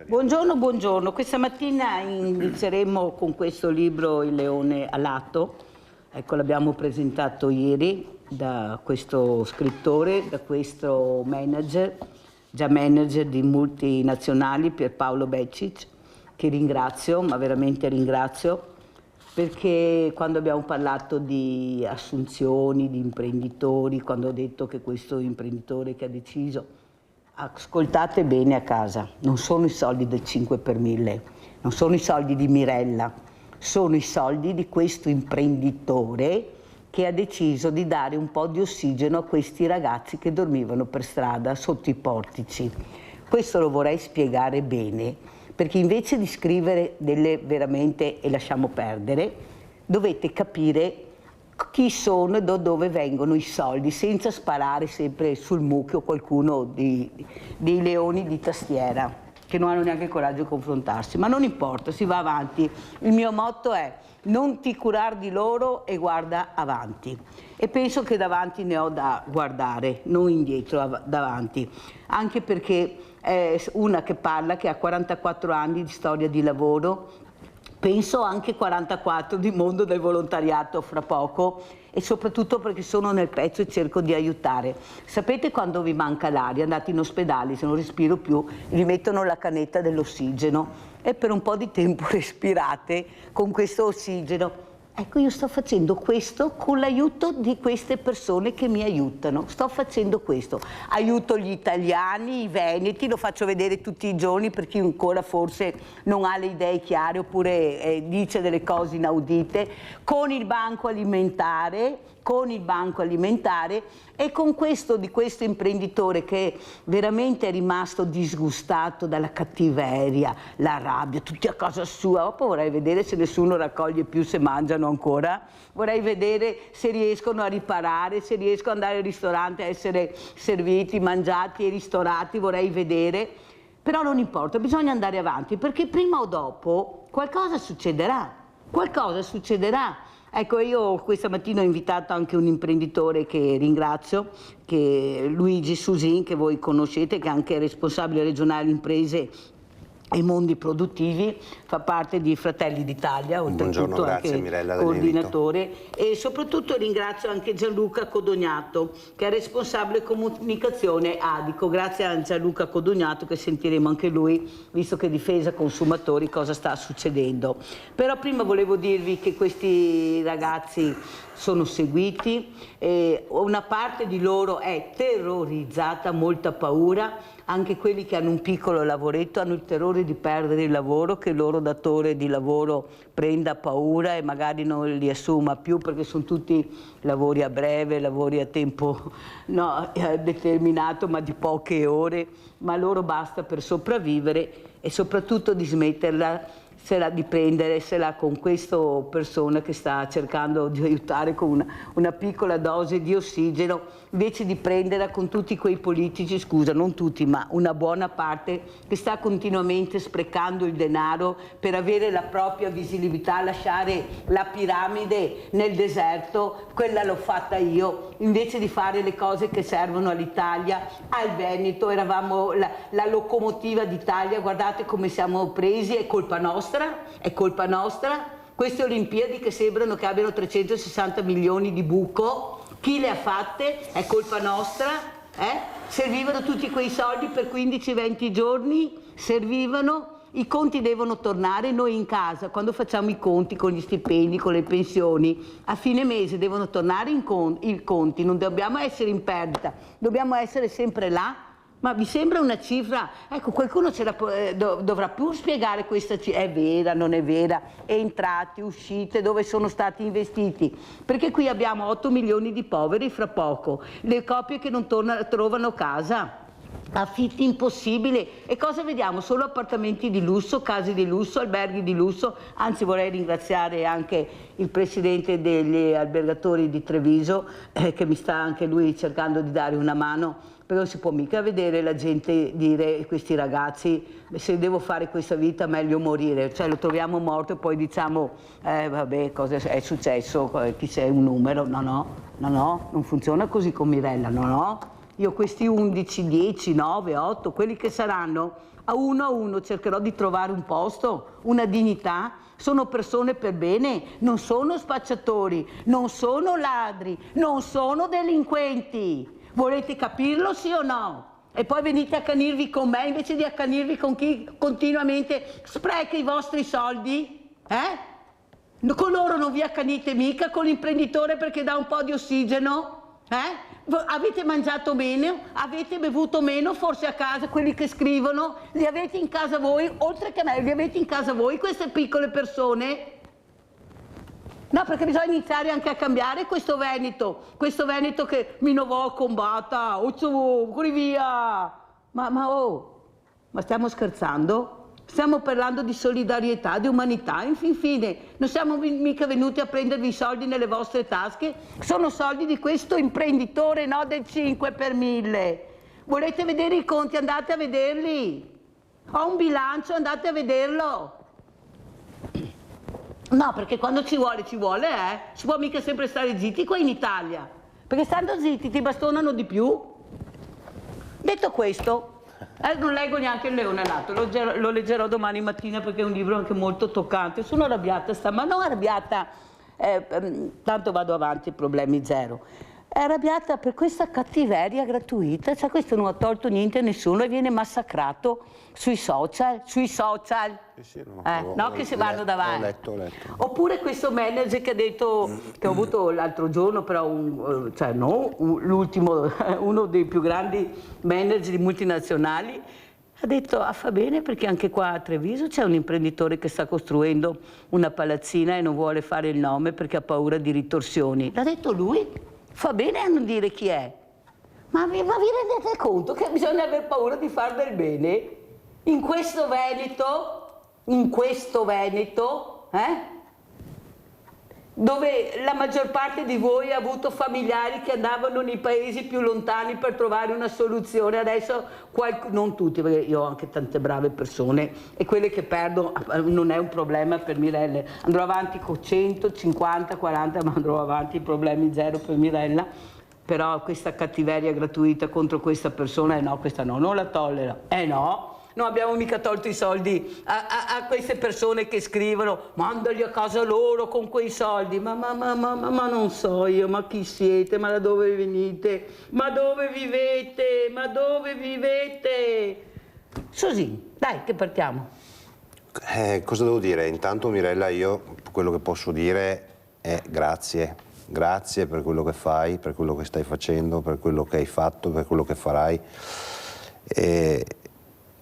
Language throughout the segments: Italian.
Buongiorno, buongiorno. Questa mattina inizieremo con questo libro Il leone alato. Ecco, l'abbiamo presentato ieri da questo scrittore, da questo manager, già manager di multinazionali, Pierpaolo Beccic, che ringrazio, ma veramente ringrazio, perché quando abbiamo parlato di assunzioni, di imprenditori, quando ho detto che questo imprenditore che ha deciso, ascoltate bene a casa, non sono i soldi del 5 per 1000, non sono i soldi di Mirella, sono i soldi di questo imprenditore che ha deciso di dare un po' di ossigeno a questi ragazzi che dormivano per strada sotto i portici. Questo lo vorrei spiegare bene, perché invece di scrivere delle veramente, e lasciamo perdere, dovete capire chi sono e da dove vengono i soldi, senza sparare sempre sul mucchio qualcuno dei leoni di tastiera, che non hanno neanche il coraggio di confrontarsi, ma non importa, si va avanti. Il mio motto è: non ti curar di loro e guarda avanti. E penso che davanti ne ho da guardare, non indietro, davanti. Anche perché è una che parla, che ha 44 anni di storia di lavoro, penso anche 44 di mondo del volontariato fra poco, e soprattutto perché sono nel pezzo e cerco di aiutare. Sapete quando vi manca l'aria, andate in ospedale, se non respiro più, vi mettono la canetta dell'ossigeno e per un po' di tempo respirate con questo ossigeno. Ecco, io sto facendo questo con l'aiuto di queste persone che mi aiutano. Sto facendo questo. Aiuto gli italiani, i veneti, lo faccio vedere tutti i giorni per chi ancora forse non ha le idee chiare oppure dice delle cose inaudite, con il banco alimentare, e con questo di questo imprenditore che veramente è rimasto disgustato dalla cattiveria, la rabbia, tutti a casa sua. Dopo vorrei vedere se nessuno raccoglie più, se mangiano ancora, vorrei vedere se riescono a riparare, se riescono ad andare al ristorante a essere serviti, mangiati e ristorati, vorrei vedere. Però non importa, bisogna andare avanti, perché prima o dopo qualcosa succederà, qualcosa succederà. Ecco, io questa mattina ho invitato anche un imprenditore che ringrazio, che è Luigi Susin, che voi conoscete, che è anche responsabile regionale imprese e mondi produttivi, fa parte di Fratelli d'Italia, oltretutto anche Mirella, coordinatore, e soprattutto ringrazio anche Gianluca Codognato, che è responsabile comunicazione Adico. Grazie a Gianluca Codognato, che sentiremo anche lui, visto che Difesa Consumatori, cosa sta succedendo. Però prima volevo dirvi che questi ragazzi sono seguiti, una parte di loro è terrorizzata, molta paura. Anche quelli che hanno un piccolo lavoretto hanno il terrore di perdere il lavoro, che il loro datore di lavoro prenda paura e magari non li assuma più, perché sono tutti lavori a breve, lavori a tempo determinato, ma di poche ore, ma a loro basta per sopravvivere, e soprattutto di smetterla di prendersela con questa persona che sta cercando di aiutare con una piccola dose di ossigeno, invece di prenderla con tutti quei politici, scusa, non tutti, ma una buona parte, che sta continuamente sprecando il denaro per avere la propria visibilità, lasciare la piramide nel deserto. Quella l'ho fatta io, invece di fare le cose che servono all'Italia, al Veneto. Eravamo la locomotiva d'Italia, guardate come siamo presi, è colpa nostra. È colpa nostra. Queste Olimpiadi che sembrano che abbiano 360 milioni di buco, chi le ha fatte? È colpa nostra. Servivano tutti quei soldi per 15-20 giorni, servivano. I conti devono tornare. Noi in casa, quando facciamo i conti con gli stipendi, con le pensioni, a fine mese devono tornare i conti, non dobbiamo essere in perdita, dobbiamo essere sempre là. Ma vi sembra una cifra? Ecco, qualcuno dovrà pur spiegare questa cifra, è vera, non è vera, entrate, uscite, dove sono stati investiti, perché qui abbiamo 8 milioni di poveri fra poco, le coppie che non trovano casa, affitti impossibili, e cosa vediamo? Solo appartamenti di lusso, case di lusso, alberghi di lusso. Anzi, vorrei ringraziare anche il presidente degli albergatori di Treviso, che mi sta anche lui cercando di dare una mano, perché non si può mica vedere la gente dire, questi ragazzi, se devo fare questa vita meglio morire, cioè lo troviamo morto e poi diciamo vabbè, cosa è successo, chi sei, un numero. No, non funziona così con Mirella, no. Io questi 11, 10, 9, 8, quelli che saranno, a uno cercherò di trovare un posto, una dignità. Sono persone per bene, non sono spacciatori, non sono ladri, non sono delinquenti. Volete capirlo, sì o no? E poi venite a accanirvi con me invece di accanirvi con chi continuamente spreca i vostri soldi? Con loro non vi accanite mica, con l'imprenditore perché dà un po' di ossigeno? Avete mangiato bene? Avete bevuto meno forse a casa? Quelli che scrivono? Li avete in casa voi? Oltre che me, li avete in casa voi queste piccole persone? No, perché bisogna iniziare anche a cambiare questo Veneto che mi novò combatta, corri via! Ma stiamo scherzando? Stiamo parlando di solidarietà, di umanità, infine, non siamo mica venuti a prendervi i soldi nelle vostre tasche, sono soldi di questo imprenditore, no, del 5 per 1000. Volete vedere i conti? Andate a vederli. Ho un bilancio, andate a vederlo. No, perché quando ci vuole, si può mica sempre stare zitti qua in Italia, perché stando zitti ti bastonano di più. Detto questo, non leggo neanche Il Leone Nato, lo leggerò domani mattina perché è un libro anche molto toccante. Sono arrabbiata ma non arrabbiata, tanto vado avanti, problemi zero. È arrabbiata per questa cattiveria gratuita, cioè questo non ha tolto niente a nessuno e viene massacrato sui social. Sì, no, che si vanno davanti. Ho letto. Oppure questo manager che ha detto, che ho avuto l'altro giorno, però l'ultimo, uno dei più grandi manager di multinazionali, ha detto, fa bene perché anche qua a Treviso c'è un imprenditore che sta costruendo una palazzina e non vuole fare il nome perché ha paura di ritorsioni. L'ha detto lui? Fa bene a non dire chi è. Ma vi rendete conto che bisogna aver paura di far del bene? In questo Veneto, dove la maggior parte di voi ha avuto familiari che andavano nei paesi più lontani per trovare una soluzione, adesso non tutti, perché io ho anche tante brave persone e quelle che perdo non è un problema per Mirella, andrò avanti con 100, 50, 40, ma andrò avanti, problemi zero per Mirella, però questa cattiveria gratuita contro questa persona, no, questa no, non la tollero, no. Non abbiamo mica tolto i soldi a queste persone che scrivono mandali a casa loro con quei soldi, ma non so io, ma chi siete, ma da dove venite, ma dove vivete, Così, dai che partiamo. Cosa devo dire? Intanto Mirella, io quello che posso dire è grazie per quello che fai, per quello che stai facendo, per quello che hai fatto, per quello che farai.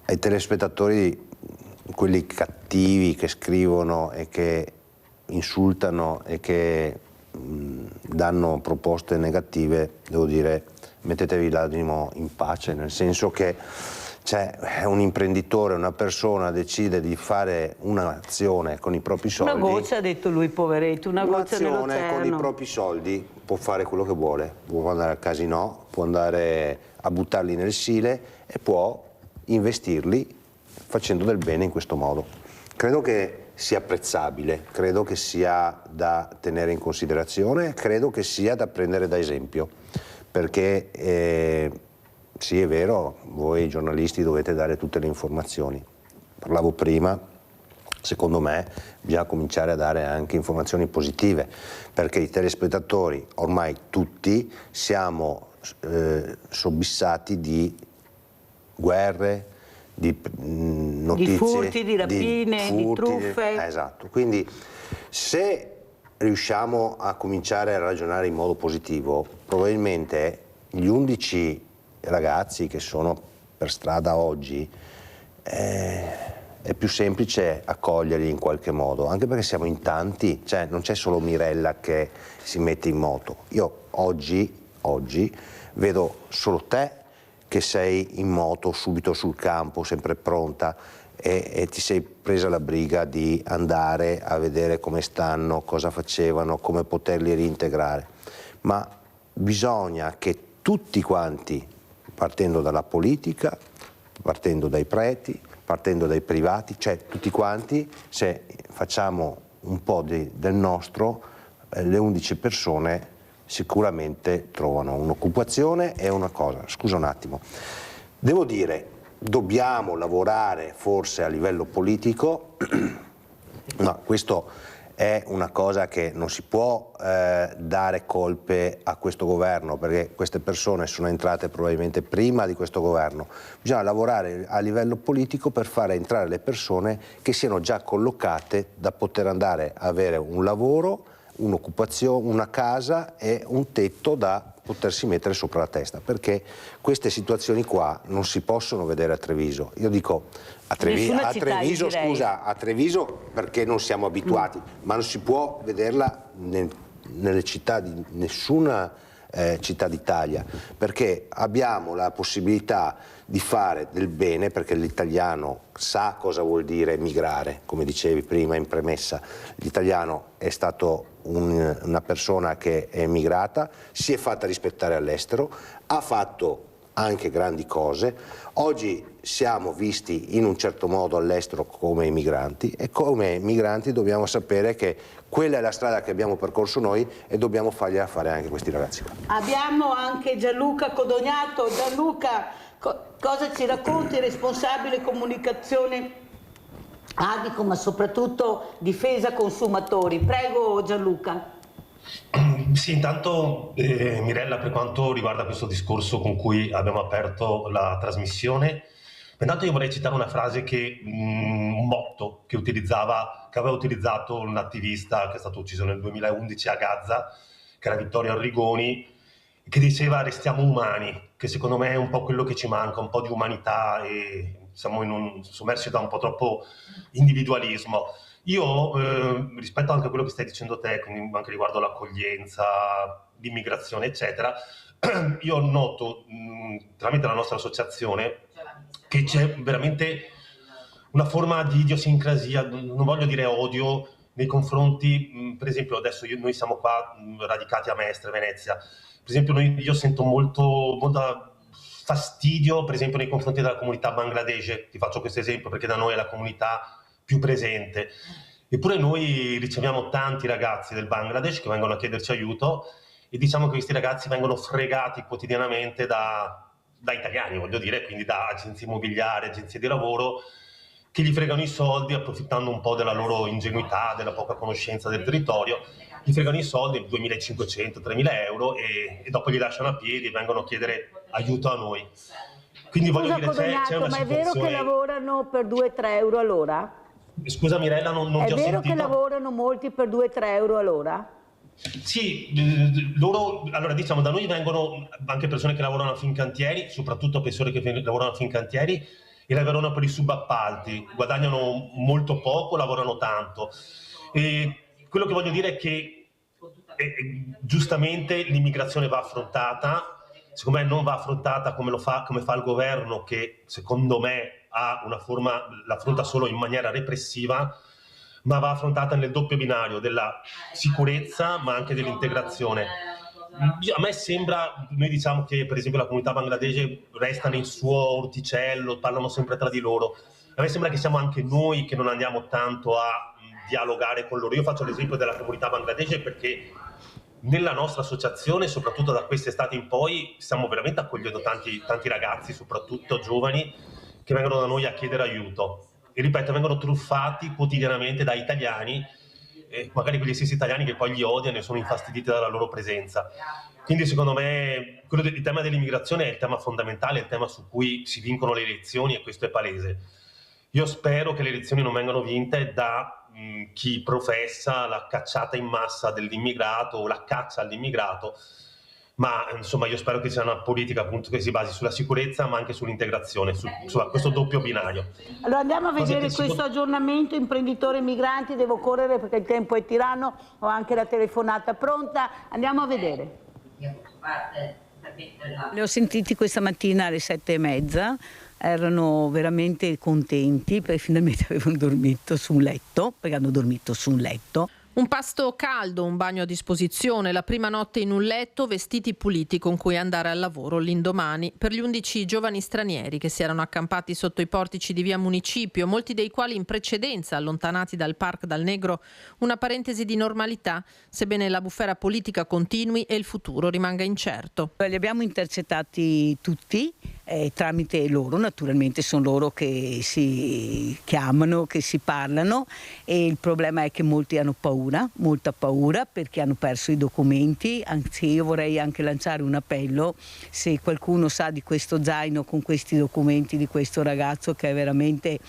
Ai telespettatori, quelli cattivi che scrivono e che insultano e che danno proposte negative, devo dire, mettetevi l'animo in pace, nel senso che un imprenditore, una persona decide di fare un'azione con i propri soldi. Una goccia, ha detto lui, poveretto, una goccia nell'oceano. Con i propri soldi può fare quello che vuole, può andare al casino, può andare a buttarli nel Sile e può investirli facendo del bene in questo modo. Credo che sia apprezzabile, credo che sia da tenere in considerazione, credo che sia da prendere da esempio, perché sì, è vero, voi giornalisti dovete dare tutte le informazioni. Parlavo prima, secondo me bisogna cominciare a dare anche informazioni positive, perché i telespettatori, ormai tutti, siamo sobissati di guerre, di notizie, di furti, di rapine, di truffe. Esatto, quindi se riusciamo a cominciare a ragionare in modo positivo, probabilmente gli 11 ragazzi che sono per strada oggi è più semplice accoglierli in qualche modo, anche perché siamo in tanti, cioè non c'è solo Mirella che si mette in moto. Io oggi vedo solo te che sei in moto, subito sul campo, sempre pronta, e ti sei presa la briga di andare a vedere come stanno, cosa facevano, come poterli reintegrare. Ma bisogna che tutti quanti, partendo dalla politica, partendo dai preti, partendo dai privati, cioè tutti quanti, se facciamo un po' del nostro, le 11 persone sicuramente trovano un'occupazione e una cosa. Scusa un attimo, devo dire, dobbiamo lavorare forse a livello politico, ma questo è una cosa che non si può dare colpe a questo governo, perché queste persone sono entrate probabilmente prima di questo governo. Bisogna lavorare a livello politico per fare entrare le persone che siano già collocate da poter andare a avere un lavoro, un'occupazione, una casa e un tetto da potersi mettere sopra la testa, perché queste situazioni qua non si possono vedere a Treviso. Io dico a Treviso, scusa, a Treviso perché non siamo abituati, ma non si può vederla nelle città di nessuna città d'Italia, perché abbiamo la possibilità di fare del bene, perché l'italiano sa cosa vuol dire migrare, come dicevi prima in premessa. L'italiano è stato una persona che è emigrata, si è fatta rispettare all'estero, ha fatto anche grandi cose. Oggi siamo visti in un certo modo all'estero come migranti, e come migranti dobbiamo sapere che quella è la strada che abbiamo percorso noi e dobbiamo fargliela fare anche questi ragazzi. Abbiamo anche Gianluca Codognato. Gianluca, cosa ci racconti, responsabile comunicazione Adico, ma soprattutto difesa consumatori? Prego Gianluca. Sì, intanto Mirella, per quanto riguarda questo discorso con cui abbiamo aperto la trasmissione, intanto io vorrei citare una frase un motto che aveva utilizzato un attivista che è stato ucciso nel 2011 a Gaza, che era Vittorio Arrigoni, che diceva restiamo umani, che secondo me è un po' quello che ci manca, un po' di umanità, e siamo sommersi da un po' troppo individualismo. Io, rispetto anche a quello che stai dicendo te, quindi anche riguardo l'accoglienza, l'immigrazione, eccetera, io noto tramite la nostra associazione che c'è veramente una forma di idiosincrasia, non voglio dire odio, nei confronti, per esempio adesso noi siamo qua radicati a Mestre, Venezia, per esempio io sento molto fastidio, per esempio nei confronti della comunità bangladese, ti faccio questo esempio perché da noi è la comunità più presente, eppure noi riceviamo tanti ragazzi del Bangladesh che vengono a chiederci aiuto, e diciamo che questi ragazzi vengono fregati quotidianamente da italiani, voglio dire, quindi da agenzie immobiliari, agenzie di lavoro, che gli fregano i soldi approfittando un po' della loro ingenuità, della poca conoscenza del territorio, gli fregano i soldi, 2.500-3.000 euro, e dopo li lasciano a piedi e vengono a chiedere aiuto a noi. Quindi voglio dire, c'è una situazione... Ma è vero che lavorano per 2-3 euro all'ora? Scusa Mirella, non ti ho sentito. È vero che lavorano molti per 2-3 euro all'ora? Sì, loro, allora diciamo, da noi vengono anche persone che lavorano a Fincantieri, soprattutto persone che lavorano a Fincantieri e lavorano per i subappalti, guadagnano molto poco, lavorano tanto. E quello che voglio dire è che giustamente l'immigrazione va affrontata, secondo me non va affrontata come fa il governo, che secondo me l'affronta solo in maniera repressiva, ma va affrontata nel doppio binario della sicurezza ma anche dell'integrazione. A me sembra, noi diciamo che per esempio la comunità bangladese resta nel suo orticello, parlano sempre tra di loro, a me sembra che siamo anche noi che non andiamo tanto a dialogare con loro. Io faccio l'esempio della comunità bangladese perché nella nostra associazione, soprattutto da quest'estate in poi, stiamo veramente accogliendo tanti ragazzi, soprattutto giovani, che vengono da noi a chiedere aiuto. E ripeto, vengono truffati quotidianamente da italiani, magari quegli stessi italiani che poi li odiano e sono infastiditi dalla loro presenza. Quindi secondo me il tema dell'immigrazione è il tema fondamentale, è il tema su cui si vincono le elezioni, e questo è palese. Io spero che le elezioni non vengano vinte da chi professa la cacciata in massa dell'immigrato o la caccia all'immigrato, ma insomma io spero che sia una politica appunto che si basi sulla sicurezza ma anche sull'integrazione, su questo doppio binario. Allora andiamo a vedere questo aggiornamento imprenditore migranti. Devo correre perché il tempo è tiranno, ho anche la telefonata pronta, andiamo a vedere. Li ho sentiti questa mattina alle 7:30, erano veramente contenti perché finalmente avevano dormito su un letto, perché hanno dormito su un letto. Un pasto caldo, un bagno a disposizione, la prima notte in un letto, vestiti puliti con cui andare al lavoro l'indomani. Per gli 11 giovani stranieri che si erano accampati sotto i portici di via Municipio, molti dei quali in precedenza allontanati dal Parc dal Negro, una parentesi di normalità, sebbene la bufera politica continui e il futuro rimanga incerto. Li abbiamo intercettati tutti, tramite loro, naturalmente sono loro che si chiamano, che si parlano, e il problema è che molti hanno paura, molta paura, perché hanno perso i documenti. Anzi, io vorrei anche lanciare un appello: se qualcuno sa di questo zaino con questi documenti di questo ragazzo che è veramente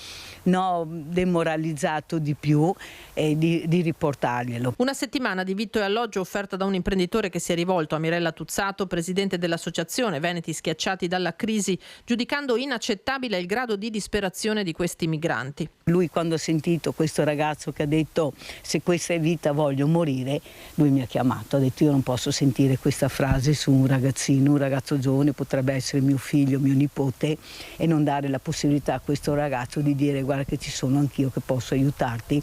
demoralizzato di più, di riportarglielo. Una settimana di vitto e alloggio offerta da un imprenditore che si è rivolto a Mirella Tuzzato, presidente dell'associazione Veneti Schiacciati dalla Crisi, giudicando inaccettabile il grado di disperazione di questi migranti. Lui, quando ha sentito questo ragazzo che ha detto "se questa è vita voglio morire", lui mi ha chiamato, ha detto "io non posso sentire questa frase su un ragazzino, un ragazzo giovane, potrebbe essere mio figlio, mio nipote, e non dare la possibilità a questo ragazzo di dire guarda che ci sono anch'io, che posso aiutarti".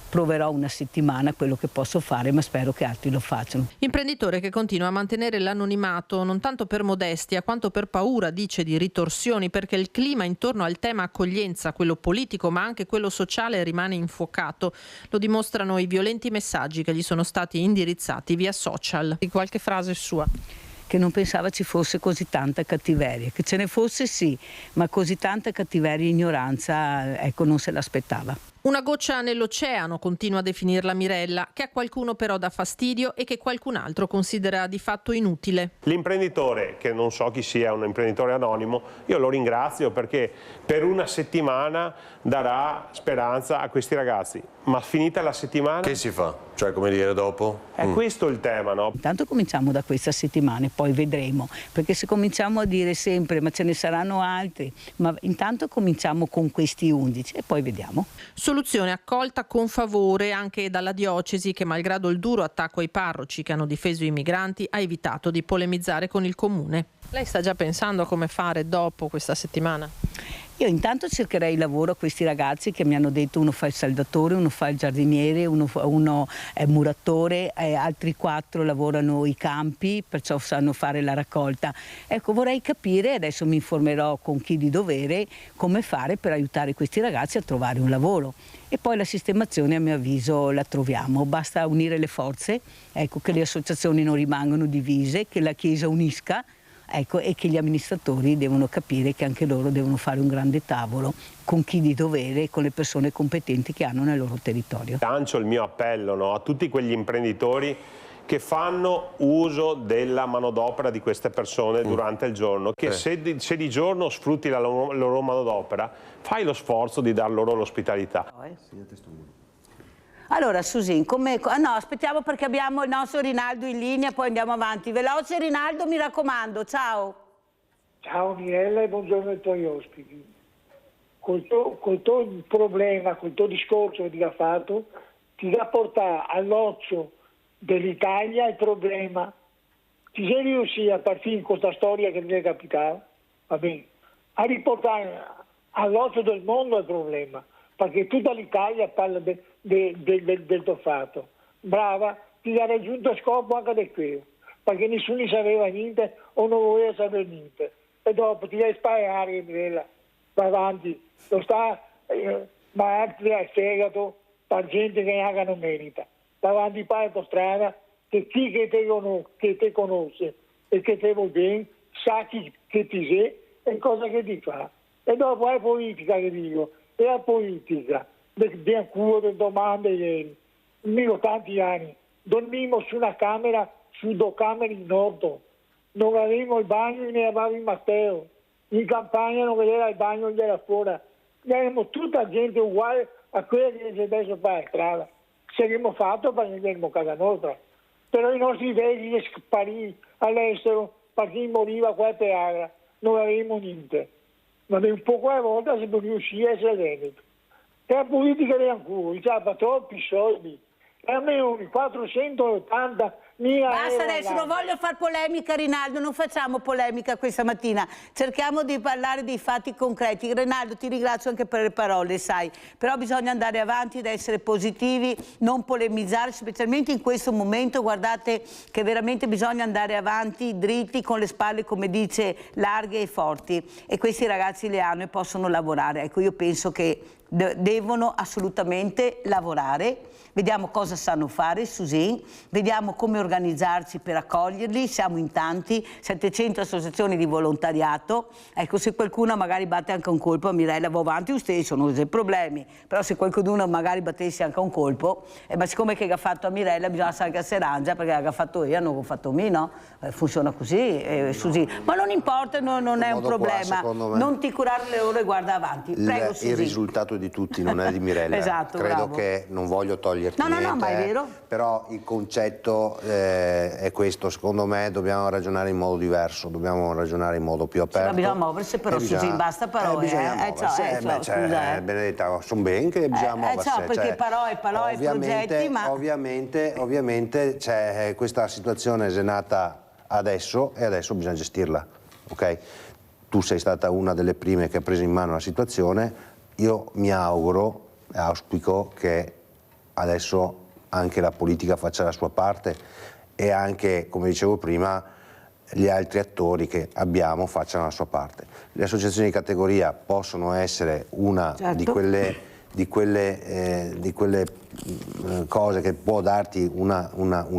Proverò una settimana quello che posso fare, ma spero che altri lo facciano. Imprenditore che continua a mantenere l'anonimato non tanto per modestia quanto per paura, dice, di ritorsioni, perché il clima intorno al tema accoglienza, quello politico ma anche quello sociale, rimane infuocato. Lo dimostrano i violenti messaggi che gli sono stati indirizzati via social. Di qualche frase sua. Che non pensava ci fosse così tanta cattiveria, che ce ne fosse sì, ma così tanta cattiveria e ignoranza, ecco, non se l'aspettava. Una goccia nell'oceano, continua a definirla Mirella, che a qualcuno però dà fastidio e che qualcun altro considera di fatto inutile. L'imprenditore, che non so chi sia, un imprenditore anonimo, io lo ringrazio perché per una settimana darà speranza a questi ragazzi. Ma finita la settimana... Che si fa? Cioè, come dire, dopo? È questo il tema, no? Intanto cominciamo da questa settimana e poi vedremo, perché se cominciamo a dire sempre ma ce ne saranno altri, ma intanto cominciamo con questi 11 e poi vediamo. Soluzione accolta con favore anche dalla diocesi, che malgrado il duro attacco ai parroci che hanno difeso i migranti ha evitato di polemizzare con il comune. Lei sta già pensando a come fare dopo questa settimana? Io intanto cercherei lavoro a questi ragazzi che mi hanno detto uno fa il saldatore, uno fa il giardiniere, uno è muratore, altri 4 lavorano i campi, perciò sanno fare la raccolta. Ecco, vorrei capire, adesso mi informerò con chi di dovere, come fare per aiutare questi ragazzi a trovare un lavoro. E poi la sistemazione, a mio avviso, la troviamo. Basta unire le forze, ecco, che le associazioni non rimangano divise, che la Chiesa unisca. Ecco, e che gli amministratori devono capire che anche loro devono fare un grande tavolo con chi di dovere e con le persone competenti che hanno nel loro territorio. Lancio il mio appello, a tutti quegli imprenditori che fanno uso della manodopera di queste persone durante il giorno, che se di giorno sfrutti la loro manodopera, fai lo sforzo di dar loro l'ospitalità. Allora, Susin, no, aspettiamo perché abbiamo il nostro Rinaldo in linea, poi andiamo avanti. Veloce Rinaldo, mi raccomando, ciao. Ciao Mirella e buongiorno ai tuoi ospiti. Col tuo problema, col tuo discorso che ti ha fatto, ti ha portato all'occhio dell'Italia il problema. Ti sei riuscito a partire in questa storia che mi è capitata, va bene, a riportare all'occhio del mondo il problema, perché tutta l'Italia parla del tuo fatto. Brava, ti ha raggiunto scopo anche di quello, perché nessuno sapeva niente o non voleva sapere niente. E dopo ti devi sparare, Mirella, va avanti, lo sta ma altri al fegato per gente che neanche non merita. Va avanti per la strada, che chi che te conosce e che te vuol bene, sa chi che ti sei e cosa che ti fa. E dopo è politica che dico, è la politica. Di ancora delle domande ieri. Io tanti anni dormimmo su una camera, su 2 camere in orto, non avevamo il bagno né avevamo il Matteo, in campagna non vedeva il bagno né era fuori, eravamo tutta gente uguale a quella che si è adesso per la strada. Se abbiamo fatto perché andiamo a casa nostra, però i nostri vecchi sparì all'estero perché moriva qua per agra, non avevamo niente, ma un po' quella volta si può riuscire a essere veneto. E la politica di ancora, diciamo, troppi soldi. E a me 480 Basta adesso, non voglio far polemica Rinaldo, non facciamo polemica questa mattina, cerchiamo di parlare dei fatti concreti. Rinaldo, ti ringrazio anche per le parole, sai, però bisogna andare avanti ed essere positivi, non polemizzare, specialmente in questo momento. Guardate che veramente bisogna andare avanti dritti, con le spalle, come dice, larghe e forti, e questi ragazzi le hanno e possono lavorare. Ecco, io penso che devono assolutamente lavorare. Vediamo cosa sanno fare, Susin, vediamo come organizzarci per accoglierli, siamo in tanti, 700 associazioni di volontariato, ecco, se qualcuno magari batte anche un colpo a Mirella va avanti, ustedes sono dei problemi, però se qualcuno magari battesse anche un colpo, ma siccome che ha fatto a Mirella bisogna sapere che si arrangia, perché ha fatto io, non ho fatto me, no? Funziona così, Susin, ma non importa, non è un problema, non ti curare le ore e guarda avanti, prego Susin. Il risultato di tutti non è di Mirella, esatto, credo bravo. che non voglio toglierti niente, no, ma è vero. Però il concetto è questo, secondo me dobbiamo ragionare in modo diverso, dobbiamo ragionare in modo più aperto. Ma bisogna muoversi, però Susin, basta parole. Bisogna muoversi, Benedetta, sono ben che bisogna muoversi. Perché parole, progetti, ma... Ovviamente c'è questa situazione è nata adesso e adesso bisogna gestirla, ok? Tu sei stata una delle prime che ha preso in mano la situazione, io mi auspico che adesso anche la politica faccia la sua parte e anche, come dicevo prima, gli altri attori che abbiamo facciano la sua parte. Le associazioni di categoria possono essere una di quelle cose che può darti una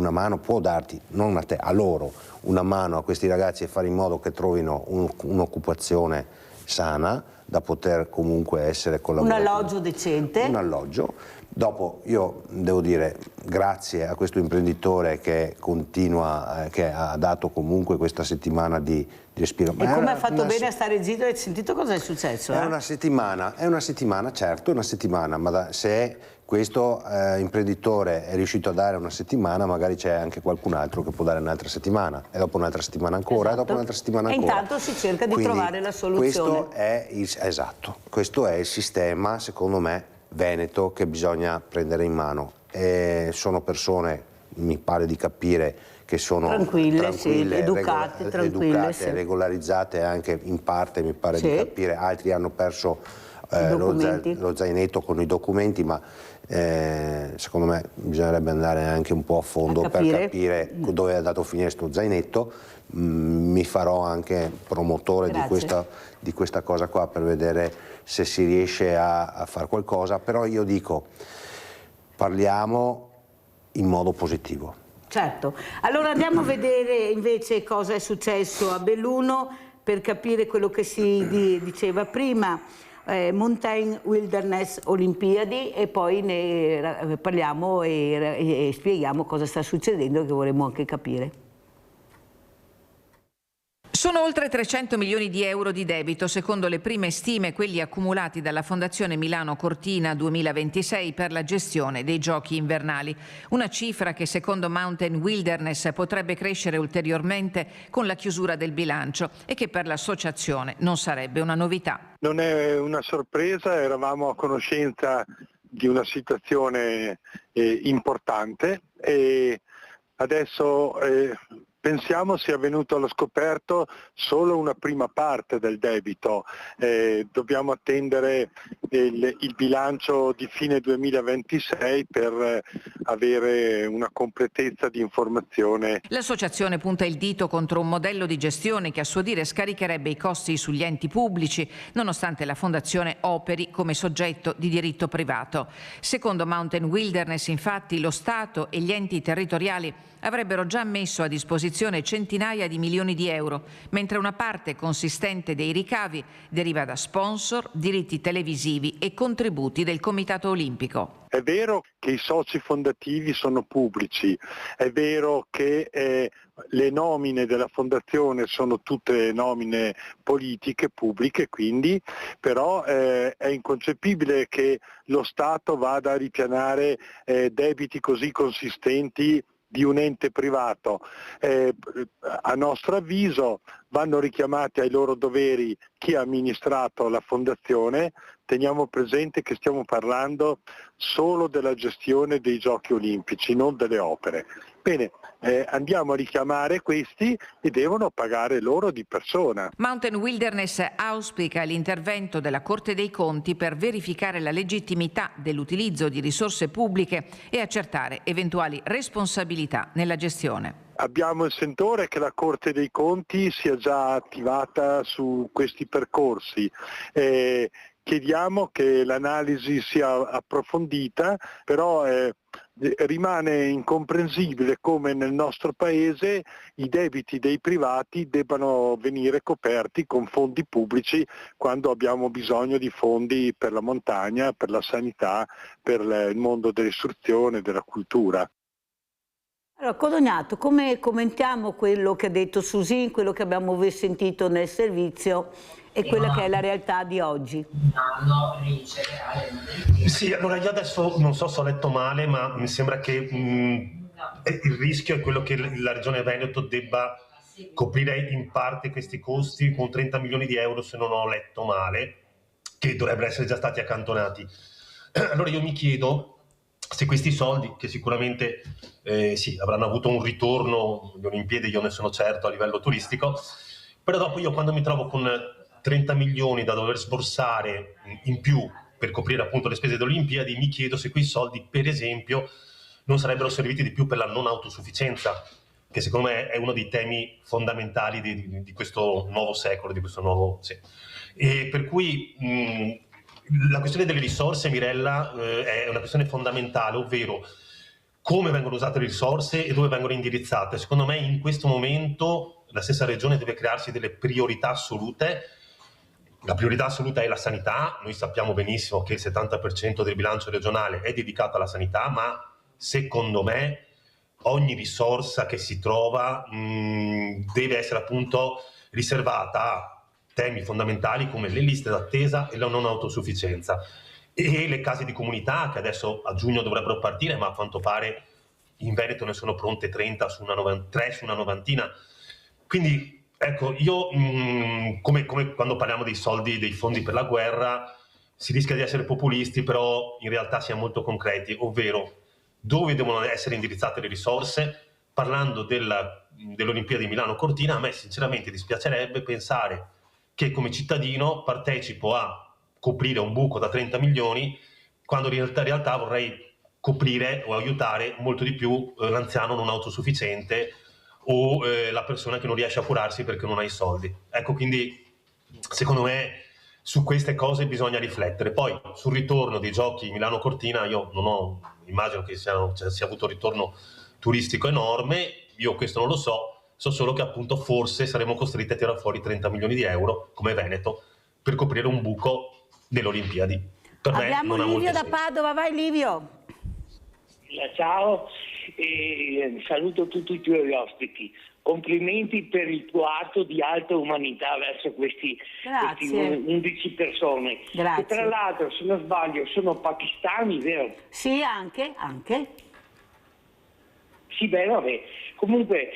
mano, può darti, non a te, a loro, una mano a questi ragazzi e fare in modo che trovino un'occupazione sana da poter comunque essere collaborativi. Un alloggio decente. Un alloggio. Dopo io devo dire grazie a questo imprenditore che continua, che ha dato comunque questa settimana di respiro. E come ha fatto bene a stare zitto? Hai sentito cosa è successo? È una settimana, certo, è una settimana, ma se questo imprenditore è riuscito a dare una settimana, magari c'è anche qualcun altro che può dare un'altra settimana, e dopo un'altra settimana ancora, esatto. E dopo un'altra settimana ancora. E intanto si cerca di trovare la soluzione. Questo è il sistema, secondo me, veneto che bisogna prendere in mano. Sono persone, mi pare di capire, che sono tranquille, educate, regolarizzate anche in parte, mi pare di capire, altri hanno perso lo zainetto con i documenti, ma secondo me bisognerebbe andare anche un po' a fondo per capire dove è andato a finire sto zainetto. Mi farò anche promotore di questa cosa qua per vedere se si riesce a fare qualcosa, però io dico parliamo in modo positivo. Certo, allora andiamo a vedere invece cosa è successo a Belluno per capire quello che si diceva prima, Mountain Wilderness Olimpiadi, e poi ne parliamo e spieghiamo cosa sta succedendo, che vorremmo anche capire. Sono oltre 300 milioni di euro di debito, secondo le prime stime, quelli accumulati dalla Fondazione Milano Cortina 2026 per la gestione dei giochi invernali. Una cifra che secondo Mountain Wilderness potrebbe crescere ulteriormente con la chiusura del bilancio e che per l'associazione non sarebbe una novità. Non è una sorpresa, eravamo a conoscenza di una situazione importante e adesso pensiamo sia venuto allo scoperto solo una prima parte del debito. Dobbiamo attendere il bilancio di fine 2026 per avere una completezza di informazione. L'associazione punta il dito contro un modello di gestione che a suo dire scaricherebbe i costi sugli enti pubblici, nonostante la fondazione operi come soggetto di diritto privato. Secondo Mountain Wilderness, infatti, lo Stato e gli enti territoriali avrebbero già messo a disposizione centinaia di milioni di euro, mentre una parte consistente dei ricavi deriva da sponsor, diritti televisivi e contributi del Comitato Olimpico. È vero che i soci fondativi sono pubblici, è vero che le nomine della fondazione sono tutte nomine politiche, pubbliche, quindi, però è inconcepibile che lo Stato vada a ripianare debiti così consistenti di un ente privato. A nostro avviso vanno richiamati ai loro doveri chi ha amministrato la fondazione. Teniamo presente che stiamo parlando solo della gestione dei giochi olimpici, non delle opere. Bene, andiamo a richiamare questi e devono pagare loro di persona. Mountain Wilderness auspica l'intervento della Corte dei Conti per verificare la legittimità dell'utilizzo di risorse pubbliche e accertare eventuali responsabilità nella gestione. Abbiamo il sentore che la Corte dei Conti sia già attivata su questi percorsi, chiediamo che l'analisi sia approfondita, però rimane incomprensibile come nel nostro paese i debiti dei privati debbano venire coperti con fondi pubblici quando abbiamo bisogno di fondi per la montagna, per la sanità, per il mondo dell'istruzione, della cultura. Allora, Codognato, come commentiamo quello che ha detto Susin, quello che abbiamo sentito nel servizio e quella che è la realtà di oggi? Sì, allora io adesso non so se ho letto male, ma mi sembra che il rischio è quello che la Regione Veneto debba coprire in parte questi costi con 30 milioni di euro, se non ho letto male, che dovrebbero essere già stati accantonati. Allora io mi chiedo se questi soldi, che sicuramente sì, avranno avuto un ritorno, le Olimpiadi io ne sono certo a livello turistico, però dopo io quando mi trovo con 30 milioni da dover sborsare in più per coprire appunto le spese delle Olimpiadi, mi chiedo se quei soldi, per esempio, non sarebbero serviti di più per la non autosufficienza, che secondo me è uno dei temi fondamentali di questo nuovo secolo, di questo nuovo... Sì. E per cui la questione delle risorse, Mirella, è una questione fondamentale, ovvero come vengono usate le risorse e dove vengono indirizzate. Secondo me in questo momento la stessa Regione deve crearsi delle priorità assolute. La priorità assoluta è la sanità. Noi sappiamo benissimo che il 70% del bilancio regionale è dedicato alla sanità, ma secondo me ogni risorsa che si trova deve essere appunto riservata a temi fondamentali come le liste d'attesa e la non autosufficienza. E le case di comunità, che adesso a giugno dovrebbero partire, ma a quanto pare in Veneto ne sono pronte 3 su una novantina. Quindi ecco, io come quando parliamo dei soldi, dei fondi per la guerra, si rischia di essere populisti, però in realtà siamo molto concreti, ovvero dove devono essere indirizzate le risorse. Parlando dell'Olimpiadi Milano Cortina, a me sinceramente dispiacerebbe pensare che come cittadino partecipo a coprire un buco da 30 milioni, quando in realtà vorrei coprire o aiutare molto di più l'anziano non autosufficiente o la persona che non riesce a curarsi perché non ha i soldi. Ecco, quindi secondo me su queste cose bisogna riflettere. Poi sul ritorno dei giochi Milano-Cortina io immagino che sia avuto un ritorno turistico enorme, io questo non lo so solo che appunto forse saremo costretti a tirare fuori 30 milioni di euro come Veneto per coprire un buco delle Olimpiadi. Per Abbiamo me non Livio ha da molto Padova, vai Livio. Ciao e saluto tutti i tuoi ospiti. Complimenti per il tuo atto di alta umanità verso questi 11 persone. Grazie. Che tra l'altro, se non sbaglio, sono pakistani, vero? Sì, anche. Sì, beh, vabbè. Comunque,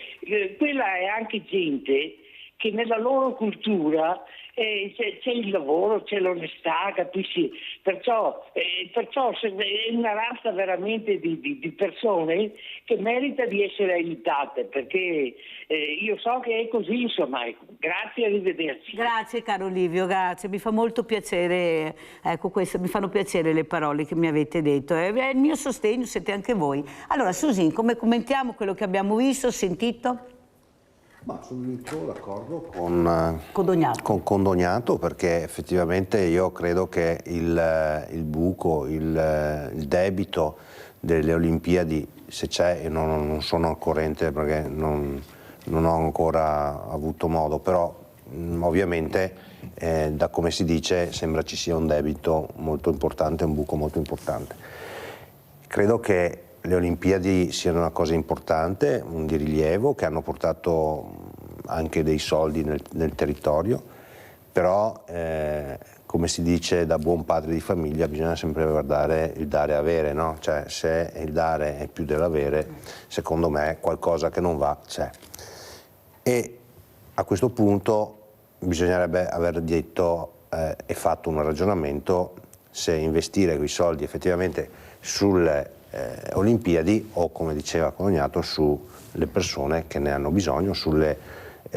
quella è anche gente che nella loro cultura c'è il lavoro, c'è l'onestà, capisci? Perciò è una razza veramente di persone che merita di essere aiutate, perché io so che è così, insomma. Grazie, arrivederci. Grazie caro Livio, grazie, mi fa molto piacere, ecco questo, mi fanno piacere le parole che mi avete detto, è il mio sostegno, siete anche voi. Allora Susin, come commentiamo quello che abbiamo visto, sentito? Ma sono d'accordo con Codognato, perché effettivamente io credo che il buco, il debito delle Olimpiadi, se c'è, e non sono al corrente perché non ho ancora avuto modo, però ovviamente da come si dice sembra ci sia un debito molto importante, un buco molto importante. Credo che le Olimpiadi siano una cosa importante, di rilievo, che hanno portato anche dei soldi nel territorio, però come si dice da buon padre di famiglia bisogna sempre guardare il dare e avere, no? Cioè se il dare è più dell'avere, secondo me qualcosa che non va c'è. E a questo punto bisognerebbe aver detto e fatto un ragionamento se investire quei soldi effettivamente sulle Olimpiadi o, come diceva Codognato, sulle persone che ne hanno bisogno, sulle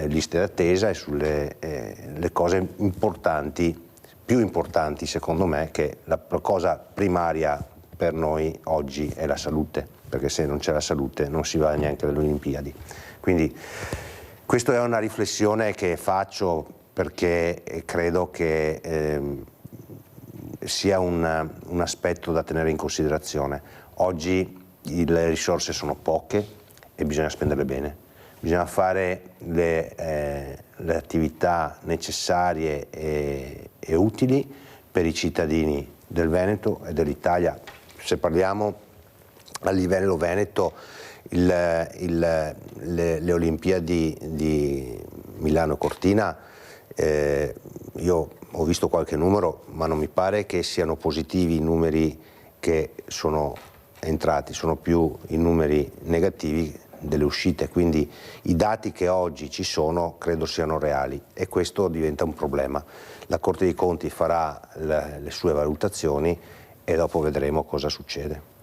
liste d'attesa e sulle le cose importanti, più importanti secondo me, che la cosa primaria per noi oggi è la salute, perché se non c'è la salute non si va neanche alle Olimpiadi. Quindi questa è una riflessione che faccio perché credo che sia un aspetto da tenere in considerazione. Oggi le risorse sono poche e bisogna spenderle bene, bisogna fare le attività necessarie e utili per i cittadini del Veneto e dell'Italia. Se parliamo a livello veneto, le Olimpiadi di Milano e Cortina, io ho visto qualche numero, ma non mi pare che siano positivi i numeri che sono entrati, sono più i numeri negativi delle uscite, quindi i dati che oggi ci sono credo siano reali e questo diventa un problema. La Corte dei Conti farà le sue valutazioni e dopo vedremo cosa succede.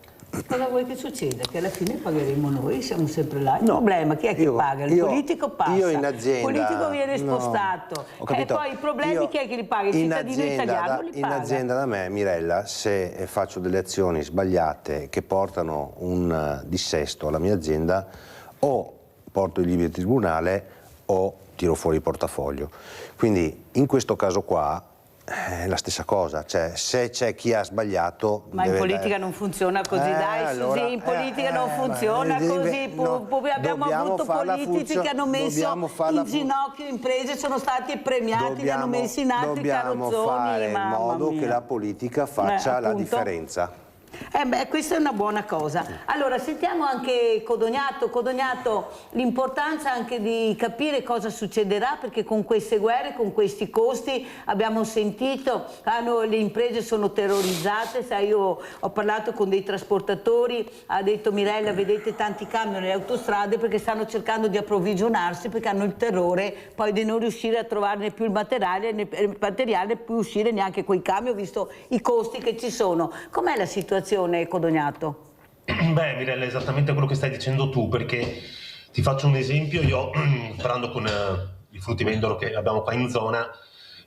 Cosa vuoi che succeda? Che alla fine pagheremo noi, siamo sempre là. Il problema, chi è che paga? Il politico passa, il politico viene spostato. E poi i problemi chi è che li paga? Il cittadino italiano li paga. In azienda da me, Mirella, se faccio delle azioni sbagliate che portano un dissesto alla mia azienda, o porto i libri al tribunale o tiro fuori il portafoglio. Quindi in questo caso qua è la stessa cosa, cioè se c'è chi ha sbagliato... Ma in politica non funziona così, dai allora, Susi, in politica non funziona così, abbiamo avuto politici che hanno messo in ginocchio imprese, sono stati premiati, li hanno messi in altri carrozzoni. Dobbiamo fare in modo che la politica faccia la differenza. Questa è una buona cosa. Allora sentiamo anche Codognato. Codognato, l'importanza anche di capire cosa succederà, perché con queste guerre, con questi costi, abbiamo sentito, le imprese sono terrorizzate. Sai, io ho parlato con dei trasportatori, ha detto Mirella, vedete tanti camion nelle autostrade perché stanno cercando di approvvigionarsi, perché hanno il terrore poi di non riuscire a trovarne più il materiale, né più uscire neanche quei camion, visto i costi che ci sono. Com'è la situazione, Codognato? Beh, Mirella, è esattamente quello che stai dicendo tu, perché ti faccio un esempio. Io parlando con il fruttivendolo che abbiamo qua in zona,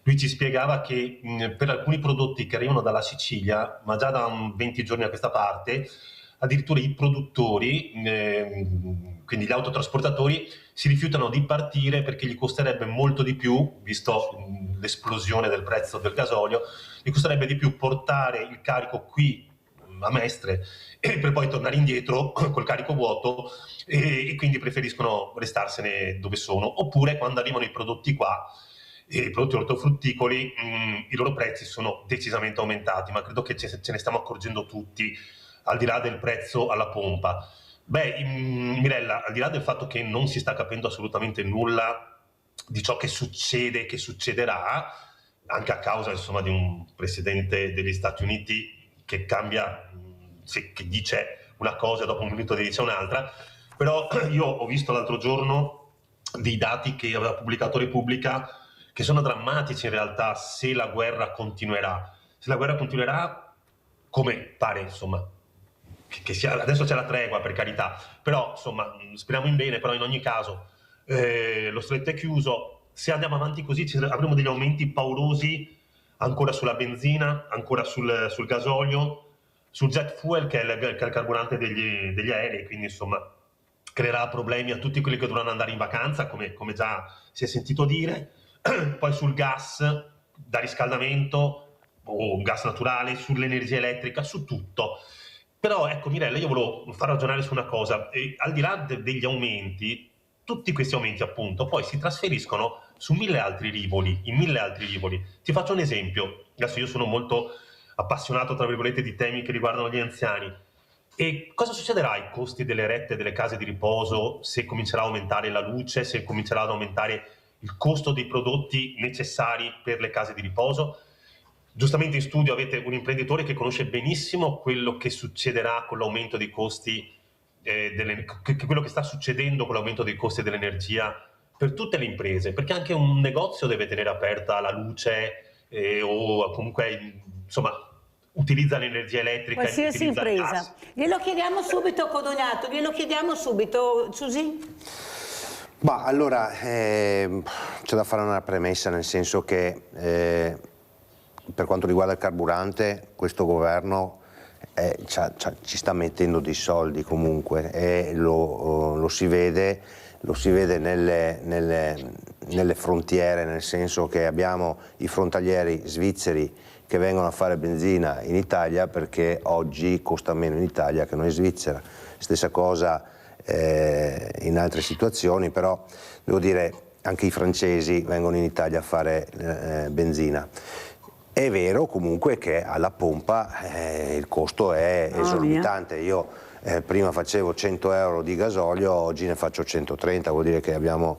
lui ci spiegava che per alcuni prodotti che arrivano dalla Sicilia, ma già da 20 giorni a questa parte, addirittura i produttori, quindi gli autotrasportatori, si rifiutano di partire perché gli costerebbe molto di più, visto l'esplosione del prezzo del gasolio, gli costerebbe di più portare il carico qui a Mestre e per poi tornare indietro col carico vuoto, e quindi preferiscono restarsene dove sono. Oppure quando arrivano i prodotti qua, i prodotti ortofrutticoli, i loro prezzi sono decisamente aumentati, ma credo che ce ne stiamo accorgendo tutti, al di là del prezzo alla pompa. Beh, Mirella, al di là del fatto che non si sta capendo assolutamente nulla di ciò che succede, che succederà, anche a causa insomma di un presidente degli Stati Uniti che cambia, che dice una cosa e dopo un minuto ne dice un'altra, però io ho visto l'altro giorno dei dati che aveva pubblicato Repubblica che sono drammatici in realtà se la guerra continuerà. Se la guerra continuerà, come pare insomma, che sia, adesso c'è la tregua per carità, però insomma speriamo in bene, però in ogni caso lo stretto è chiuso, se andiamo avanti così avremo degli aumenti paurosi ancora sulla benzina, ancora sul gasolio, sul jet fuel che è il carburante degli aerei, quindi insomma creerà problemi a tutti quelli che dovranno andare in vacanza, come già si è sentito dire, poi sul gas da riscaldamento o gas naturale, sull'energia elettrica, su tutto. Però ecco Mirella, io volevo far ragionare su una cosa, al di là degli aumenti, tutti questi aumenti appunto poi si trasferiscono su in 1000 altri rivoli. Ti faccio un esempio, adesso io sono molto appassionato tra virgolette di temi che riguardano gli anziani, e cosa succederà ai costi delle rette delle case di riposo se comincerà a aumentare la luce, se comincerà ad aumentare il costo dei prodotti necessari per le case di riposo? Giustamente in studio avete un imprenditore che conosce benissimo quello che succederà con l'aumento dei costi, quello che sta succedendo con l'aumento dei costi dell'energia per tutte le imprese, perché anche un negozio deve tenere aperta la luce o comunque insomma utilizza l'energia elettrica. Qualsiasi impresa. Glielo chiediamo subito a Codognato, glielo chiediamo subito, Susi? Ma allora c'è da fare una premessa, nel senso che per quanto riguarda il carburante questo governo ci sta mettendo dei soldi comunque, e lo si vede nelle frontiere, nel senso che abbiamo i frontalieri svizzeri che vengono a fare benzina in Italia perché oggi costa meno in Italia che non in Svizzera. Stessa cosa in altre situazioni, però devo dire anche i francesi vengono in Italia a fare benzina. È vero comunque che alla pompa il costo è esorbitante. Io prima facevo 100 euro di gasolio, oggi ne faccio 130, vuol dire che abbiamo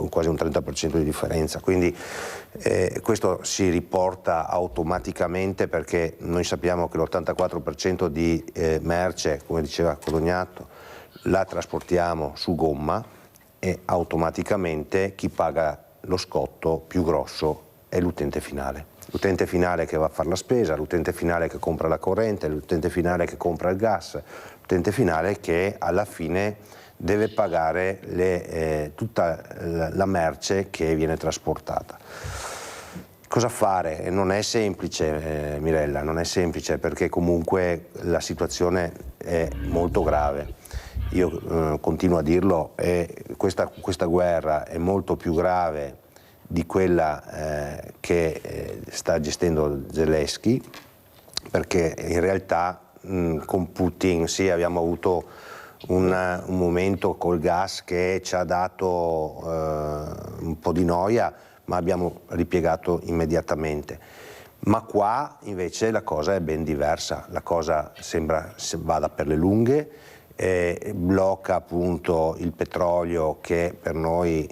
quasi un 30% di differenza, quindi questo si riporta automaticamente perché noi sappiamo che l'84% di merce, come diceva Codognato, la trasportiamo su gomma e automaticamente chi paga lo scotto più grosso è l'utente finale. L'utente finale che va a fare la spesa, l'utente finale che compra la corrente, l'utente finale che compra il gas, l'utente finale che alla fine deve pagare tutta la merce che viene trasportata. Cosa fare? Non è semplice, Mirella, non è semplice perché comunque la situazione è molto grave. Io continuo a dirlo, questa guerra è molto più grave di quella che sta gestendo Zelensky, perché in realtà con Putin sì abbiamo avuto un momento col gas che ci ha dato un po' di noia, ma abbiamo ripiegato immediatamente. Ma qua invece la cosa è ben diversa, la cosa sembra vada per le lunghe, blocca appunto il petrolio che per noi,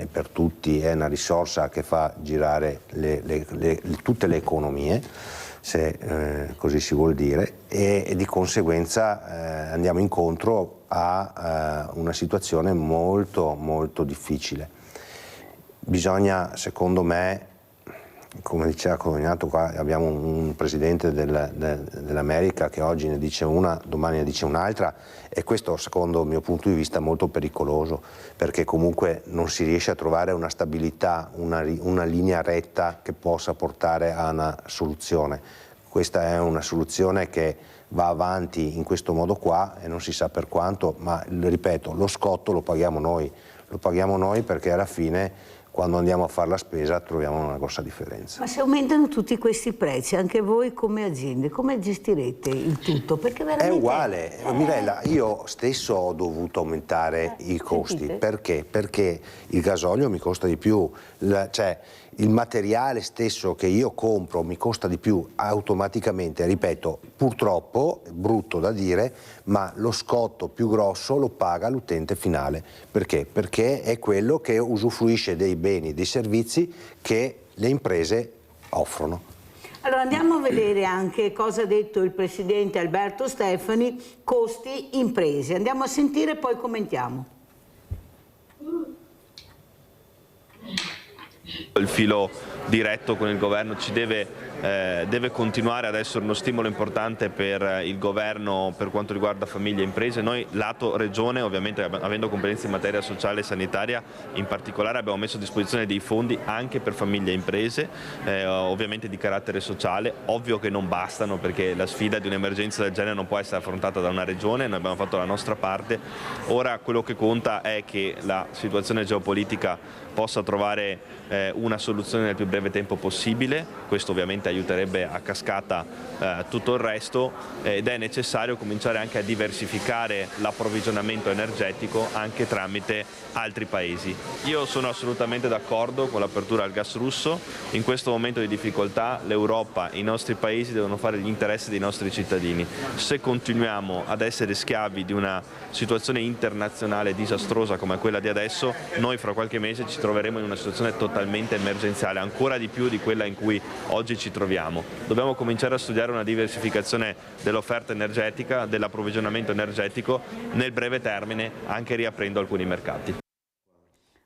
per tutti, è una risorsa che fa girare tutte le economie, se così si vuol dire, e di conseguenza andiamo incontro a una situazione molto molto difficile. Bisogna, secondo me, come diceva Codognato, qua abbiamo un presidente dell'America che oggi ne dice una, domani ne dice un'altra, e questo secondo il mio punto di vista è molto pericoloso, perché comunque non si riesce a trovare una stabilità, una linea retta che possa portare a una soluzione. Questa è una soluzione che va avanti in questo modo qua e non si sa per quanto, ma ripeto, lo scotto lo paghiamo noi perché alla fine quando andiamo a fare la spesa troviamo una grossa differenza. Ma se aumentano tutti questi prezzi, anche voi come aziende, come gestirete il tutto? Perché veramente è uguale, Mirella, io stesso ho dovuto aumentare i costi. Sentite? Perché? Perché il gasolio mi costa di più, cioè il materiale stesso che io compro mi costa di più automaticamente, ripeto, purtroppo, è brutto da dire, ma lo scotto più grosso lo paga l'utente finale. Perché? Perché è quello che usufruisce dei beni, dei servizi che le imprese offrono. Allora andiamo a vedere anche cosa ha detto il presidente Alberto Stefani, costi imprese. Andiamo a sentire e poi commentiamo. Il filo diretto con il governo ci deve continuare ad essere uno stimolo importante per il governo per quanto riguarda famiglie e imprese. Noi lato regione, ovviamente avendo competenze in materia sociale e sanitaria, in particolare abbiamo messo a disposizione dei fondi anche per famiglie e imprese, ovviamente di carattere sociale. Ovvio che non bastano, perché la sfida di un'emergenza del genere non può essere affrontata da una regione, noi abbiamo fatto la nostra parte. Ora quello che conta è che la situazione geopolitica possa trovare una soluzione nel più breve tempo possibile. Questo ovviamente aiuterebbe a cascata tutto il resto, ed è necessario cominciare anche a diversificare l'approvvigionamento energetico anche tramite altri paesi. Io sono assolutamente d'accordo con l'apertura al gas russo. In questo momento di difficoltà l'Europa, i nostri paesi devono fare gli interessi dei nostri cittadini. Se continuiamo ad essere schiavi di una situazione internazionale disastrosa come quella di adesso, noi fra qualche mese ci troveremo in una situazione totalmente emergenziale, ancora di più di quella in cui oggi ci troviamo. Dobbiamo cominciare a studiare una diversificazione dell'offerta energetica, dell'approvvigionamento energetico, nel breve termine anche riaprendo alcuni mercati.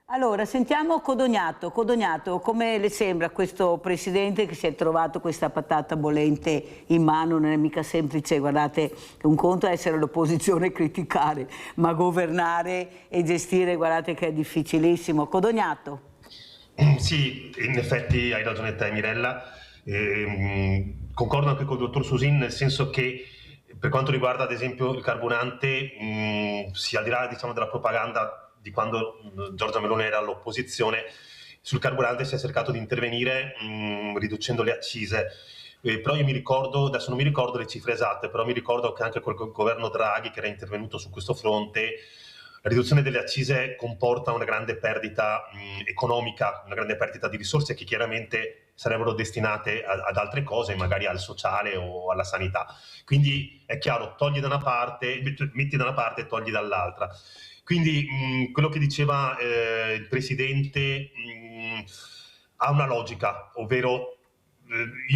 Allora, sentiamo Codognato. Codognato, come le sembra questo presidente che si è trovato questa patata bollente in mano? Non è mica semplice, guardate, un conto è essere l'opposizione e criticare, ma governare e gestire, guardate che è difficilissimo. Codognato. Sì, in effetti hai ragione te, Mirella. Concordo anche con il dottor Susin, nel senso che per quanto riguarda ad esempio il carburante, sì, al di là diciamo, della propaganda di quando Giorgia Meloni era all'opposizione, sul carburante si è cercato di intervenire riducendo le accise. Però io mi ricordo, adesso non mi ricordo le cifre esatte, però mi ricordo che anche col governo Draghi, che era intervenuto su questo fronte, la riduzione delle accise comporta una grande perdita economica, una grande perdita di risorse che chiaramente sarebbero destinate ad altre cose, magari al sociale o alla sanità. Quindi è chiaro, togli da una parte, metti da una parte e togli dall'altra. Quindi quello che diceva il Presidente ha una logica, ovvero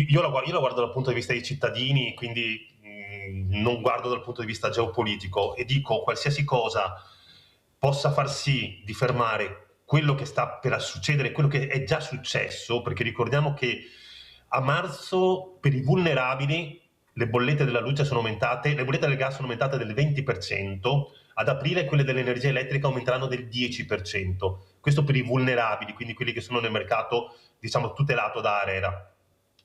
io la guardo dal punto di vista dei cittadini, quindi non guardo dal punto di vista geopolitico, e dico qualsiasi cosa possa far sì di fermare quello che sta per succedere, quello che è già successo, perché ricordiamo che a marzo per i vulnerabili le bollette della luce sono aumentate, le bollette del gas sono aumentate del 20%, ad aprile quelle dell'energia elettrica aumenteranno del 10%, questo per i vulnerabili, quindi quelli che sono nel mercato, diciamo, tutelato da ARERA.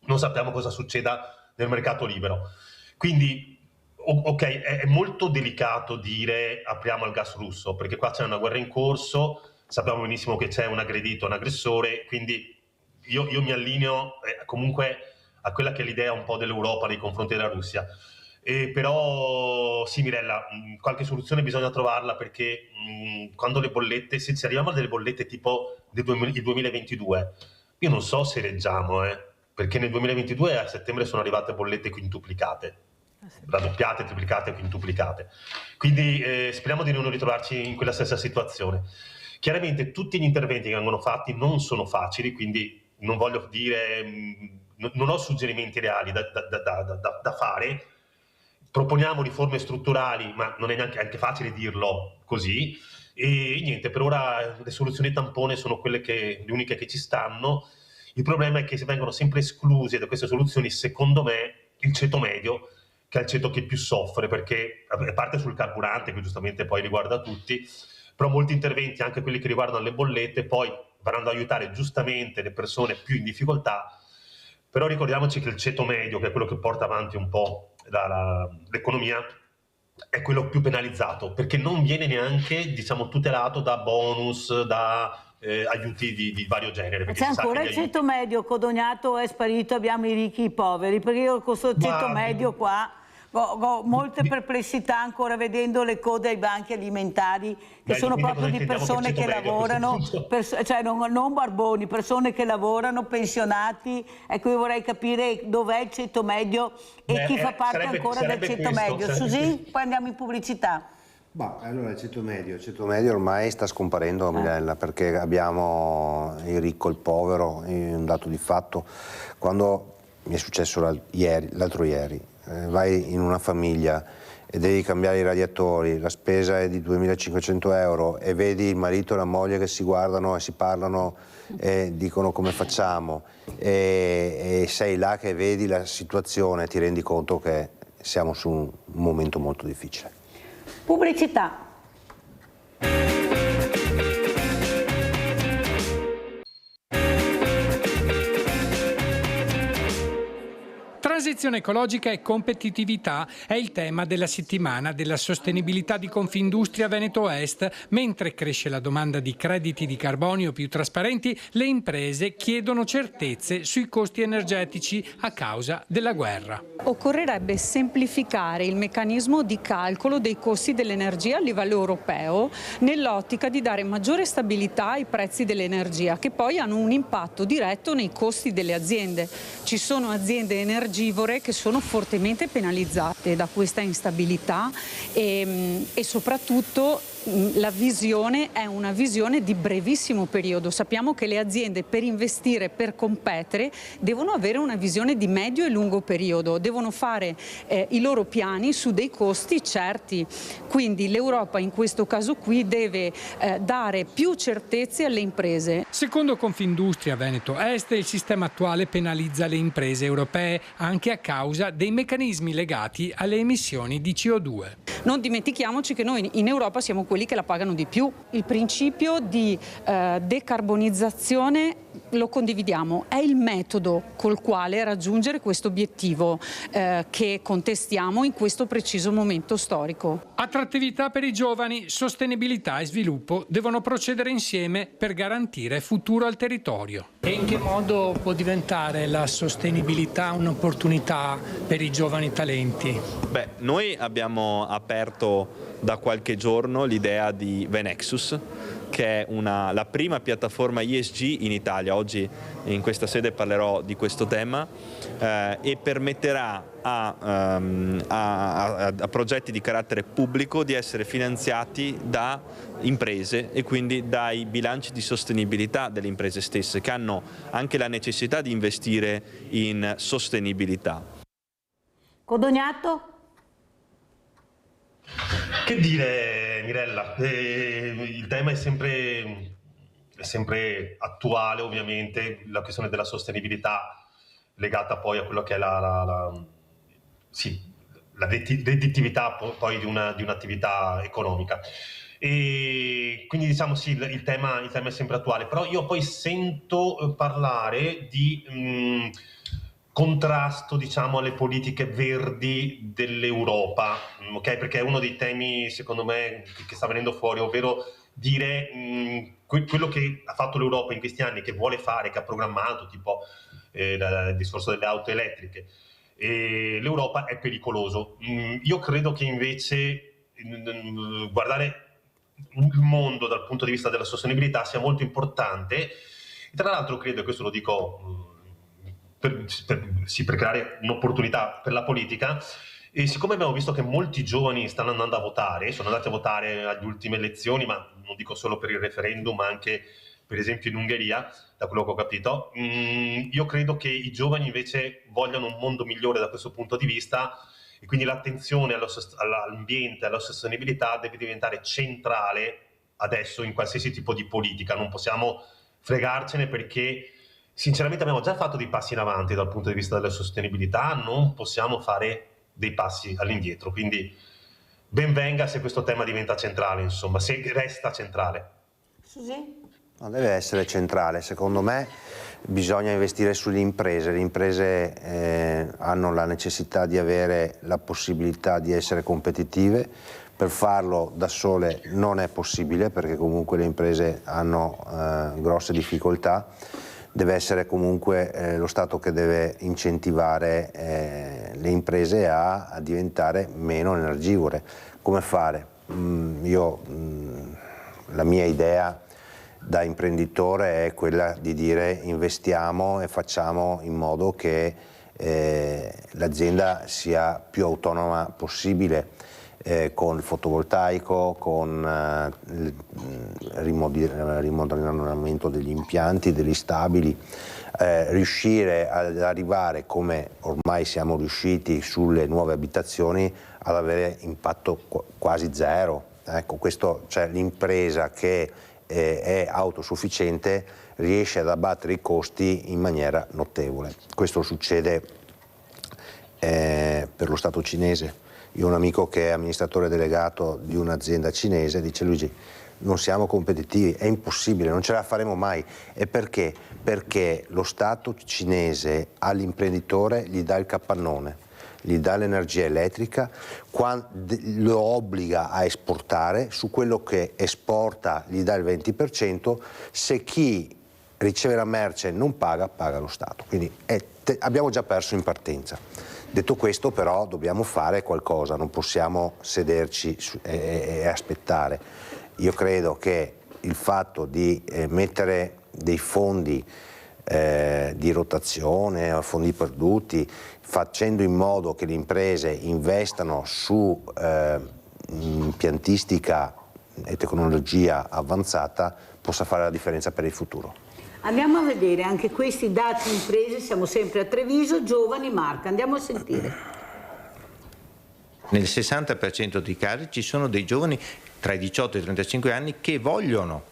Non sappiamo cosa succeda nel mercato libero. Quindi ok, è molto delicato dire apriamo al gas russo, perché qua c'è una guerra in corso, sappiamo benissimo che c'è un aggredito, un aggressore, quindi io mi allineo comunque a quella che è l'idea un po' dell'Europa nei confronti della Russia. Però sì, Mirella, qualche soluzione bisogna trovarla, perché quando le bollette, se arriviamo a delle bollette tipo il 2022, io non so se reggiamo, perché nel 2022 a settembre sono arrivate bollette quintuplicate, raddoppiate, triplicate, quintuplicate. Quindi speriamo di non ritrovarci in quella stessa situazione. Chiaramente tutti gli interventi che vengono fatti non sono facili, quindi non voglio dire, non ho suggerimenti reali da fare. Proponiamo riforme strutturali, ma non è neanche anche facile dirlo così. E niente, per ora le soluzioni tampone sono le uniche che ci stanno. Il problema è che se vengono sempre esclusi da queste soluzioni, secondo me, il ceto medio, che è il ceto che più soffre, perché a parte sul carburante, che giustamente poi riguarda tutti, però molti interventi, anche quelli che riguardano le bollette, poi varranno ad aiutare giustamente le persone più in difficoltà. Però ricordiamoci che il ceto medio, che è quello che porta avanti un po' l'economia, è quello più penalizzato, perché non viene neanche, diciamo, tutelato da bonus, da aiuti di vario genere. C'è ancora il ceto medio, Codognato è sparito, abbiamo i ricchi e i poveri, perché io con questo ceto medio qua ho molte perplessità ancora vedendo le code ai banchi alimentari, che sono proprio di persone che lavorano, cioè non barboni, persone che lavorano, pensionati. Ecco, io vorrei capire dov'è il ceto medio e chi fa parte ancora del ceto medio. Susi, poi andiamo in pubblicità. Allora il ceto medio ormai sta scomparendo, Mirella, perché abbiamo il ricco e il povero, è un dato di fatto. Quando mi è successo l'altro ieri, vai in una famiglia e devi cambiare i radiatori, la spesa è di 2.500 euro e vedi il marito e la moglie che si guardano e si parlano e dicono come facciamo, e sei là che vedi la situazione e ti rendi conto che siamo su un momento molto difficile. Pubblicità. Transizione ecologica e competitività è il tema della settimana della sostenibilità di Confindustria Veneto Est. Mentre cresce la domanda di crediti di carbonio più trasparenti, le imprese chiedono certezze sui costi energetici a causa della guerra. Occorrerebbe semplificare il meccanismo di calcolo dei costi dell'energia a livello europeo, nell'ottica di dare maggiore stabilità ai prezzi dell'energia, che poi hanno un impatto diretto nei costi delle aziende. Ci sono aziende energivore che sono fortemente penalizzate da questa instabilità e soprattutto la visione è una visione di brevissimo periodo. Sappiamo che le aziende per investire, per competere, devono avere una visione di medio e lungo periodo, devono fare i loro piani su dei costi certi. Quindi l'Europa in questo caso qui deve dare più certezze alle imprese. Secondo Confindustria Veneto Est, il sistema attuale penalizza le imprese europee anche a causa dei meccanismi legati alle emissioni di CO2. Non dimentichiamoci che noi in Europa siamo quelli che la pagano di più. Il principio di decarbonizzazione lo condividiamo, è il metodo col quale raggiungere questo obiettivo che contestiamo in questo preciso momento storico. Attrattività per i giovani, sostenibilità e sviluppo devono procedere insieme per garantire futuro al territorio. E in che modo può diventare la sostenibilità un'opportunità per i giovani talenti? Beh, noi abbiamo aperto da qualche giorno l'idea di Venexus, che è la prima piattaforma ESG in Italia. Oggi in questa sede parlerò di questo tema e permetterà a progetti di carattere pubblico di essere finanziati da imprese e quindi dai bilanci di sostenibilità delle imprese stesse, che hanno anche la necessità di investire in sostenibilità. Codognato? Che dire, Mirella? Il tema è sempre attuale, ovviamente, la questione della sostenibilità legata poi a quello che è la redditività poi di un'attività economica. E quindi diciamo sì, il tema è sempre attuale, però io poi sento parlare di contrasto, diciamo, alle politiche verdi dell'Europa, ok? Perché è uno dei temi, secondo me, che sta venendo fuori, ovvero dire quello che ha fatto l'Europa in questi anni, che vuole fare, che ha programmato, tipo il discorso delle auto elettriche. E l'Europa è pericoloso. Io credo che invece guardare il mondo dal punto di vista della sostenibilità sia molto importante. E tra l'altro credo, e questo lo dico per creare un'opportunità per la politica, e siccome abbiamo visto che molti giovani stanno andando a votare, sono andati a votare alle ultime elezioni, ma non dico solo per il referendum, ma anche per esempio in Ungheria, da quello che ho capito, io credo che i giovani invece vogliano un mondo migliore da questo punto di vista, e quindi l'attenzione all'ambiente, alla sostenibilità deve diventare centrale adesso in qualsiasi tipo di politica. Non possiamo fregarcene, perché sinceramente abbiamo già fatto dei passi in avanti dal punto di vista della sostenibilità, non possiamo fare dei passi all'indietro, quindi ben venga se questo tema diventa centrale, insomma, se resta centrale. Susi? Non deve essere centrale, secondo me bisogna investire sulle imprese. Le imprese hanno la necessità di avere la possibilità di essere competitive. Per farlo da sole non è possibile, perché comunque le imprese hanno grosse difficoltà. Deve essere comunque lo Stato che deve incentivare le imprese a diventare meno energivore. Come fare? La mia idea da imprenditore è quella di dire: investiamo e facciamo in modo che l'azienda sia più autonoma possibile, con il fotovoltaico, con il rimodellamento degli impianti, degli stabili, riuscire ad arrivare, come ormai siamo riusciti sulle nuove abitazioni, ad avere impatto quasi zero. Ecco, questo, cioè l'impresa che è autosufficiente riesce ad abbattere i costi in maniera notevole. Questo succede per lo Stato cinese. Io ho un amico che è amministratore delegato di un'azienda cinese, dice: Luigi, non siamo competitivi, è impossibile, non ce la faremo mai. E perché? Perché lo Stato cinese all'imprenditore gli dà il capannone, gli dà l'energia elettrica, lo obbliga a esportare, su quello che esporta gli dà il 20%, se chi riceve la merce non paga, paga lo Stato. Quindi abbiamo già perso in partenza. Detto questo, però, dobbiamo fare qualcosa, non possiamo sederci e aspettare. Io credo che il fatto di mettere dei fondi di rotazione, fondi perduti, facendo in modo che le imprese investano su impiantistica e tecnologia avanzata, possa fare la differenza per il futuro. Andiamo a vedere anche questi dati imprese, siamo sempre a Treviso, giovani, Marca, andiamo a sentire. Nel 60% dei casi ci sono dei giovani tra i 18 e i 35 anni che vogliono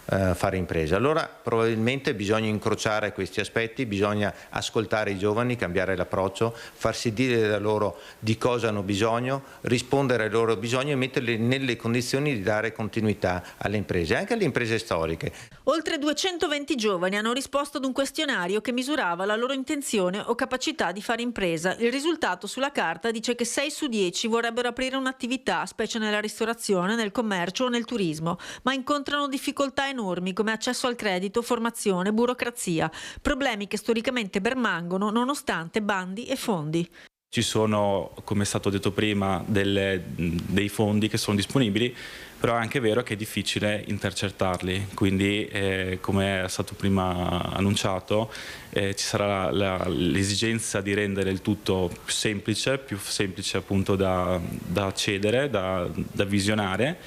fare impresa. Allora probabilmente bisogna incrociare questi aspetti, bisogna ascoltare i giovani, cambiare l'approccio, farsi dire da loro di cosa hanno bisogno, rispondere ai loro bisogni e metterli nelle condizioni di dare continuità alle imprese, anche alle imprese storiche. Oltre 220 giovani hanno risposto ad un questionario che misurava la loro intenzione o capacità di fare impresa. Il risultato sulla carta dice che 6 su 10 vorrebbero aprire un'attività, specie nella ristorazione, nel commercio o nel turismo, ma incontrano difficoltà enormi come accesso al credito, formazione, burocrazia, problemi che storicamente permangono nonostante bandi e fondi. Ci sono, come è stato detto prima, dei fondi che sono disponibili, però è anche vero che è difficile intercettarli, quindi come è stato prima annunciato ci sarà l'esigenza di rendere il tutto più semplice appunto da accedere, da visionare,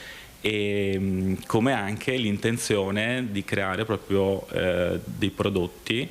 e come anche l'intenzione di creare proprio dei prodotti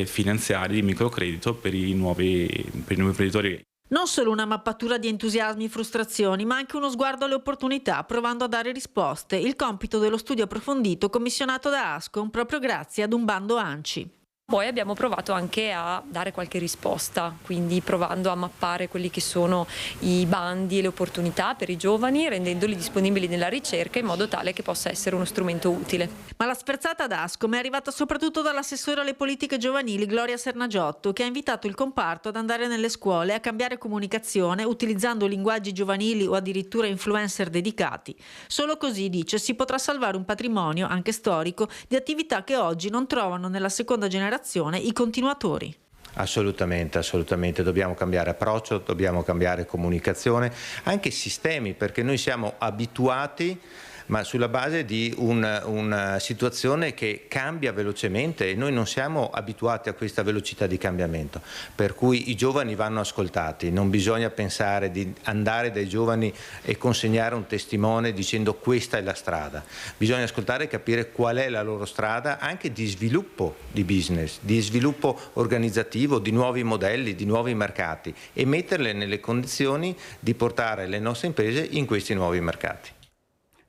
finanziari di microcredito per i nuovi imprenditori. Non solo una mappatura di entusiasmi e frustrazioni, ma anche uno sguardo alle opportunità, provando a dare risposte. Il compito dello studio approfondito commissionato da Ascom proprio grazie ad un bando ANCI. Poi abbiamo provato anche a dare qualche risposta, quindi provando a mappare quelli che sono i bandi e le opportunità per i giovani, rendendoli disponibili nella ricerca in modo tale che possa essere uno strumento utile. Ma la sferzata ad Ascom è arrivata soprattutto dall'assessore alle politiche giovanili Gloria Sernagiotto, che ha invitato il comparto ad andare nelle scuole a cambiare comunicazione utilizzando linguaggi giovanili o addirittura influencer dedicati. Solo così, dice, si potrà salvare un patrimonio, anche storico, di attività che oggi non trovano nella seconda generazione i continuatori. Assolutamente, assolutamente, dobbiamo cambiare approccio, dobbiamo cambiare comunicazione, anche sistemi, perché noi siamo abituati ma sulla base di una situazione che cambia velocemente e noi non siamo abituati a questa velocità di cambiamento, per cui i giovani vanno ascoltati, non bisogna pensare di andare dai giovani e consegnare un testimone dicendo questa è la strada, bisogna ascoltare e capire qual è la loro strada anche di sviluppo di business, di sviluppo organizzativo, di nuovi modelli, di nuovi mercati e metterle nelle condizioni di portare le nostre imprese in questi nuovi mercati.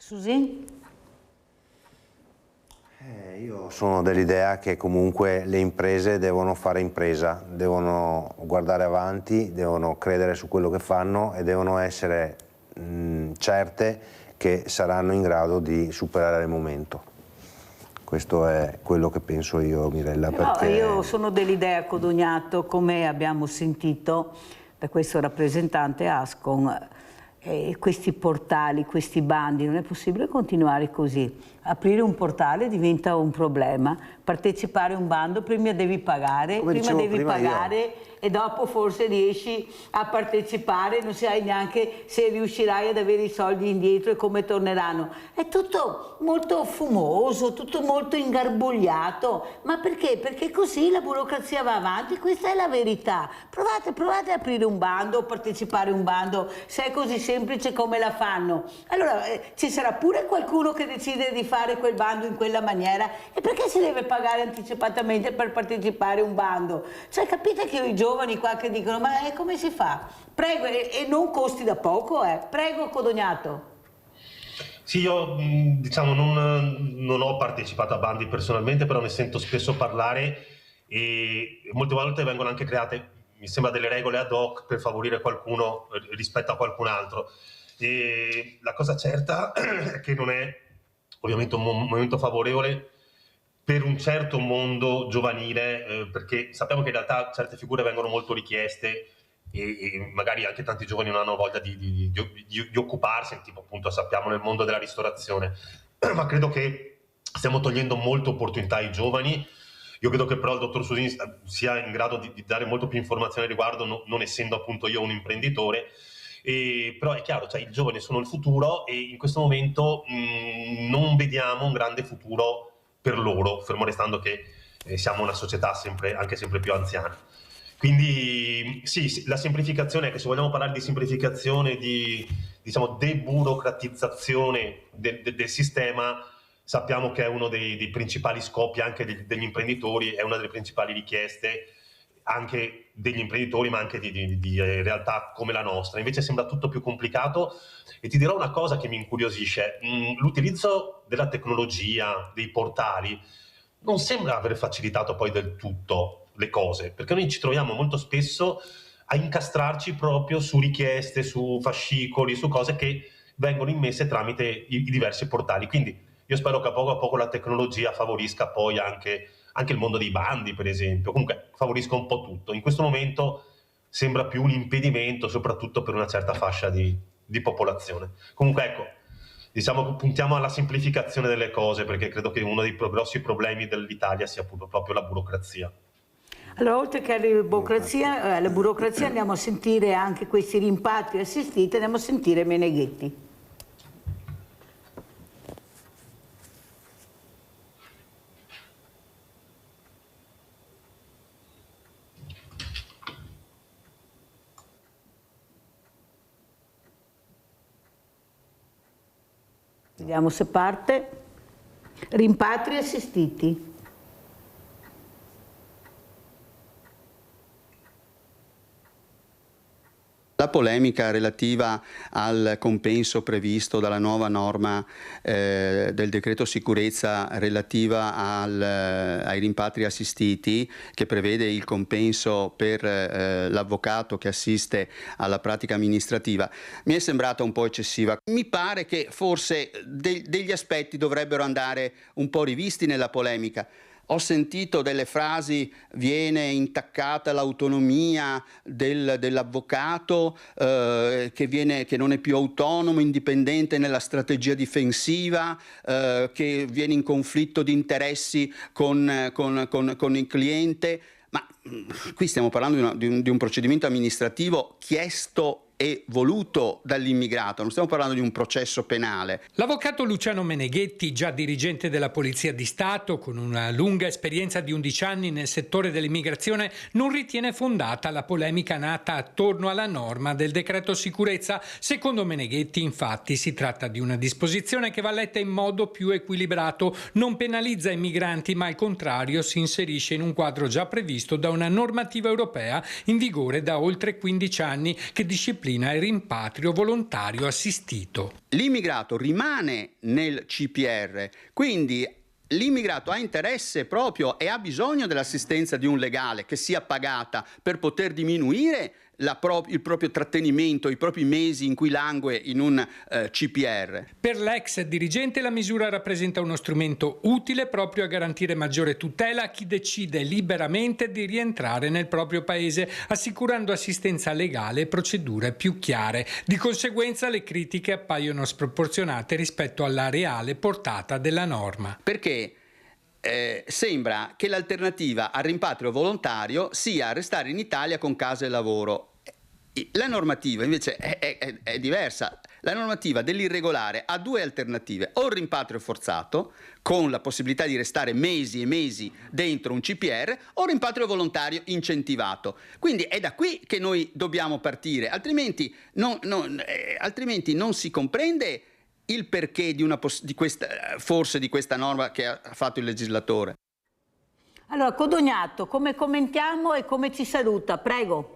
Susi? Io sono dell'idea che comunque le imprese devono fare impresa, devono guardare avanti, devono credere su quello che fanno e devono essere certe che saranno in grado di superare il momento. Questo è quello che penso io, Mirella. Perché... Io sono dell'idea, Codognato, come abbiamo sentito da questo rappresentante Ascom, questi portali, questi bandi, non è possibile continuare così. Aprire un portale diventa un problema, partecipare a un bando prima devi pagare, e dopo forse riesci a partecipare, non sai neanche se riuscirai ad avere i soldi indietro e come torneranno. È tutto molto fumoso, tutto molto ingarbugliato, ma perché? Perché così la burocrazia va avanti, questa è la verità. Provate a aprire un bando, partecipare a un bando, se è così semplice come la fanno. Allora ci sarà pure qualcuno che decide di fare quel bando in quella maniera, e perché si deve pagare anticipatamente per partecipare a un bando? Cioè capite che i giovani qua che dicono ma come si fa? Prego, e non costi da poco, Prego Codognato. Sì, io diciamo non ho partecipato a bandi personalmente, però ne sento spesso parlare e molte volte vengono anche create, mi sembra, delle regole ad hoc per favorire qualcuno rispetto a qualcun altro. E la cosa certa è che non è ovviamente un momento favorevole per un certo mondo giovanile, perché sappiamo che in realtà certe figure vengono molto richieste e magari anche tanti giovani non hanno voglia di occuparsene, tipo appunto sappiamo nel mondo della ristorazione, ma credo che stiamo togliendo molte opportunità ai giovani. Io credo che però il dottor Susini sia in grado di dare molto più informazioni al riguardo, non essendo appunto io un imprenditore. Però è chiaro, cioè, i giovani sono il futuro e in questo momento non vediamo un grande futuro per loro, fermo restando che siamo una società anche sempre più anziana. Quindi sì, la semplificazione, che se vogliamo parlare di semplificazione, di diciamo deburocratizzazione del sistema, sappiamo che è uno dei principali scopi anche degli imprenditori, è una delle principali richieste anche degli imprenditori, ma anche di realtà come la nostra. Invece sembra tutto più complicato, e ti dirò una cosa che mi incuriosisce: l'utilizzo della tecnologia, dei portali, non sembra aver facilitato poi del tutto le cose, perché noi ci troviamo molto spesso a incastrarci proprio su richieste, su fascicoli, su cose che vengono immesse tramite i diversi portali. Quindi io spero che a poco la tecnologia favorisca poi anche il mondo dei bandi, per esempio, comunque favorisca un po' tutto. In questo momento sembra più un impedimento, soprattutto per una certa fascia di popolazione. Comunque ecco, diciamo che puntiamo alla semplificazione delle cose, perché credo che uno dei grossi problemi dell'Italia sia proprio la burocrazia. Allora, oltre che alla burocrazia andiamo a sentire anche questi rimpatri assistiti, andiamo a sentire Meneghetti. Vediamo se parte. Rimpatri assistiti. La polemica relativa al compenso previsto dalla nuova norma del decreto sicurezza relativa ai rimpatri assistiti, che prevede il compenso per l'avvocato che assiste alla pratica amministrativa, mi è sembrata un po' eccessiva. Mi pare che forse degli aspetti dovrebbero andare un po' rivisti nella polemica. Ho sentito delle frasi: viene intaccata l'autonomia dell'avvocato, che non è più autonomo, indipendente nella strategia difensiva, che viene in conflitto di interessi con il cliente. Ma qui stiamo parlando di un procedimento amministrativo chiesto e voluto dall'immigrato, non stiamo parlando di un processo penale. L'avvocato Luciano Meneghetti, già dirigente della Polizia di Stato, con una lunga esperienza di 11 anni nel settore dell'immigrazione, non ritiene fondata la polemica nata attorno alla norma del decreto sicurezza. Secondo Meneghetti, infatti, si tratta di una disposizione che va letta in modo più equilibrato, non penalizza i migranti, ma al contrario si inserisce in un quadro già previsto da una normativa europea in vigore da oltre 15 anni che disciplina il rimpatrio volontario assistito. L'immigrato rimane nel CPR, quindi l'immigrato ha interesse proprio e ha bisogno dell'assistenza di un legale che sia pagata per poter diminuire il proprio trattenimento, i propri mesi in cui langue in un CPR. Per l'ex dirigente la misura rappresenta uno strumento utile proprio a garantire maggiore tutela a chi decide liberamente di rientrare nel proprio paese, assicurando assistenza legale e procedure più chiare. Di conseguenza le critiche appaiono sproporzionate rispetto alla reale portata della norma. Perché sembra che l'alternativa al rimpatrio volontario sia restare in Italia con casa e lavoro. La normativa invece è diversa. La normativa dell'irregolare ha due alternative: o il rimpatrio forzato, con la possibilità di restare mesi e mesi dentro un CPR, o il rimpatrio volontario incentivato. Quindi è da qui che noi dobbiamo partire, altrimenti non si comprende il perché di questa norma che ha fatto il legislatore. Allora, Codognato, come commentiamo e come ci saluta? Prego.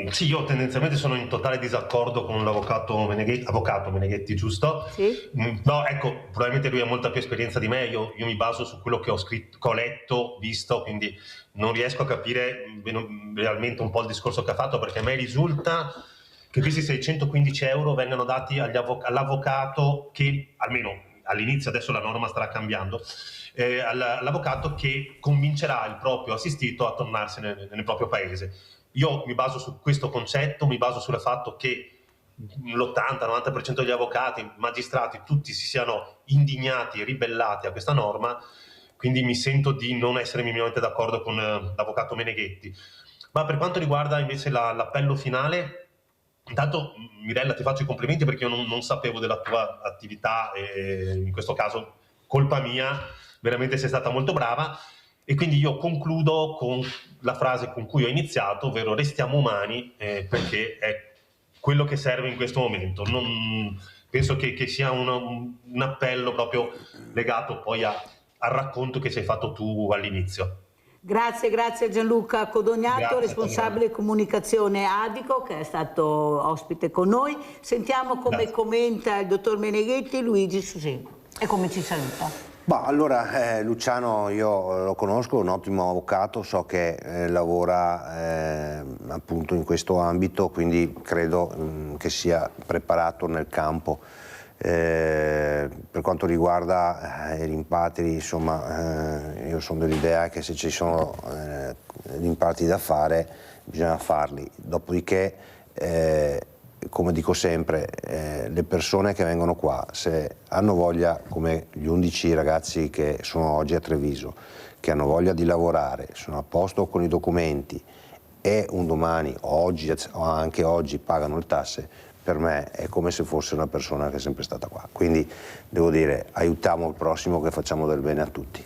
Sì, io tendenzialmente sono in totale disaccordo con l'avvocato Meneghetti, giusto? Sì. No, ecco, probabilmente lui ha molta più esperienza di me, io mi baso su quello che ho scritto, che ho letto, visto, quindi non riesco a capire realmente un po' il discorso che ha fatto, perché a me risulta che questi 615 euro vengano dati all'avvocato che, almeno all'inizio, adesso la norma starà cambiando, all'avvocato che convincerà il proprio assistito a tornarsene nel proprio paese. Io mi baso su questo concetto, mi baso sul fatto che l'80-90% degli avvocati, magistrati, tutti si siano indignati e ribellati a questa norma, quindi mi sento di non essere minimamente d'accordo con l'avvocato Meneghetti. Ma per quanto riguarda invece l'appello finale, intanto Mirella ti faccio i complimenti perché io non sapevo della tua attività e in questo caso colpa mia, veramente sei stata molto brava. E quindi io concludo con la frase con cui ho iniziato, ovvero restiamo umani, perché è quello che serve in questo momento. Penso che sia un appello proprio legato poi al racconto che ci hai fatto tu all'inizio. Grazie a Gianluca Codognato, Grazie, responsabile comunicazione Adico, che è stato ospite con noi. Sentiamo come commenta il dottor Meneghetti Luigi Susin e come ci saluta. Allora, Luciano io lo conosco, è un ottimo avvocato, so che lavora appunto in questo ambito, quindi credo che sia preparato nel campo. Per quanto riguarda i rimpatri, insomma, io sono dell'idea che se ci sono rimpatri da fare bisogna farli, dopodiché come dico sempre, le persone che vengono qua, se hanno voglia, come gli 11 ragazzi che sono oggi a Treviso, che hanno voglia di lavorare, sono a posto con i documenti e un domani o anche oggi pagano le tasse, per me è come se fosse una persona che è sempre stata qua. Quindi devo dire, aiutiamo il prossimo, che facciamo del bene a tutti.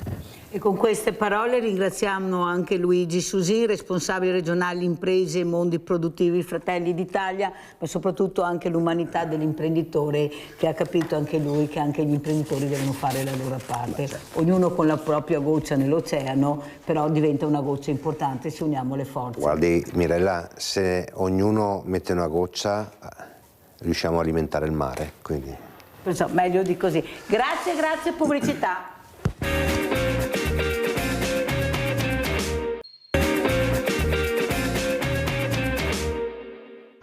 E con queste parole ringraziamo anche Luigi Susin, responsabile regionale imprese e mondi produttivi Fratelli d'Italia, ma soprattutto anche l'umanità dell'imprenditore, che ha capito anche lui che anche gli imprenditori devono fare la loro parte. Ognuno con la propria goccia nell'oceano, però diventa una goccia importante se uniamo le forze. Guardi Mirella, se ognuno mette una goccia riusciamo a alimentare il mare, quindi. Perciò meglio di così. Grazie pubblicità.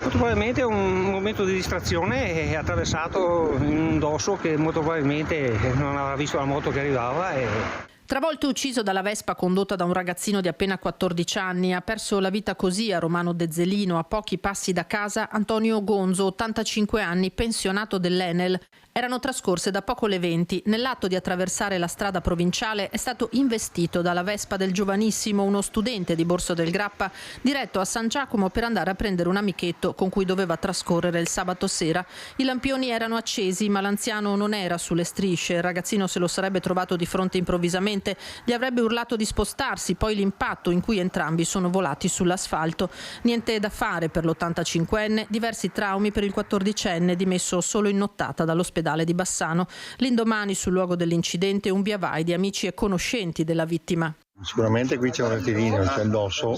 Molto probabilmente un momento di distrazione è attraversato in un dosso che molto probabilmente non aveva visto la moto che arrivava e... Travolto e ucciso dalla Vespa condotta da un ragazzino di appena 14 anni, ha perso la vita così a Romano Dezzelino, a pochi passi da casa, Antonio Gonzo, 85 anni, pensionato dell'Enel. Erano trascorse da poco le 20. Nell'atto di attraversare la strada provinciale è stato investito dalla Vespa del giovanissimo, uno studente di Borso del Grappa, diretto a San Giacomo per andare a prendere un amichetto con cui doveva trascorrere il sabato sera. I lampioni erano accesi, ma l'anziano non era sulle strisce. Il ragazzino se lo sarebbe trovato di fronte improvvisamente, gli avrebbe urlato di spostarsi, poi l'impatto in cui entrambi sono volati sull'asfalto. Niente da fare per l'85enne, diversi traumi per il 14enne dimesso solo in nottata dall'ospedale di Bassano. L'indomani sul luogo dell'incidente un via vai di amici e conoscenti della vittima. Sicuramente qui c'è un rettilineo, c'è il dosso,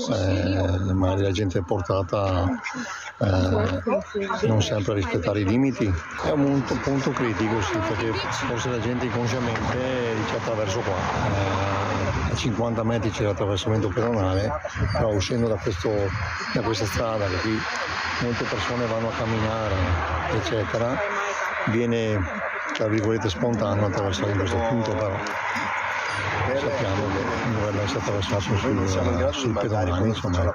ma la gente è portata non sempre a rispettare i limiti. È un punto critico, sì, perché forse la gente inconsciamente dice attraverso qua. A 50 metri c'è l'attraversamento pedonale, però uscendo da questa strada, che qui molte persone vanno a camminare, eccetera, viene, tra virgolette, spontaneo attraversare in questo punto, però sappiamo che dovrebbe essere attraversato sul pedonale, insomma.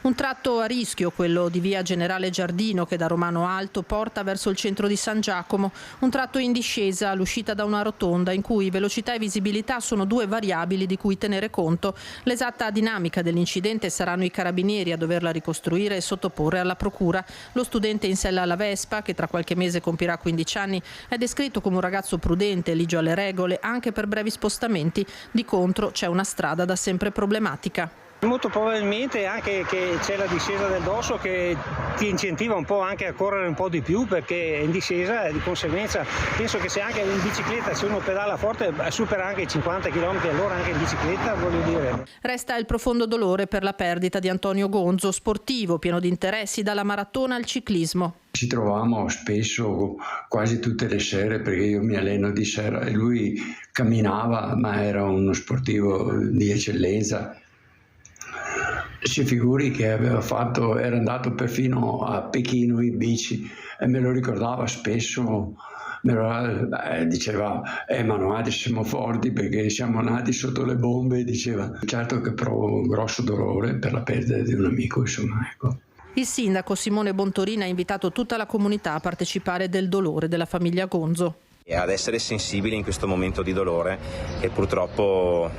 Un tratto a rischio, quello di via Generale Giardino, che da Romano Alto porta verso il centro di San Giacomo, un tratto in discesa all'uscita da una rotonda in cui velocità e visibilità sono due variabili di cui tenere conto. L'esatta dinamica dell'incidente saranno i carabinieri a doverla ricostruire e sottoporre alla procura. Lo studente in sella alla Vespa, che tra qualche mese compirà 15 anni, è descritto come un ragazzo prudente, ligio alle regole, anche per brevi spostamenti. Di contro c'è una strada da sempre problematica. Molto probabilmente anche che c'è la discesa del dosso che ti incentiva un po' anche a correre un po' di più, perché è in discesa e di conseguenza penso che se anche in bicicletta, se uno pedala forte, supera anche i 50 km/h anche in bicicletta, voglio dire. Resta il profondo dolore per la perdita di Antonio Gonzo, sportivo, pieno di interessi dalla maratona al ciclismo. Ci trovavamo spesso, quasi tutte le sere, perché io mi alleno di sera e lui camminava, ma era uno sportivo di eccellenza. Si figuri che era andato perfino a Pechino in bici e me lo ricordava spesso, diceva ma noi siamo forti perché siamo nati sotto le bombe, diceva. Certo che provo un grosso dolore per la perdita di un amico, insomma, ecco. Il sindaco Simone Bontorina ha invitato tutta la comunità a partecipare del dolore della famiglia Gonzo. E ad essere sensibili in questo momento di dolore che purtroppo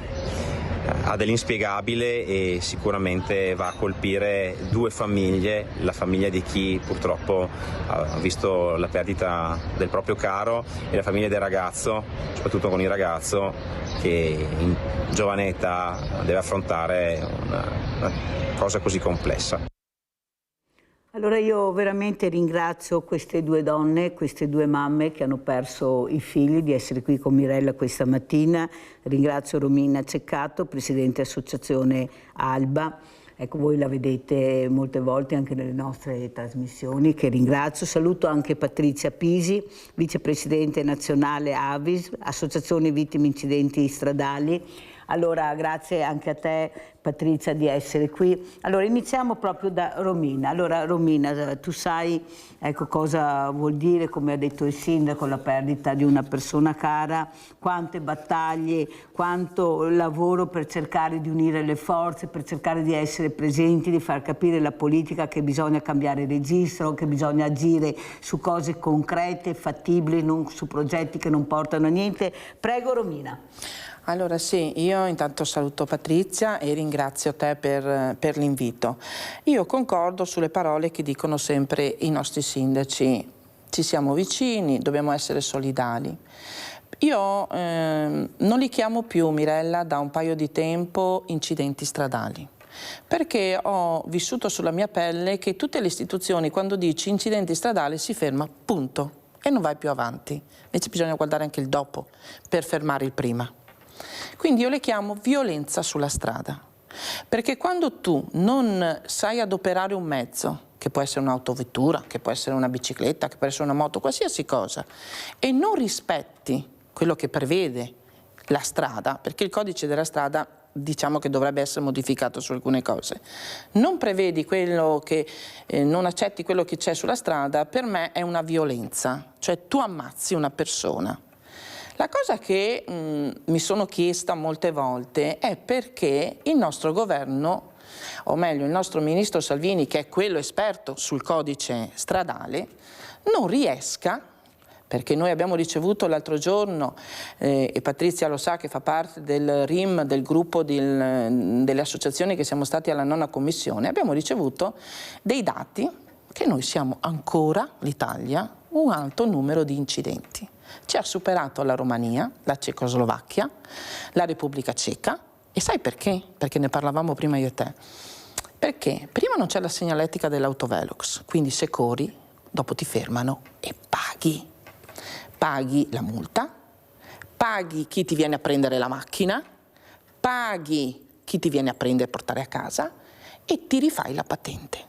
ha dell'inspiegabile e sicuramente va a colpire due famiglie, la famiglia di chi purtroppo ha visto la perdita del proprio caro e la famiglia del ragazzo, soprattutto con il ragazzo che in giovane età deve affrontare una cosa così complessa. Allora io veramente ringrazio queste due donne, queste due mamme che hanno perso i figli, di essere qui con Mirella questa mattina. Ringrazio Romina Ceccato, Presidente Associazione Alba. Ecco, voi la vedete molte volte anche nelle nostre trasmissioni, che ringrazio. Saluto anche Patrizia Pisi, Vicepresidente Nazionale AVIS, Associazione Vittime Incidenti Stradali. Allora, grazie anche a te Patrizia di essere qui. Allora, iniziamo proprio da Romina. Allora, Romina, tu sai cosa vuol dire, come ha detto il sindaco, la perdita di una persona cara, quante battaglie, quanto lavoro per cercare di unire le forze, per cercare di essere presenti, di far capire alla politica che bisogna cambiare registro, che bisogna agire su cose concrete, fattibili, non su progetti che non portano a niente. Prego Romina. Allora sì, io intanto saluto Patrizia e ringrazio te per l'invito. Io concordo sulle parole che dicono sempre i nostri sindaci. Ci siamo vicini, dobbiamo essere solidali. Io non li chiamo più, Mirella, da un paio di tempo incidenti stradali. Perché ho vissuto sulla mia pelle che tutte le istituzioni, quando dici incidenti stradali, si ferma, punto, e non vai più avanti. Invece bisogna guardare anche il dopo per fermare il prima. Quindi io le chiamo violenza sulla strada, perché quando tu non sai adoperare un mezzo, che può essere un'autovettura, che può essere una bicicletta, che può essere una moto, qualsiasi cosa, e non rispetti quello che prevede la strada, perché il codice della strada diciamo che dovrebbe essere modificato su alcune cose, non prevedi quello che, non accetti quello che c'è sulla strada, per me è una violenza, cioè tu ammazzi una persona. La cosa che mi sono chiesta molte volte è perché il nostro governo, o meglio il nostro ministro Salvini, che è quello esperto sul codice stradale, non riesca, perché noi abbiamo ricevuto l'altro giorno, e Patrizia lo sa che fa parte del RIM, del gruppo delle associazioni che siamo stati alla 9ª commissione, abbiamo ricevuto dei dati che noi siamo ancora, l'Italia, un alto numero di incidenti. Ci ha superato la Romania, la Cecoslovacchia, la Repubblica Ceca. E sai perché? Perché ne parlavamo prima io e te. Perché prima non c'è la segnaletica dell'autovelox, quindi se corri, dopo ti fermano e paghi. Paghi la multa, paghi chi ti viene a prendere la macchina, paghi chi ti viene a prendere e portare a casa e ti rifai la patente.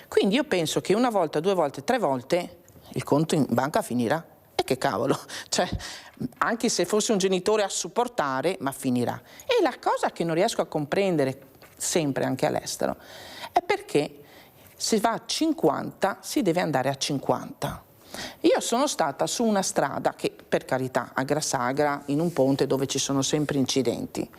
Quindi io penso che una volta, 2 volte, 3 volte il conto in banca finirà. E che cavolo, cioè, anche se fosse un genitore a supportare, ma finirà. E la cosa che non riesco a comprendere, sempre anche all'estero, è perché se va a 50 si deve andare a 50. Io sono stata su una strada che, per carità, a Grassagra, in un ponte dove ci sono sempre incidenti.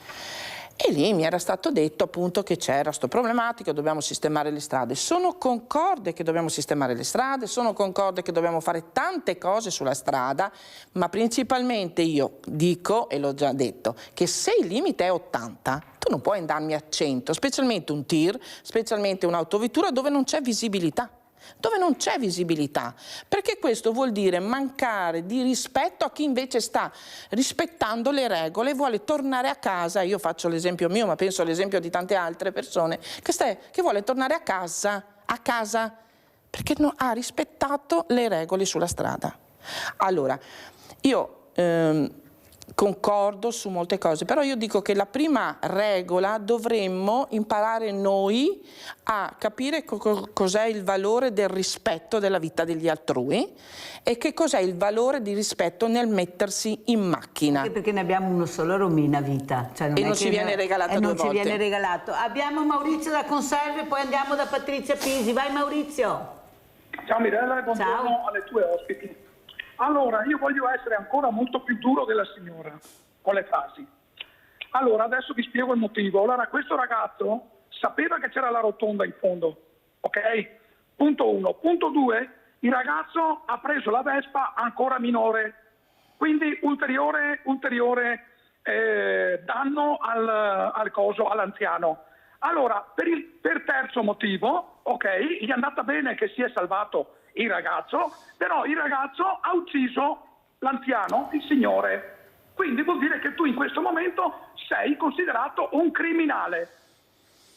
E lì mi era stato detto appunto che c'era sto problematico, dobbiamo sistemare le strade. Sono concorde che dobbiamo sistemare le strade, sono concorde che dobbiamo fare tante cose sulla strada, ma principalmente io dico, e l'ho già detto, che se il limite è 80, tu non puoi andarmi a 100, specialmente un tir, specialmente un'autovettura dove non c'è visibilità. Dove non c'è visibilità, perché questo vuol dire mancare di rispetto a chi invece sta rispettando le regole e vuole tornare a casa. Io faccio l'esempio mio, ma penso all'esempio di tante altre persone che vuole tornare a casa perché ha rispettato le regole sulla strada. Allora, io concordo su molte cose, però io dico che la prima regola dovremmo imparare noi a capire cos'è il valore del rispetto della vita degli altrui e che cos'è il valore di rispetto nel mettersi in macchina. Anche perché ne abbiamo uno solo, Romina, vita. Cioè non ci viene regalato 2 volte. Non ci viene regalato. Abbiamo Maurizio da Conserve, poi andiamo da Patrizia Pisi. Vai Maurizio. Ciao Mirella e buongiorno alle tue ospiti. Allora, io voglio essere ancora molto più duro della signora con le frasi. Allora, adesso vi spiego il motivo. Allora, questo ragazzo sapeva che c'era la rotonda in fondo, ok? Punto 1. Punto 2, il ragazzo ha preso la Vespa ancora minore, quindi ulteriore danno all'anziano. Allora, per terzo motivo, ok, gli è andata bene che si è salvato il ragazzo, però il ragazzo ha ucciso l'anziano, il signore. Quindi vuol dire che tu in questo momento sei considerato un criminale.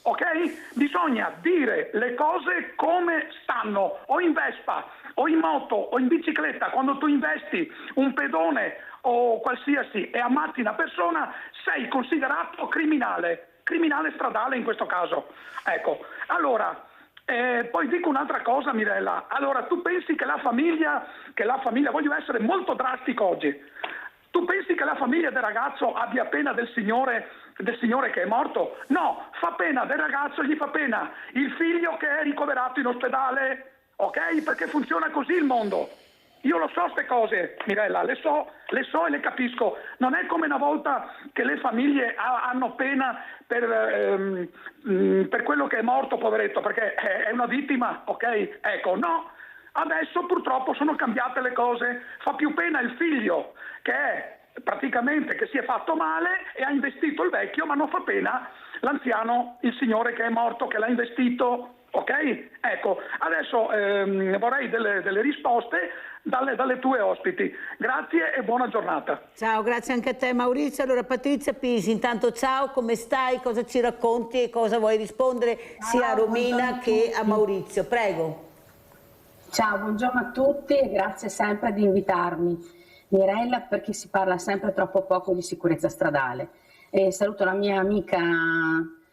ok? Bisogna dire le cose come stanno, o in Vespa, o in moto, o in bicicletta. Quando tu investi un pedone o qualsiasi e ammazzi una persona, sei considerato criminale stradale in questo caso. Ecco, allora, poi dico un'altra cosa, Mirella. Allora, tu pensi che la famiglia, voglio essere molto drastico oggi, tu pensi che la famiglia del ragazzo abbia pena del signore che è morto? No, fa pena del ragazzo, gli fa pena il figlio che è ricoverato in ospedale, ok? Perché funziona così il mondo. Io lo so queste cose, Mirella, le so e le capisco. Non è come una volta che le famiglie hanno pena per quello che è morto, poveretto, perché è una vittima, ok? Ecco, no. Adesso purtroppo sono cambiate le cose. Fa più pena il figlio che è praticamente che si è fatto male e ha investito il vecchio, ma non fa pena l'anziano, il signore che è morto, che l'ha investito. Ok? Ecco, adesso vorrei delle risposte dalle tue ospiti. Grazie e buona giornata. Ciao, grazie anche a te Maurizio. Allora Patrizia Pisi, intanto ciao, come stai? Cosa ci racconti e cosa vuoi rispondere sia a Romina che a Maurizio? Prego. Ciao, buongiorno a tutti e grazie sempre di invitarmi. Mirella, perché si parla sempre troppo poco di sicurezza stradale. E saluto la mia amica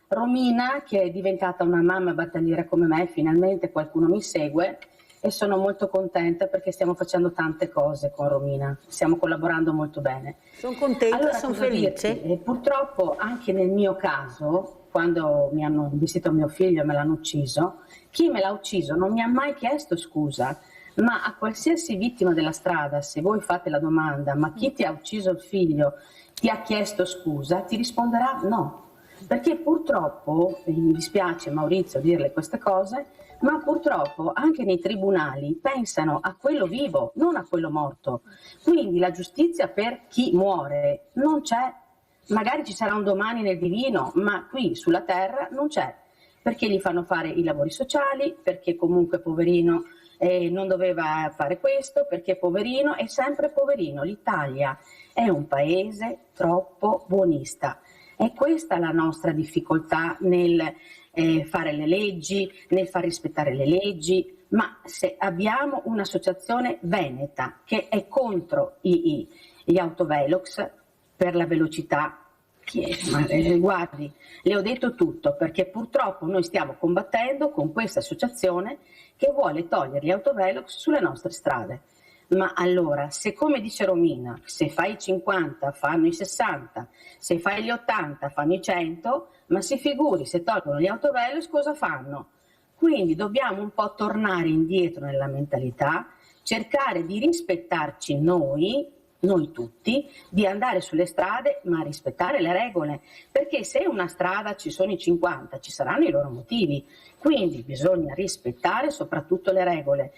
Romina, che è diventata una mamma battagliera come me, finalmente qualcuno mi segue e sono molto contenta perché stiamo facendo tante cose con Romina, stiamo collaborando molto bene. Sono contenta, allora, sono felice. Purtroppo anche nel mio caso, quando mi hanno investito mio figlio e me l'hanno ucciso, chi me l'ha ucciso non mi ha mai chiesto scusa, ma a qualsiasi vittima della strada, se voi fate la domanda ma chi ti ha ucciso il figlio ti ha chiesto scusa, ti risponderà no. Perché purtroppo, mi dispiace Maurizio dirle queste cose, ma purtroppo anche nei tribunali pensano a quello vivo, non a quello morto. Quindi la giustizia per chi muore non c'è. Magari ci sarà un domani nel divino, ma qui sulla terra non c'è. Perché gli fanno fare i lavori sociali, perché comunque poverino non doveva fare questo, perché poverino è sempre poverino. L'Italia è un paese troppo buonista. È questa la nostra difficoltà nel fare le leggi, nel far rispettare le leggi, ma se abbiamo un'associazione veneta che è contro gli autovelox per la velocità, guardi, le ho detto tutto perché purtroppo noi stiamo combattendo con questa associazione che vuole togliere gli autovelox sulle nostre strade. Ma allora, se come dice Romina, se fai i 50 fanno i 60, se fai gli 80 fanno i 100, ma si figuri se tolgono gli autovelox cosa fanno? Quindi dobbiamo un po' tornare indietro nella mentalità, cercare di rispettarci noi tutti, di andare sulle strade ma rispettare le regole, perché se una strada ci sono i 50 ci saranno i loro motivi, quindi bisogna rispettare soprattutto le regole.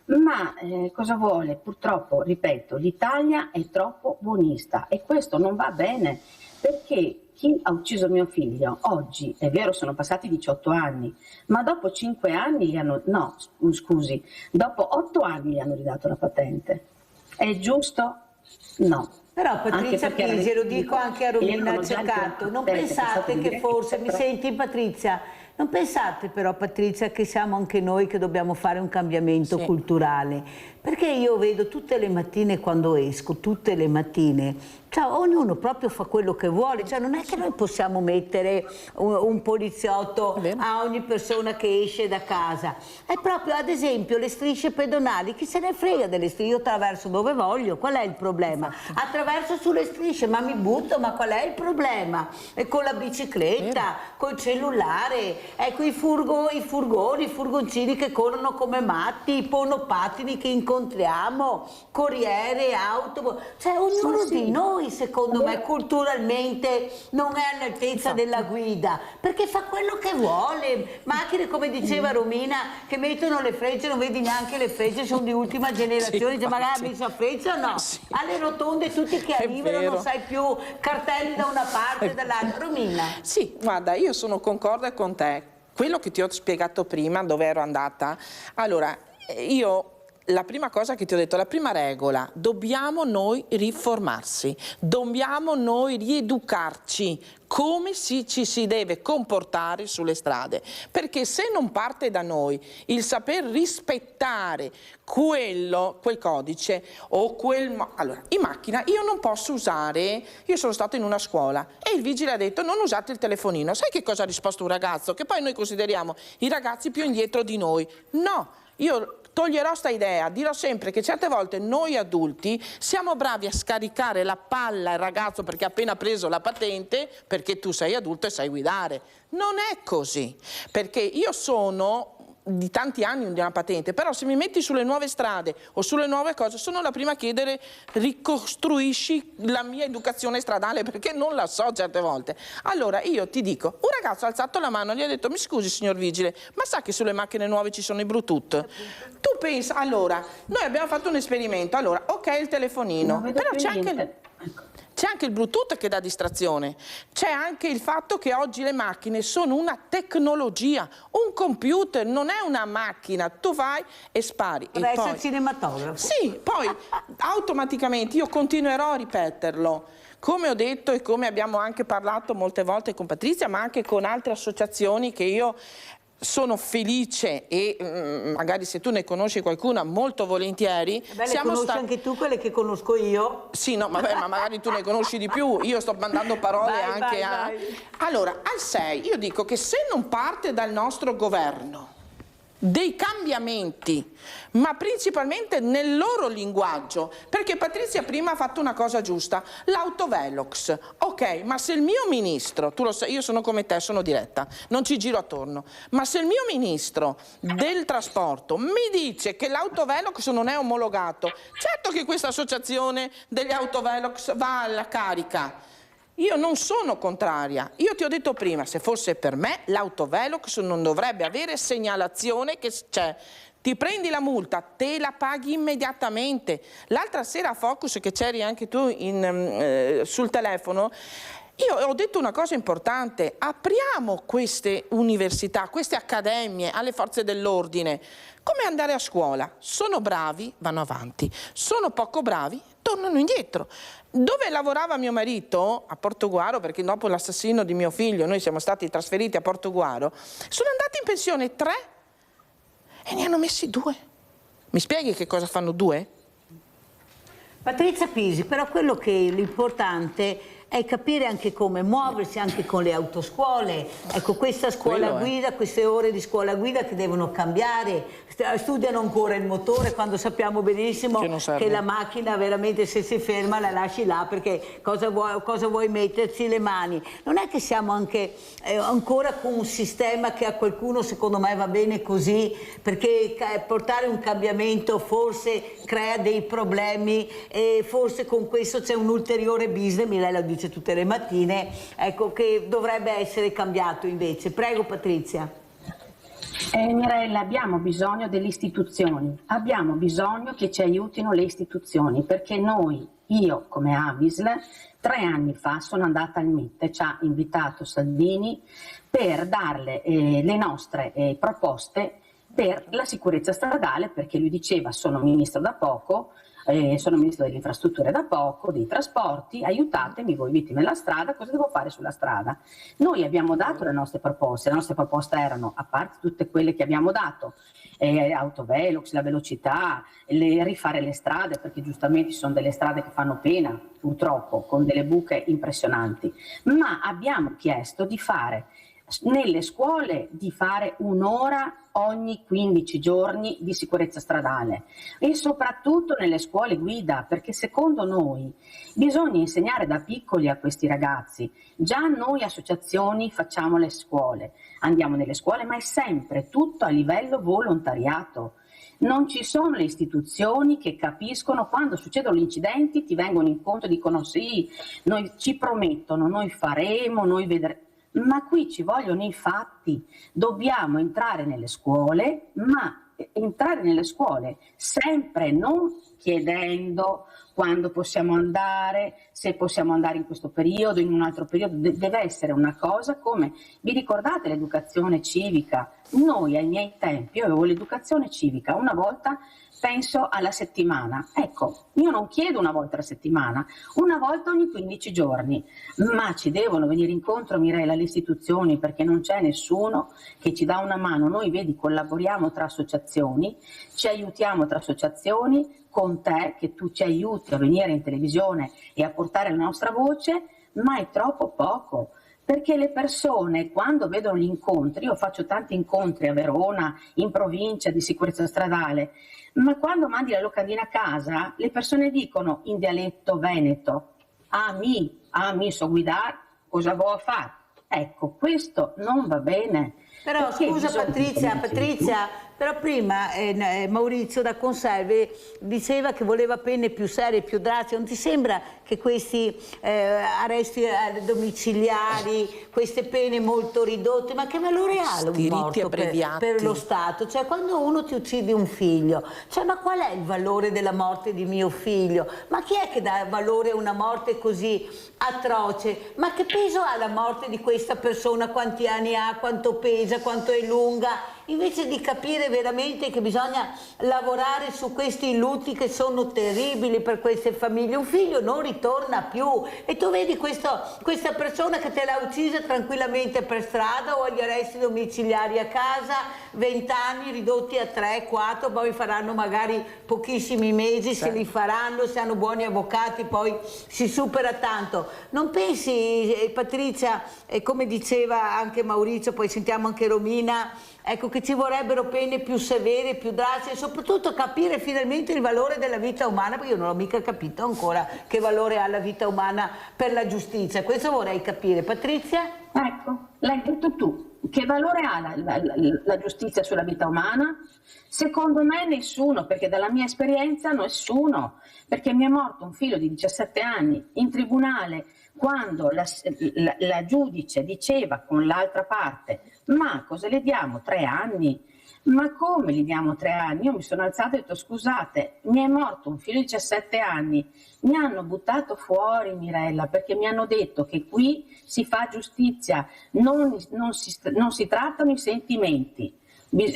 Ma cosa vuole? Purtroppo, ripeto, l'Italia è troppo buonista e questo non va bene perché chi ha ucciso mio figlio oggi, è vero sono passati 18 anni, ma dopo 5 anni dopo 8 anni gli hanno ridato la patente. È giusto? No. Però Patrizia Pisi, lo dico anche a Romina Ceccato, non pensate che forse, mi senti Patrizia? Non pensate però Patrizia che siamo anche noi che dobbiamo fare un cambiamento culturale? Perché io vedo tutte le mattine quando esco, tutte le mattine, cioè ognuno proprio fa quello che vuole, cioè non è che noi possiamo mettere un poliziotto a ogni persona che esce da casa. È proprio ad esempio le strisce pedonali, chi se ne frega delle strisce, io attraverso dove voglio, qual è il problema? Attraverso sulle strisce, ma mi butto, ma qual è il problema? E con la bicicletta, col cellulare, ecco i furgoni, i furgoncini che corrono come matti, i monopattini che incontriamo, corriere, autobus, cioè ognuno di noi secondo me culturalmente non è all'altezza della guida, perché fa quello che vuole, macchine come diceva Romina che mettono le frecce, non vedi neanche le frecce, sono di ultima generazione, dice magari ha messo a freccia, no, alle rotonde tutti che arrivano non sai più, cartelli da una parte e dall'altra. Romina. Sì, guarda, io sono concorde con te, quello che ti ho spiegato prima dove ero andata, allora io la prima cosa che ti ho detto, la prima regola, dobbiamo noi riformarsi, dobbiamo noi rieducarci come ci si deve comportare sulle strade, perché se non parte da noi il saper rispettare quel codice o allora, in macchina io non posso usare, io sono stato in una scuola e il vigile ha detto non usate il telefonino, sai che cosa ha risposto un ragazzo? Che poi noi consideriamo i ragazzi più indietro di noi, no, io toglierò sta idea, dirò sempre che certe volte noi adulti siamo bravi a scaricare la palla al ragazzo perché ha appena preso la patente, perché tu sei adulto e sai guidare. Non è così, perché io sono di tanti anni di una patente, però se mi metti sulle nuove strade o sulle nuove cose sono la prima a chiedere ricostruisci la mia educazione stradale, perché non la so certe volte. Allora io ti dico, un ragazzo ha alzato la mano e gli ha detto mi scusi signor vigile, ma sa che sulle macchine nuove ci sono i Bluetooth? Tu pensa, allora noi abbiamo fatto un esperimento, allora ok il telefonino, però c'è anche il Bluetooth che dà distrazione, c'è anche il fatto che oggi le macchine sono una tecnologia, un computer, non è una macchina, tu vai e spari. Deve essere cinematografo. Sì, poi automaticamente io continuerò a ripeterlo, come ho detto e come abbiamo anche parlato molte volte con Patrizia, ma anche con altre associazioni che io sono felice e magari se tu ne conosci qualcuna molto volentieri. Le conosci anche tu quelle che conosco io? Sì, no, vabbè, ma magari tu ne conosci di più, io sto mandando parole anche a... Allora, al 6 io dico che se non parte dal nostro governo dei cambiamenti, ma principalmente nel loro linguaggio, perché Patrizia prima ha fatto una cosa giusta, l'autovelox, ok, ma se il mio ministro, tu lo sai, io sono come te, sono diretta, non ci giro attorno, ma se il mio ministro del trasporto mi dice che l'autovelox non è omologato, certo che questa associazione degli autovelox va alla carica. Io non sono contraria, io ti ho detto prima, se fosse per me l'autovelox non dovrebbe avere segnalazione che c'è. Ti prendi la multa, te la paghi immediatamente. L'altra sera a Focus, che c'eri anche tu sul telefono, io ho detto una cosa importante, apriamo queste università, queste accademie alle forze dell'ordine, come andare a scuola, sono bravi, vanno avanti, sono poco bravi, tornano indietro. Dove lavorava mio marito, a Portoguaro, perché dopo l'assassinio di mio figlio noi siamo stati trasferiti a Portoguaro, sono andati in pensione 3 e ne hanno messi 2. Mi spieghi che cosa fanno 2? Patrizia Pisi, però quello che l'importante è capire anche come muoversi anche con le autoscuole. Ecco, questa scuola guida, queste ore di scuola guida che devono cambiare, studiano ancora il motore quando sappiamo benissimo che la macchina veramente se si ferma la lasci là, perché cosa vuoi metterci le mani? Non è che siamo anche ancora con un sistema che a qualcuno secondo me va bene così, perché portare un cambiamento forse crea dei problemi e forse con questo c'è un ulteriore business, Mirella dice tutte le mattine, ecco, che dovrebbe essere cambiato invece. Prego Patrizia. Mirella, abbiamo bisogno delle istituzioni, abbiamo bisogno che ci aiutino le istituzioni, perché io come Avisl 3 anni fa sono andata al MIT e ci ha invitato Salvini per darle le nostre proposte per la sicurezza stradale, perché lui diceva sono ministro da poco, sono ministro delle infrastrutture da poco, dei trasporti, aiutatemi voi vittime della strada, cosa devo fare sulla strada? Noi abbiamo dato le nostre proposte erano, a parte tutte quelle che abbiamo dato, autovelox, la velocità, rifare le strade, perché giustamente ci sono delle strade che fanno pena, purtroppo, con delle buche impressionanti, ma abbiamo chiesto di fare nelle scuole di fare 1 ora ogni 15 giorni di sicurezza stradale e soprattutto nelle scuole guida, perché secondo noi bisogna insegnare da piccoli a questi ragazzi. Già noi associazioni facciamo le scuole, andiamo nelle scuole, ma è sempre tutto a livello volontariato. Non ci sono le istituzioni che capiscono quando succedono gli incidenti, ti vengono incontro e dicono sì, noi ci promettono, noi faremo, noi vedremo. Ma qui ci vogliono i fatti, dobbiamo entrare nelle scuole, ma entrare nelle scuole sempre non chiedendo quando possiamo andare, se possiamo andare in questo periodo, in un altro periodo, deve essere una cosa come, vi ricordate l'educazione civica? Noi ai miei tempi, io avevo l'educazione civica, una volta penso alla settimana. Ecco, io non chiedo una volta alla settimana, una volta ogni 15 giorni, ma ci devono venire incontro, Mirella, le istituzioni, perché non c'è nessuno che ci dà una mano. Noi, vedi, collaboriamo tra associazioni, ci aiutiamo tra associazioni, con te, che tu ci aiuti a venire in televisione e a portare la nostra voce, ma è troppo poco. Perché le persone, quando vedono gli incontri, io faccio tanti incontri a Verona, in provincia, di sicurezza stradale, ma quando mandi la locandina a casa, le persone dicono in dialetto veneto: mi so guidare, cosa vuoi fare? Ecco, questo non va bene. Però Perché scusa Patrizia, però prima Maurizio da Conserve diceva che voleva pene più serie, più drastiche. Non ti sembra che questi arresti domiciliari, queste pene molto ridotte, ma che valore ha un morto per lo Stato? Cioè, quando uno ti uccide un figlio, cioè, ma qual è il valore della morte di mio figlio? Ma chi è che dà valore a una morte così atroce? Ma che peso ha la morte di questa persona? Quanti anni ha? Quanto pesa? Quanto è lunga? Invece di capire veramente che bisogna lavorare su questi lutti che sono terribili per queste famiglie. Un figlio non ritorna più e tu vedi questa persona che te l'ha uccisa tranquillamente per strada o agli arresti domiciliari a casa, 20 anni ridotti a 3, 4, poi faranno magari pochissimi mesi, se li faranno, se hanno buoni avvocati poi si supera tanto. Non pensi, Patrizia, come diceva anche Maurizio, poi sentiamo anche Romina, ecco, che ci vorrebbero pene più severe, più drastiche e soprattutto capire finalmente il valore della vita umana, perché io non ho mica capito ancora che valore ha la vita umana per la giustizia. Questo vorrei capire. Patrizia? Ecco, l'hai detto tu. Che valore ha la giustizia sulla vita umana? Secondo me nessuno, perché dalla mia esperienza nessuno, perché mi è morto un figlio di 17 anni in tribunale quando la giudice diceva con l'altra parte: ma cosa le diamo? 3 anni? Ma come gli diamo 3 anni? Io mi sono alzata e ho detto: scusate, mi è morto un figlio di 17 anni, mi hanno buttato fuori, Mirella, perché mi hanno detto che qui si fa giustizia, non si trattano i sentimenti.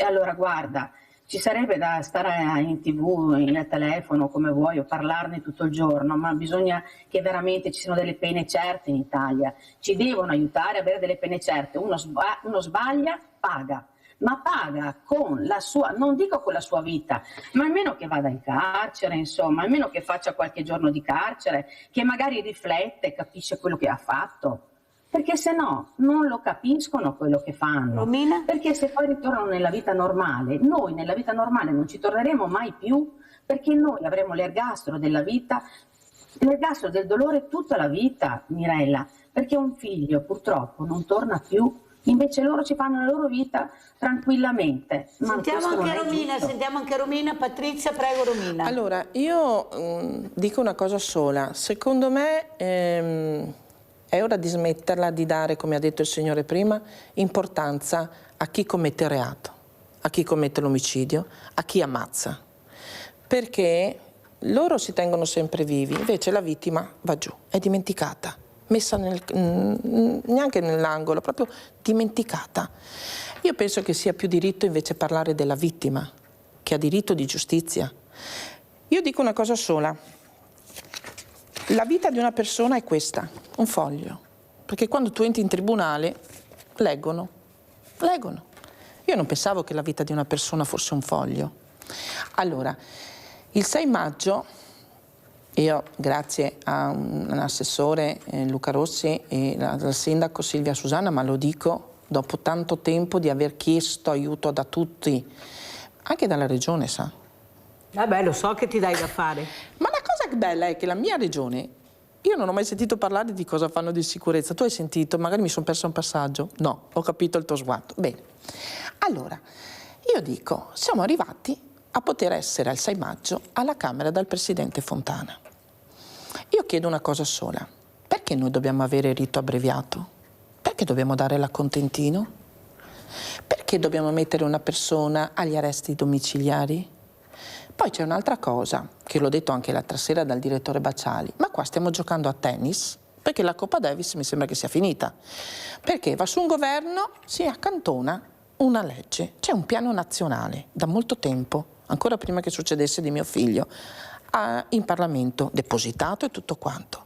Allora guarda, ci sarebbe da stare in TV, in telefono, come vuoi, o parlarne tutto il giorno, ma bisogna che veramente ci siano delle pene certe in Italia. Ci devono aiutare a avere delle pene certe. Uno sbaglia, paga. Ma paga con la sua, non dico con la sua vita, ma almeno che vada in carcere, insomma, almeno che faccia qualche giorno di carcere, che magari riflette e capisce quello che ha fatto. Perché se no non lo capiscono quello che fanno. Romina? Perché se poi ritornano nella vita normale, noi nella vita normale non ci torneremo mai più, perché noi avremo l'ergastolo della vita, l'ergastolo del dolore tutta la vita, Mirella, perché un figlio purtroppo non torna più. Invece loro ci fanno la loro vita tranquillamente. Sentiamo anche Romina. Patrizia, prego Romina. Allora, io dico una cosa sola. Secondo me è ora di smetterla di dare, come ha detto il Signore prima, importanza a chi commette il reato, a chi commette l'omicidio, a chi ammazza. Perché loro si tengono sempre vivi, invece la vittima va giù, è dimenticata. Messa neanche nell'angolo, proprio dimenticata. Io penso che sia più diritto invece parlare della vittima, che ha diritto di giustizia. Io dico una cosa sola: la vita di una persona è questa, un foglio, perché quando tu entri in tribunale leggono. Io non pensavo che la vita di una persona fosse un foglio. Allora, il 6 maggio io, grazie a un assessore, Luca Rossi, e al sindaco Silvia Susanna, ma lo dico dopo tanto tempo di aver chiesto aiuto da tutti, anche dalla regione, sa. Vabbè, lo so che ti dai da fare. Ma la cosa bella è che la mia regione, io non ho mai sentito parlare di cosa fanno di sicurezza. Tu hai sentito? Magari mi sono perso un passaggio. No, ho capito il tuo sguardo. Bene. Allora, io dico, siamo arrivati a poter essere al 6 maggio alla Camera dal Presidente Fontana. Io chiedo una cosa sola: perché noi dobbiamo avere il rito abbreviato? Perché dobbiamo dare l'accontentino? Perché dobbiamo mettere una persona agli arresti domiciliari? Poi c'è un'altra cosa, che l'ho detto anche l'altra sera dal direttore Baciali, ma qua stiamo giocando a tennis, perché la Coppa Davis mi sembra che sia finita. Perché va su un governo, si accantona una legge, c'è un piano nazionale da molto tempo, ancora prima che succedesse di mio figlio, in Parlamento, depositato e tutto quanto.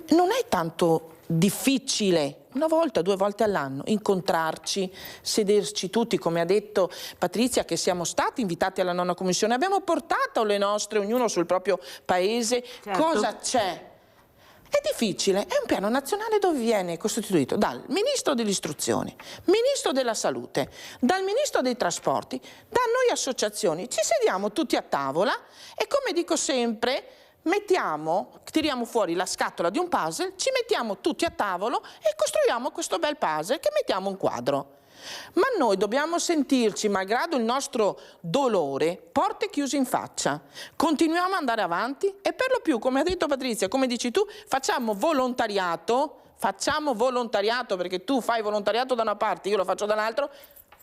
Non è tanto difficile, una volta, 2 volte all'anno, incontrarci, sederci tutti, come ha detto Patrizia, che siamo stati invitati alla 9ª commissione, abbiamo portato le nostre, ognuno sul proprio paese, certo. Cosa c'è? È difficile, è un piano nazionale dove viene costituito dal Ministro dell'Istruzione, Ministro della Salute, dal Ministro dei Trasporti, da noi associazioni, ci sediamo tutti a tavola e, come dico sempre, tiriamo fuori la scatola di un puzzle, ci mettiamo tutti a tavolo e costruiamo questo bel puzzle che mettiamo un quadro. Ma noi dobbiamo sentirci, malgrado il nostro dolore, porte chiuse in faccia. Continuiamo ad andare avanti e per lo più, come ha detto Patrizia, come dici tu, facciamo volontariato, perché tu fai volontariato da una parte, io lo faccio dall'altra,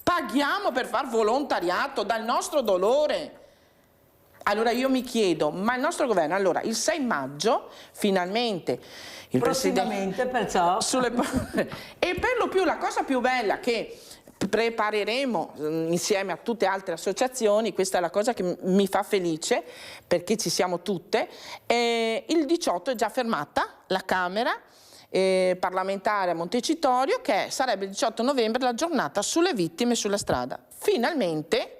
paghiamo per far volontariato dal nostro dolore. Allora io mi chiedo, ma il nostro governo, allora il 6 maggio finalmente il Presidente perciò e per lo più la cosa più bella che prepareremo insieme a tutte altre associazioni, questa è la cosa che mi fa felice perché ci siamo tutte, il 18 è già fermata la Camera parlamentare a Montecitorio, che sarebbe il 18 novembre la giornata sulle vittime sulla strada. Finalmente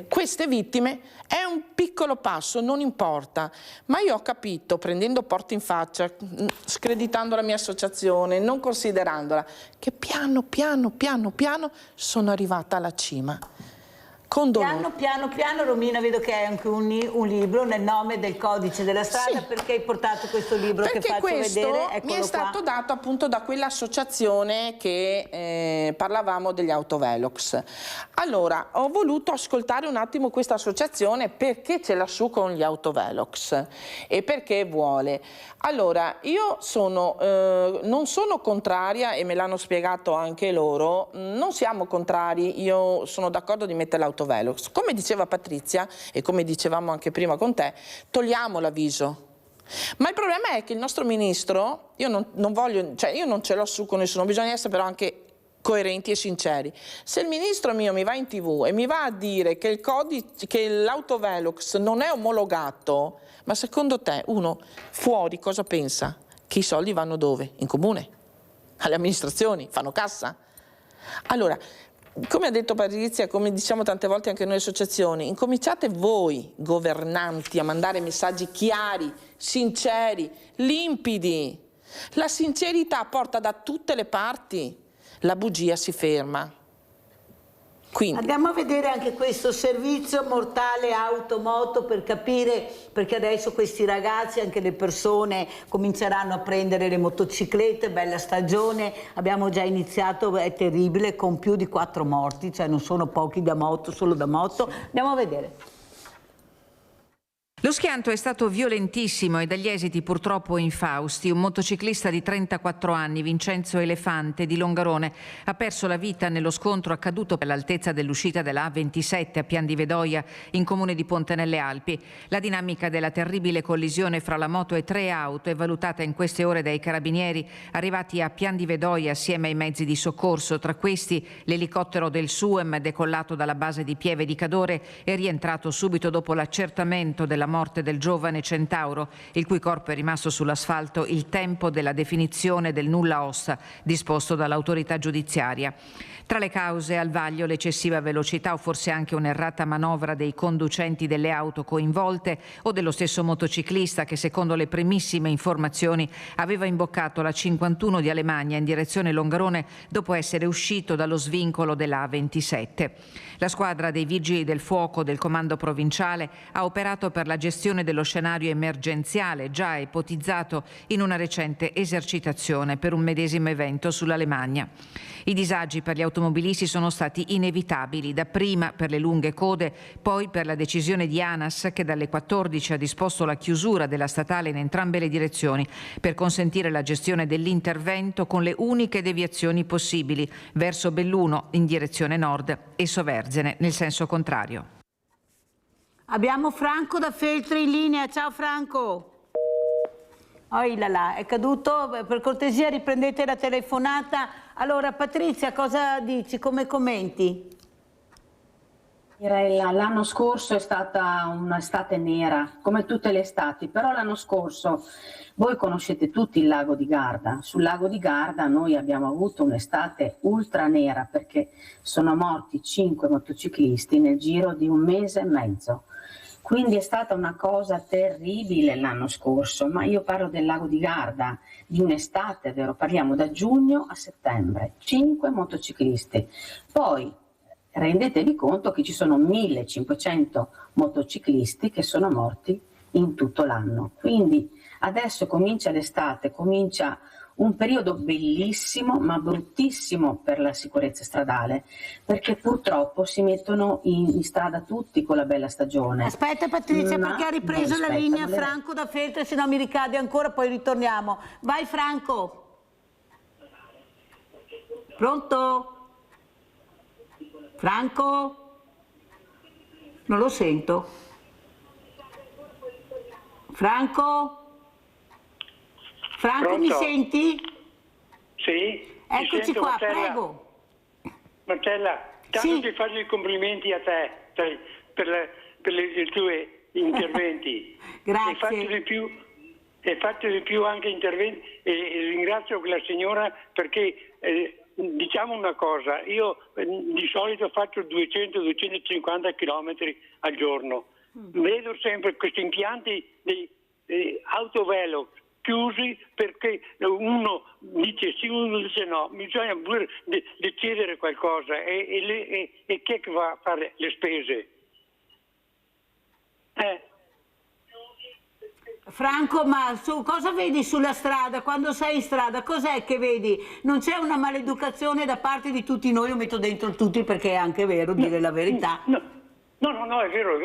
queste vittime è un piccolo passo, non importa, ma io ho capito, prendendo porte in faccia, screditando la mia associazione, non considerandola, che piano piano sono arrivata alla cima. Piano piano, Romina, vedo che hai anche un libro nel nome del codice della strada, sì. Perché hai portato questo libro che faccio vedere? Eccolo mi è stato dato appunto da quell'associazione che parlavamo degli autovelox. Allora, ho voluto ascoltare un attimo questa associazione perché ce l'ha su con gli autovelox e perché vuole. Allora, io non sono contraria, e me l'hanno spiegato anche loro, non siamo contrari, io sono d'accordo di mettere l'autovelox. Come diceva Patrizia e come dicevamo anche prima con te, togliamo l'avviso. Ma il problema è che il nostro ministro, io non ce l'ho su con nessuno, bisogna essere però anche coerenti e sinceri. Se il ministro mio mi va in TV e mi va a dire che l'autovelox non è omologato, ma secondo te uno fuori cosa pensa? Che i soldi vanno dove? In comune? Alle amministrazioni? Fanno cassa? Allora, come ha detto Patrizia, come diciamo tante volte anche noi associazioni, incominciate voi governanti a mandare messaggi chiari, sinceri, limpidi. La sincerità porta da tutte le parti, la bugia si ferma. Quindi. Andiamo a vedere anche questo servizio mortale auto-moto per capire, perché adesso questi ragazzi, anche le persone, cominceranno a prendere le motociclette, bella stagione, abbiamo già iniziato, è terribile, con più di 4 morti, cioè non sono pochi da moto, solo da moto. Andiamo a vedere. Lo schianto è stato violentissimo e dagli esiti purtroppo infausti. Un motociclista di 34 anni, Vincenzo Elefante di Longarone, ha perso la vita nello scontro accaduto all'altezza dell'uscita della A27 a Pian di Vedoia, in comune di Ponte nelle Alpi. La dinamica della terribile collisione fra la moto e 3 auto è valutata in queste ore dai carabinieri arrivati a Pian di Vedoia assieme ai mezzi di soccorso. Tra questi l'elicottero del SUEM decollato dalla base di Pieve di Cadore è rientrato subito dopo l'accertamento della morte del giovane Centauro, il cui corpo è rimasto sull'asfalto il tempo della definizione del nulla osta disposto dall'autorità giudiziaria. Tra le cause al vaglio l'eccessiva velocità o forse anche un'errata manovra dei conducenti delle auto coinvolte o dello stesso motociclista che, secondo le primissime informazioni, aveva imboccato la 51 di Alemagna in direzione Longarone dopo essere uscito dallo svincolo della A27. La squadra dei Vigili del Fuoco del Comando Provinciale ha operato per la gestione dello scenario emergenziale già ipotizzato in una recente esercitazione per un medesimo evento sull'Alemagna. I disagi per gli automobilisti sono stati inevitabili, dapprima per le lunghe code, poi per la decisione di ANAS che dalle 14 ha disposto la chiusura della statale in entrambe le direzioni per consentire la gestione dell'intervento con le uniche deviazioni possibili verso Belluno in direzione nord e Soverzene nel senso contrario. Abbiamo Franco da Feltre in linea. Ciao Franco. Oh là là, è caduto, per cortesia riprendete la telefonata. Allora Patrizia, cosa dici, come commenti? L'anno scorso è stata un'estate nera, come tutte le estati, però l'anno scorso voi conoscete tutti il lago di Garda. Sul lago di Garda noi abbiamo avuto un'estate ultra nera perché sono morti 5 motociclisti nel giro di 1 mese e mezzo. Quindi è stata una cosa terribile l'anno scorso, ma io parlo del lago di Garda, di un'estate, vero? Parliamo da giugno a settembre, 5 motociclisti. Poi rendetevi conto che ci sono 1500 motociclisti che sono morti in tutto l'anno. Quindi adesso comincia l'estate, comincia un periodo bellissimo ma bruttissimo per la sicurezza stradale, perché purtroppo si mettono in strada tutti con la bella stagione. Aspetta Patrizia, perché ha ripreso la linea Franco da Feltre, se no mi ricade ancora, poi ritorniamo. Vai Franco. Pronto? Franco? Non lo sento. Franco? Franco, Pronto? mi senti? Sì. Eccoci sento, qua, Marcella. prego. Marcella, tanto ti faccio i complimenti a te per i tuoi interventi. Grazie. Hai fatto di più anche interventi e ringrazio quella signora perché diciamo una cosa, io di solito faccio 200-250 chilometri al giorno. Vedo sempre questi impianti di autovelo chiusi perché uno dice sì, uno dice no, bisogna pure decidere qualcosa e chi è che va a fare le spese? Franco, ma cosa vedi sulla strada? Quando sei in strada, cos'è che vedi? Non c'è una maleducazione da parte di tutti noi, io metto dentro tutti perché è anche vero, dire la verità. No, è vero,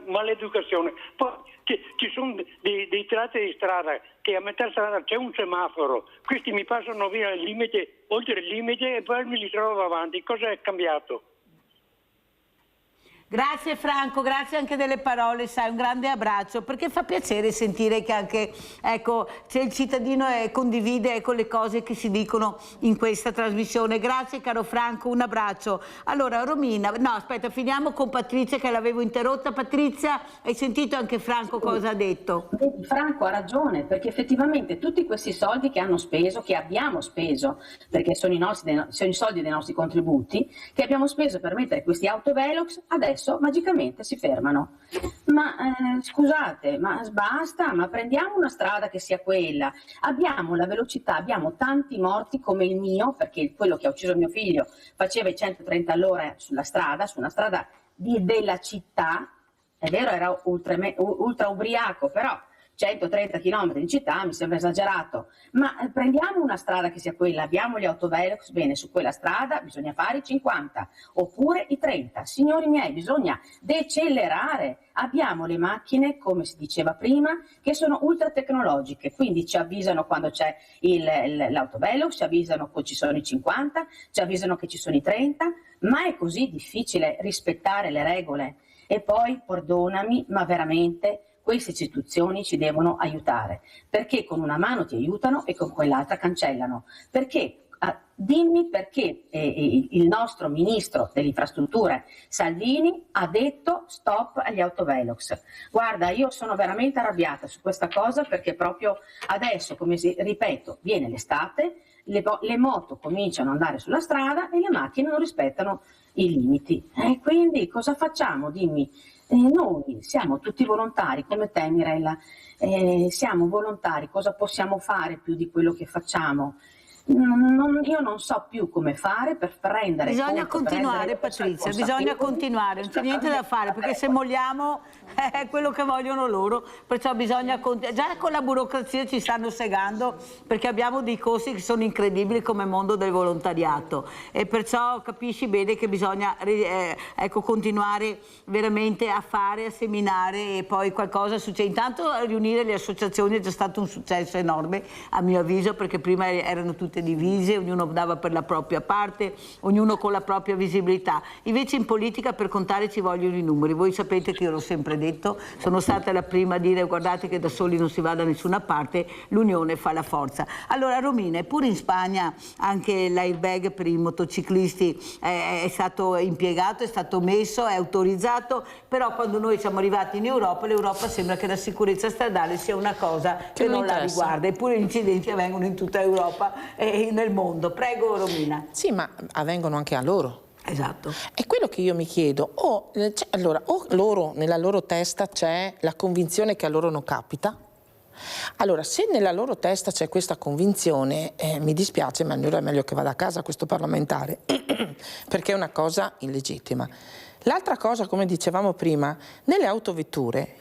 maleducazione. Poi ci sono dei tratti di strada che a metà strada c'è un semaforo, questi mi passano via il limite, oltre il limite e poi mi li trovo avanti. Cosa è cambiato? Grazie Franco, grazie anche delle parole, sai, un grande abbraccio, perché fa piacere sentire che anche, ecco, c'è il cittadino condivide con le cose che si dicono in questa trasmissione. Grazie caro Franco, un abbraccio. Allora Romina, no aspetta, finiamo con Patrizia che l'avevo interrotta. Patrizia, hai sentito anche Franco cosa ha detto? Franco ha ragione, perché effettivamente tutti questi soldi che hanno speso, che abbiamo speso, perché sono i soldi dei nostri contributi, che abbiamo speso per mettere questi autovelox, adesso magicamente si fermano. Ma scusate, ma basta, ma prendiamo una strada che sia quella. Abbiamo la velocità, abbiamo tanti morti come il mio, perché quello che ha ucciso mio figlio faceva i 130 all'ora sulla strada, su una strada della città, è vero, era ultra ubriaco, però 130 km in città mi sembra esagerato, ma prendiamo una strada che sia quella, abbiamo gli autovelox, bene, su quella strada bisogna fare i 50 oppure i 30. Signori miei, bisogna decelerare. Abbiamo le macchine, come si diceva prima, che sono ultra tecnologiche, quindi ci avvisano quando c'è l'autovelox, ci avvisano che ci sono i 50, ci avvisano che ci sono i 30, ma è così difficile rispettare le regole. E poi, perdonami, ma veramente queste istituzioni ci devono aiutare, perché con una mano ti aiutano e con quell'altra cancellano. Perché, dimmi perché il nostro ministro delle infrastrutture Salvini ha detto stop agli autovelox. Guarda, io sono veramente arrabbiata su questa cosa perché proprio adesso, ripeto, viene l'estate, le moto cominciano ad andare sulla strada e le macchine non rispettano i limiti. Quindi cosa facciamo? Dimmi. Noi siamo tutti volontari, come te Mirella, siamo volontari, cosa possiamo fare più di quello che facciamo? Io non so più come fare per rendere bisogna conto, continuare Patrizia, bisogna continuare, non c'è niente da fare perché se molliamo è quello che vogliono loro, perciò bisogna già con la burocrazia ci stanno segando perché abbiamo dei costi che sono incredibili come mondo del volontariato e perciò capisci bene che bisogna continuare veramente a fare, a seminare e poi qualcosa succede. Intanto riunire le associazioni è già stato un successo enorme a mio avviso perché prima erano tutte tutte divise, ognuno dava per la propria parte, ognuno con la propria visibilità. Invece in politica per contare ci vogliono i numeri. Voi sapete che io l'ho sempre detto, sono stata la prima a dire guardate che da soli non si va da nessuna parte, l'unione fa la forza. Allora Romina, eppure in Spagna anche l'airbag per i motociclisti è stato impiegato, è stato messo, è autorizzato, però quando noi siamo arrivati in Europa, l'Europa sembra che la sicurezza stradale sia una cosa che non la riguarda, eppure gli incidenti avvengono in tutta Europa e nel mondo. Prego Romina. Sì, ma avvengono anche a loro. Esatto. È quello che io mi chiedo, o loro, nella loro testa c'è la convinzione che a loro non capita. Allora, se nella loro testa c'è questa convinzione, mi dispiace, ma allora è meglio che vada a casa questo parlamentare, perché è una cosa illegittima. L'altra cosa, come dicevamo prima, nelle autovetture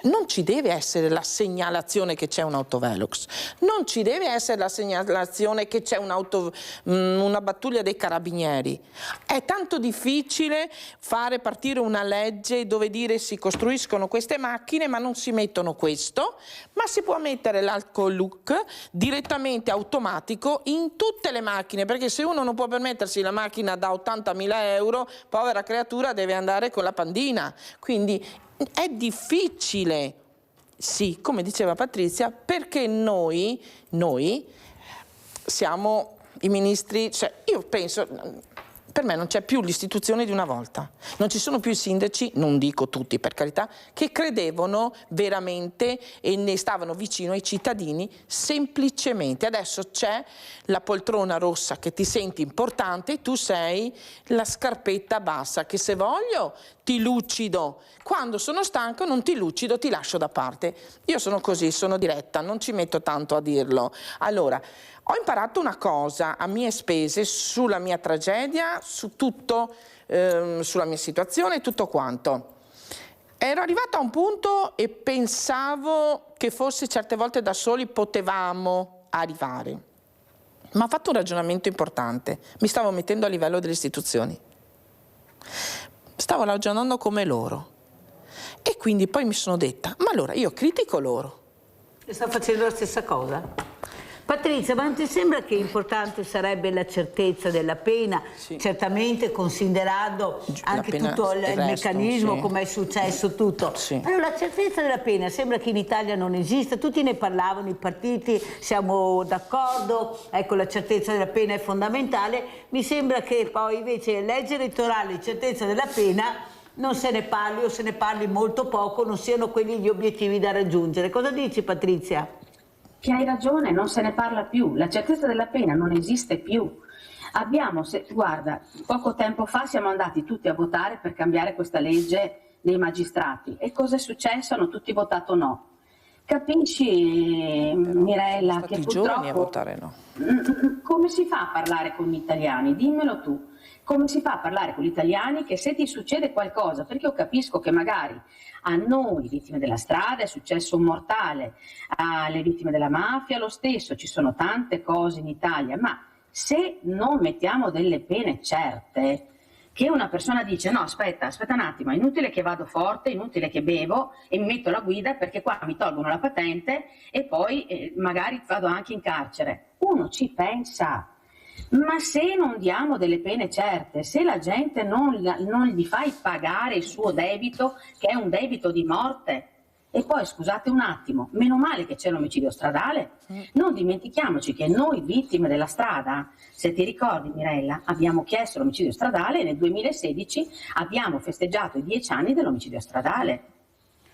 non ci deve essere la segnalazione che c'è un autovelox, non ci deve essere la segnalazione che c'è una pattuglia dei carabinieri. È tanto difficile fare partire una legge dove dire si costruiscono queste macchine ma non si mettono questo, ma si può mettere l'alcol look direttamente automatico in tutte le macchine, perché se uno non può permettersi la macchina da 80.000 euro, povera creatura, deve andare con la pandina. Quindi è difficile, sì, come diceva Patrizia, perché noi siamo i ministri, cioè io penso, per me non c'è più l'istituzione di una volta, non ci sono più i sindaci, non dico tutti per carità, che credevano veramente e ne stavano vicino ai cittadini semplicemente. Adesso c'è la poltrona rossa che ti senti importante, tu sei la scarpetta bassa che se voglio ti lucido, quando sono stanco non ti lucido, ti lascio da parte. Io sono così, sono diretta, non ci metto tanto a dirlo. Allora, ho imparato una cosa a mie spese sulla mia tragedia, su tutto, sulla mia situazione e tutto quanto. Ero arrivata a un punto e pensavo che forse certe volte da soli potevamo arrivare. Ma ho fatto un ragionamento importante, mi stavo mettendo a livello delle istituzioni. Stavo ragionando come loro. E quindi poi mi sono detta, ma allora io critico loro. E sta facendo la stessa cosa? Patrizia, ma non ti sembra che importante sarebbe la certezza della pena? Sì. Certamente considerando anche tutto il meccanismo, sì, come è successo tutto. Sì. Allora la certezza della pena sembra che in Italia non esista, tutti ne parlavano, i partiti, siamo d'accordo, ecco la certezza della pena è fondamentale, mi sembra che poi invece legge elettorale e certezza della pena non se ne parli o se ne parli molto poco, non siano quelli gli obiettivi da raggiungere. Cosa dici Patrizia? Che hai ragione, non se ne parla più, la certezza della pena non esiste più. Guarda, poco tempo fa siamo andati tutti a votare per cambiare questa legge dei magistrati e cosa è successo? Hanno tutti votato no. Capisci, Mirella, che purtroppo a votare no. Come si fa a parlare con gli italiani? Dimmelo tu. Come si fa a parlare con gli italiani che se ti succede qualcosa, perché io capisco che magari a noi, vittime della strada, è successo un mortale, alle vittime della mafia lo stesso, ci sono tante cose in Italia, ma se non mettiamo delle pene certe, che una persona dice no aspetta un attimo, è inutile che vado forte, è inutile che bevo e mi metto alla guida perché qua mi tolgono la patente e poi magari vado anche in carcere. Uno ci pensa. Ma se non diamo delle pene certe, se la gente non gli fai pagare il suo debito, che è un debito di morte, e poi scusate un attimo, meno male che c'è l'omicidio stradale, non dimentichiamoci che noi vittime della strada, se ti ricordi Mirella, abbiamo chiesto l'omicidio stradale e nel 2016 abbiamo festeggiato i 10 anni dell'omicidio stradale.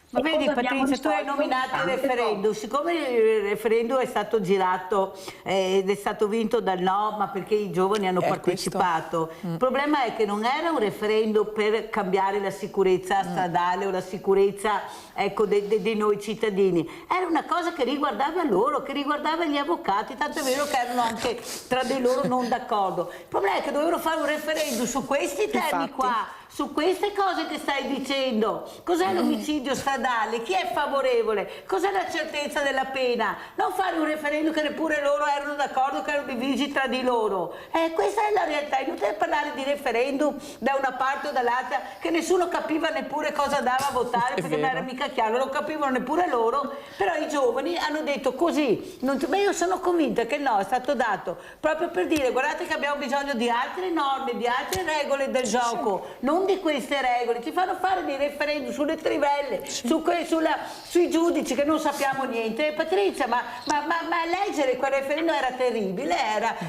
Ma vedi Patrizia, tu hai nominato il referendum, siccome il referendum è stato girato ed è stato vinto dal no, ma perché i giovani hanno partecipato, il problema è che non era un referendum per cambiare la sicurezza stradale o la sicurezza di noi cittadini, era una cosa che riguardava loro, che riguardava gli avvocati, tanto è vero che erano anche tra di loro non d'accordo. Il problema è che dovevano fare un referendum su questi temi qua, su queste cose che stai dicendo. Cos'è l'omicidio stradale? Chi è favorevole? Cos'è la certezza della pena? Non fare un referendum che neppure loro erano d'accordo, che erano divisi tra di loro. Questa è la realtà. È inutile parlare di referendum da una parte o dall'altra, che nessuno capiva neppure cosa andava a votare, perché non era mica chiaro, lo capivano neppure loro, però i giovani hanno detto così. Beh, io sono convinta che il no è stato dato proprio per dire: guardate che abbiamo bisogno di altre norme, di altre regole del gioco, non di queste regole. Ci fanno fare dei referendum sulle trivelle, sui giudici che non sappiamo niente. Patrizia, ma leggere quel referendum era terribile,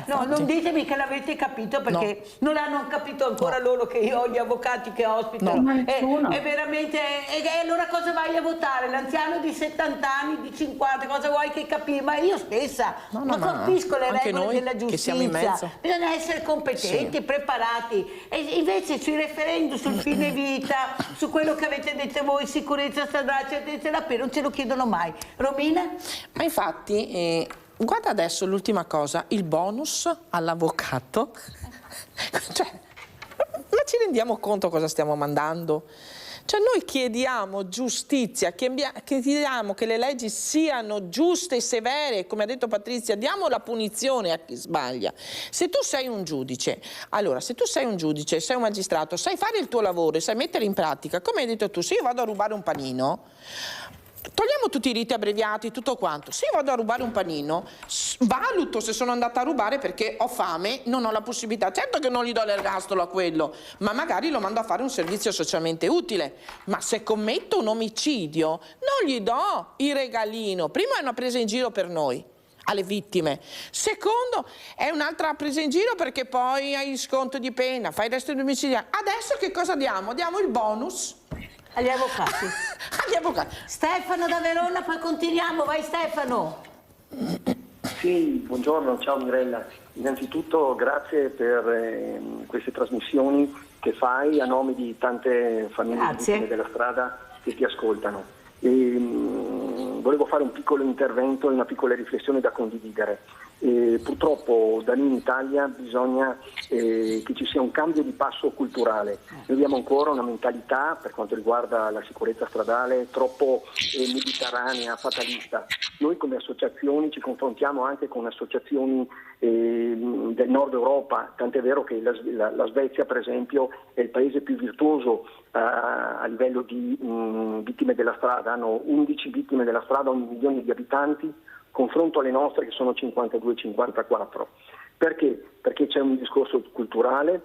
non ditemi che l'avete capito, perché non l'hanno capito ancora loro, che io ho gli avvocati che ospitano. È veramente, e allora cosa vai a votare? L'anziano di 70 anni, di 50, cosa vuoi che capisca? Ma io stessa non capisco le regole della giustizia. Bisogna essere competenti, preparati. E invece sui referendum, sul fine vita, su quello che avete detto voi, sicurezza stradale, certezza della pena, non ce lo chiedono mai. Romina? Ma infatti, guarda adesso l'ultima cosa, il bonus all'avvocato. Cioè, ma ci rendiamo conto cosa stiamo mandando? Cioè noi chiediamo giustizia, chiediamo che le leggi siano giuste e severe, come ha detto Patrizia, diamo la punizione a chi sbaglia. Se tu sei un giudice, allora se tu sei un giudice, sei un magistrato, sai fare il tuo lavoro e sai mettere in pratica, come hai detto tu, se io vado a rubare un panino, togliamo tutti i riti abbreviati, tutto quanto. Se io vado a rubare un panino, valuto se sono andata a rubare perché ho fame, non ho la possibilità. Certo che non gli do l'ergastolo a quello, ma magari lo mando a fare un servizio socialmente utile. Ma se commetto un omicidio, non gli do il regalino. Prima è una presa in giro per noi, alle vittime. Secondo, è un'altra presa in giro perché poi hai il sconto di pena, fai il resto di omicidio. Adesso che cosa diamo? Diamo il bonus agli avvocati. Agli avvocati. Stefano da Verona, poi continuiamo. Vai Stefano. Sì, buongiorno, ciao Mirella. Innanzitutto grazie per queste trasmissioni che fai a nome di tante famiglie vittime della strada che ti ascoltano. Volevo fare un piccolo intervento e una piccola riflessione da condividere. Purtroppo da noi in Italia bisogna che ci sia un cambio di passo culturale. Noi abbiamo ancora una mentalità, per quanto riguarda la sicurezza stradale, troppo mediterranea, fatalista. Noi come associazioni ci confrontiamo anche con associazioni del nord Europa, tant'è vero che la Svezia per esempio è il paese più virtuoso a livello di vittime della strada, hanno 11 vittime della strada ogni milione di abitanti, confronto alle nostre che sono 52-54. Perché? Perché c'è un discorso culturale,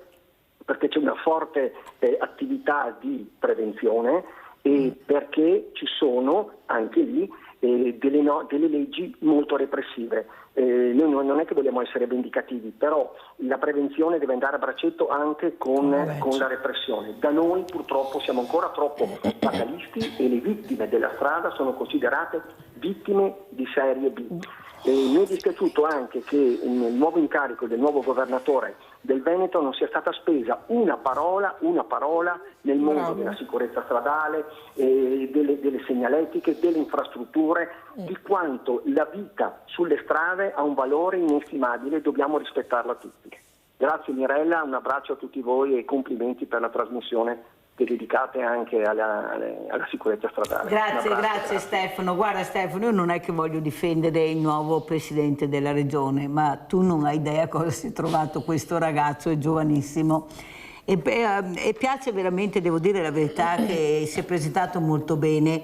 perché c'è una forte attività di prevenzione e perché ci sono anche lì delle leggi molto repressive. Noi non è che vogliamo essere vendicativi, però la prevenzione deve andare a braccetto anche con la repressione. Da noi purtroppo siamo ancora troppo fatalisti e le vittime della strada sono considerate vittime di serie B. Mi è dispiaciuto anche che nel nuovo incarico del nuovo governatore del Veneto non sia stata spesa una parola nel mondo della sicurezza stradale, delle segnaletiche, delle infrastrutture, di quanto la vita sulle strade ha un valore inestimabile e dobbiamo rispettarla tutti. Grazie Mirella, un abbraccio a tutti voi e complimenti per la trasmissione che dedicate anche alla sicurezza stradale. Grazie Stefano. Guarda Stefano, io non è che voglio difendere il nuovo presidente della regione, ma tu non hai idea cosa si è trovato questo ragazzo, è giovanissimo e piace veramente, devo dire la verità, che si è presentato molto bene,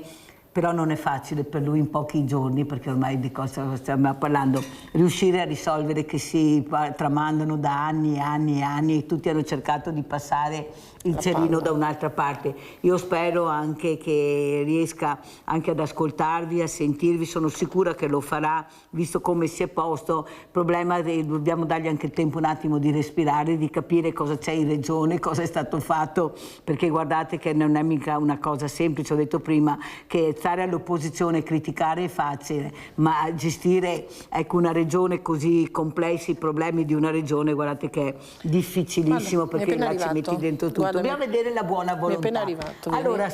però non è facile per lui in pochi giorni, perché ormai di cosa stiamo parlando, riuscire a risolvere che si tramandano da anni e anni e anni e tutti hanno cercato di passare il cerino da un'altra parte. Io spero anche che riesca anche ad ascoltarvi, a sentirvi, sono sicura che lo farà, visto come si è posto. Il problema è che dobbiamo dargli anche il tempo un attimo di respirare, di capire cosa c'è in regione, cosa è stato fatto, perché guardate che non è mica una cosa semplice, ho detto prima che stare all'opposizione e criticare è facile, ma gestire una regione così complessi, i problemi di una regione, guardate che è difficilissimo, perché là ci metti dentro tutto. Dobbiamo vedere la buona volontà. Mi è appena arrivato. Allora,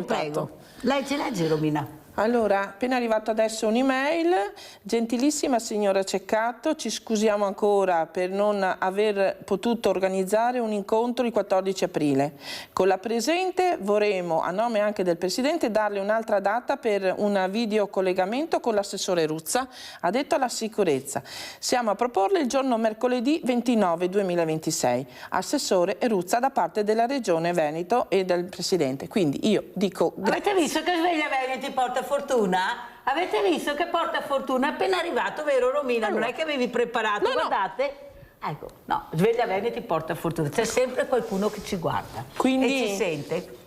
prego. Leggi Romina. Allora, appena arrivato adesso un'email, gentilissima signora Ceccato, ci scusiamo ancora per non aver potuto organizzare un incontro il 14 aprile. Con la presente vorremmo, a nome anche del Presidente, darle un'altra data per un videocollegamento con l'assessore Ruzza, addetto alla sicurezza. Siamo a proporle il giorno mercoledì 29 2026, assessore Ruzza da parte della Regione Veneto e del Presidente. Quindi io dico Avete visto che Sveglia Veneti porta fortuna? Avete visto che porta fortuna? Appena arrivato, vero Romina? Non è che avevi preparato, No, guardate. Ecco, no, Sveglia Veneti porta fortuna. C'è sempre qualcuno che ci guarda Quindi... e ci sente.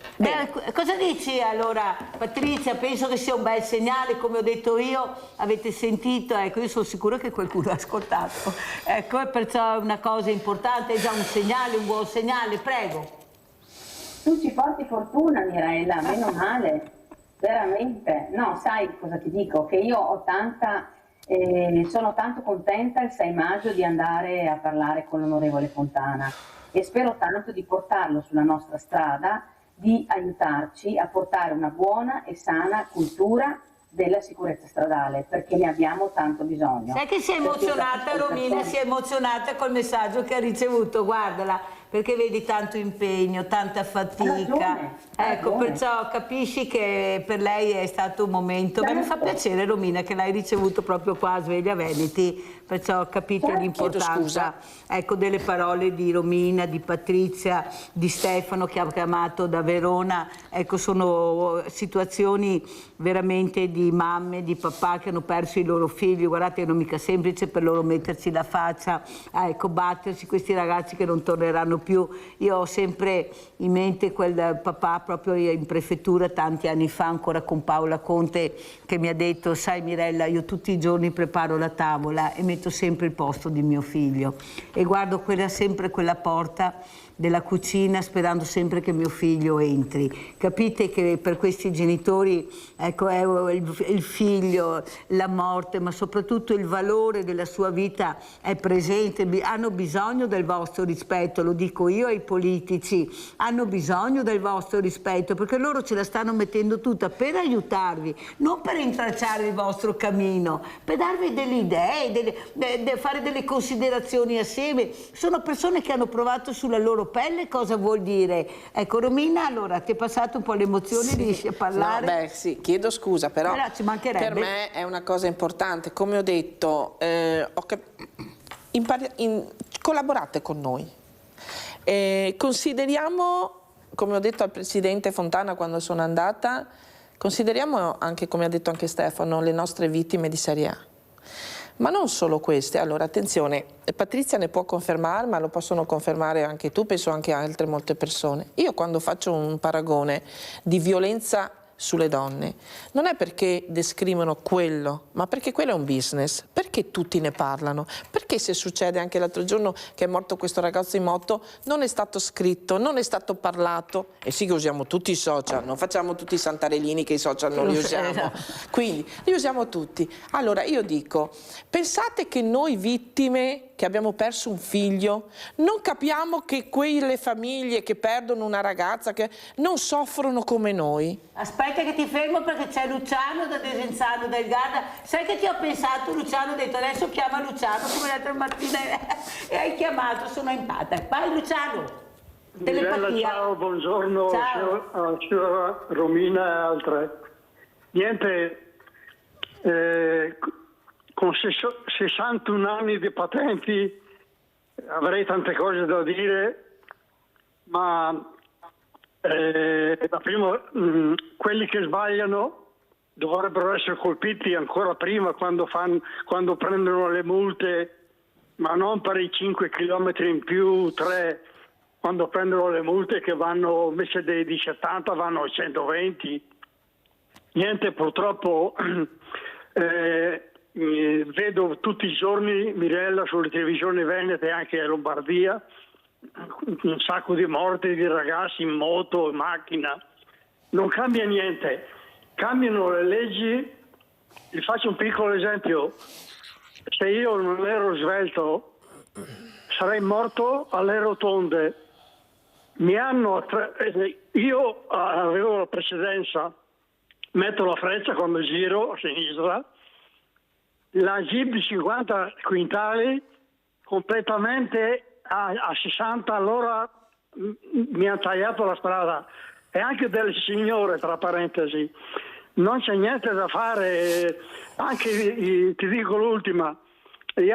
Cosa dici allora, Patrizia? Penso che sia un bel segnale, come ho detto io, avete sentito, ecco, io sono sicura che qualcuno ha ascoltato. Ecco, e perciò è una cosa importante, è già un segnale, un buon segnale, prego. Tu ci porti fortuna, Mirella, meno male, veramente. No, sai cosa ti dico? Che io ho sono tanto contenta il 6 maggio di andare a parlare con l'onorevole Fontana e spero tanto di portarlo sulla nostra strada, di aiutarci a portare una buona e sana cultura della sicurezza stradale, perché ne abbiamo tanto bisogno. Sai che si è emozionata Romina, si è emozionata col messaggio che ha ricevuto, guardala, perché vedi tanto impegno, tanta fatica. Ecco, perciò capisci che per lei è stato un momento. Beh, mi fa piacere Romina che l'hai ricevuto proprio qua a Sveglia Veneti, perciò capite l'importanza, ecco, delle parole di Romina, di Patrizia, di Stefano che ha chiamato da Verona. Ecco, sono situazioni veramente di mamme, di papà che hanno perso i loro figli. Guardate, non è mica semplice per loro metterci la faccia, ecco, battersi, questi ragazzi che non torneranno più. Io ho sempre in mente quel papà proprio in prefettura tanti anni fa, ancora con Paola Conte, che mi ha detto: sai Mirella, io tutti i giorni preparo la tavola e metto sempre il posto di mio figlio e guardo sempre quella porta della cucina sperando sempre che mio figlio entri. Capite che per questi genitori, ecco, è il figlio, la morte, ma soprattutto il valore della sua vita è presente. Hanno bisogno del vostro rispetto, lo dico io ai politici, hanno bisogno del vostro rispetto, perché loro ce la stanno mettendo tutta per aiutarvi, non per intralciare il vostro cammino, per darvi delle idee, fare delle considerazioni assieme. Sono persone che hanno provato sulla loro pelle cosa vuol dire. Ecco Romina, allora ti è passato un po' l'emozione, sì, riesci a parlare? No, beh sì, chiedo scusa, però ci mancherebbe. Per me è una cosa importante, come ho detto, collaborate con noi, consideriamo, come ho detto al Presidente Fontana quando sono andata, consideriamo anche, come ha detto anche Stefano, le nostre vittime di serie A. Ma non solo queste, allora attenzione, Patrizia ne può confermare, ma lo possono confermare anche tu, penso anche altre molte persone. Io quando faccio un paragone di violenza sulle donne, non è perché descrivono quello, ma perché quello è un business, perché tutti ne parlano, perché se succede anche l'altro giorno che è morto questo ragazzo in moto, non è stato scritto, non è stato parlato, e sì che usiamo tutti i social, non facciamo tutti i santarellini che i social non li usiamo, quindi li usiamo tutti. Allora io dico, pensate che noi vittime che abbiamo perso un figlio non capiamo che quelle famiglie che perdono una ragazza che non soffrono come noi? Aspetta che ti fermo perché c'è Luciano da Desenzano del Garda. Sai che ti ho pensato, Luciano, ho detto adesso chiama Luciano come l'altra mattina e hai chiamato, sono empatia. Vai Luciano, telepatia. Ciao, buongiorno, ciao. Signora Romina e altre. Niente, con 61 anni di patenti avrei tante cose da dire, ma prima quelli che sbagliano dovrebbero essere colpiti ancora prima quando prendono le multe, ma non per i 5 chilometri in più, 3, quando prendono le multe che vanno invece di 70 vanno a 120. Niente, purtroppo vedo tutti i giorni, Mirella, sulle televisioni venete, anche in Lombardia, un sacco di morti di ragazzi in moto, in macchina. Non cambia niente, cambiano le leggi. Vi faccio un piccolo esempio: se io non ero svelto sarei morto alle rotonde. Io avevo la precedenza metto la freccia quando giro a sinistra, la Jeep di 50 quintali completamente a 60 all'ora mi ha tagliato la strada, e anche delle signore, tra parentesi. Non c'è niente da fare, anche ti dico l'ultima, gli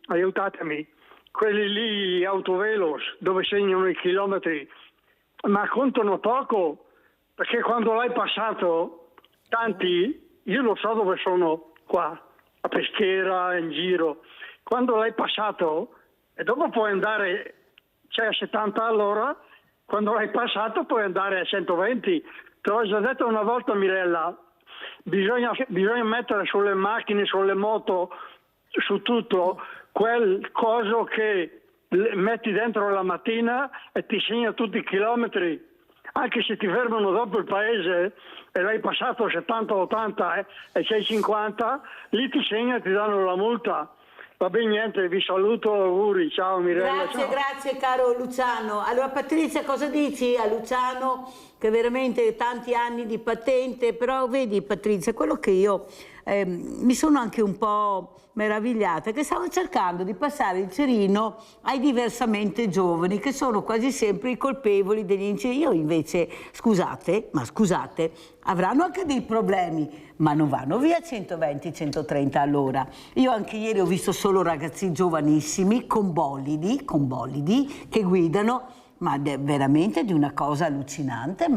aiutatemi, quelli lì autovelos dove segnano i chilometri, ma contano poco, perché quando l'hai passato, tanti, io lo so dove sono qua, a Peschiera, in giro, quando l'hai passato, e dopo puoi andare, a 70 all'ora, quando l'hai passato puoi andare a 120. Te l'ho già detto una volta, Mirella, bisogna mettere sulle macchine, sulle moto, su tutto, quel coso che metti dentro la mattina e ti segna tutti i chilometri. Anche se ti fermano dopo il paese e l'hai passato 70-80 e sei 50, lì ti segna e ti danno la multa. Va bene, niente, vi saluto, auguri, ciao Mirella. Grazie, ciao. grazie caro Luciano. Allora Patrizia, cosa dici a Luciano, che veramente tanti anni di patente, però vedi Patrizia, quello che io mi sono anche un po' meravigliata, che stavo cercando di passare il cerino ai diversamente giovani, che sono quasi sempre i colpevoli degli incidenti. Io invece, scusate, avranno anche dei problemi, ma non vanno via 120-130 all'ora. Io anche ieri ho visto solo ragazzi giovanissimi con bolidi che guidano, ma veramente di una cosa allucinante,